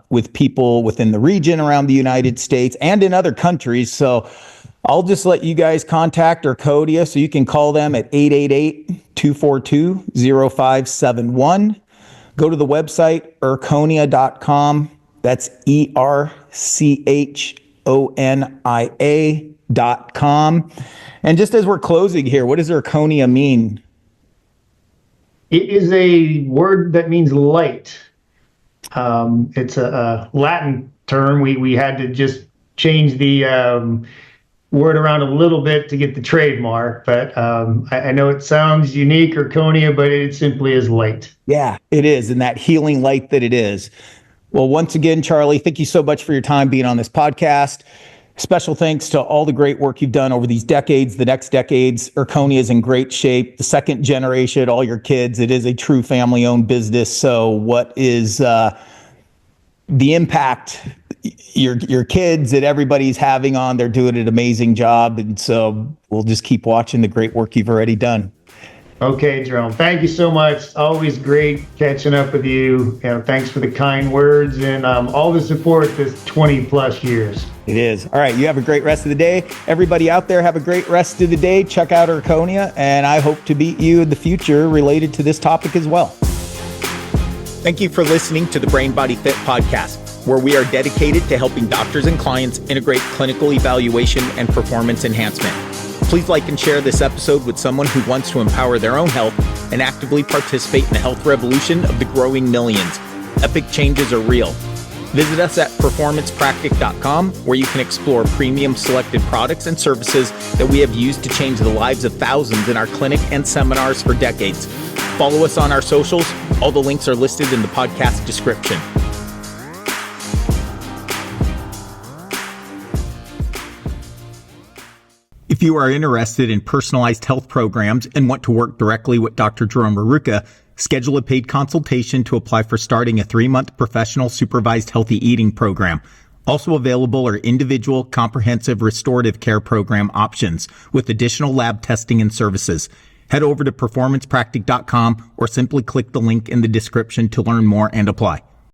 with people within the region around the United States and in other countries. So I'll just let you guys contact Erchonia, so you can call them at 888-242-0571. Go to the website, erchonia.com. That's ERCHONIA.com. And just as we're closing here, what does Erchonia mean? It is a word that means light. It's a Latin term. We had to just change the word around a little bit to get the trademark, but I know it sounds unique, Erchonia, but it simply is light. Yeah, it is, and that healing light that it is. Well, once again, Charlie, thank you so much for your time being on this podcast. Special thanks to all the great work you've done over these decades, the next decades. Erchonia is in great shape. The second generation, all your kids, it is a true family-owned business. So what is the impact your kids and everybody's having on? They're doing an amazing job. And so we'll just keep watching the great work you've already done. Okay, Jerome, thank you so much. Always great catching up with you. Thanks for the kind words and all the support this 20 plus years. It is. All right. You have a great rest of the day. Everybody out there, have a great rest of the day. Check out Erchonia, and I hope to meet you in the future related to this topic as well. Thank you for listening to the Brain Body Fit podcast, where we are dedicated to helping doctors and clients integrate clinical evaluation and performance enhancement. Please like and share this episode with someone who wants to empower their own health and actively participate in the health revolution of the growing millions. Epic changes are real. Visit us at PerformancePractic.com, where you can explore premium selected products and services that we have used to change the lives of thousands in our clinic and seminars for decades. Follow us on our socials. All the links are listed in the podcast description. If you are interested in personalized health programs and want to work directly with Dr. Jerome Rerucha, schedule a paid consultation to apply for starting a 3-month professional supervised healthy eating program. Also available are individual comprehensive restorative care program options with additional lab testing and services. Head over to PerformancePractic.com or simply click the link in the description to learn more and apply.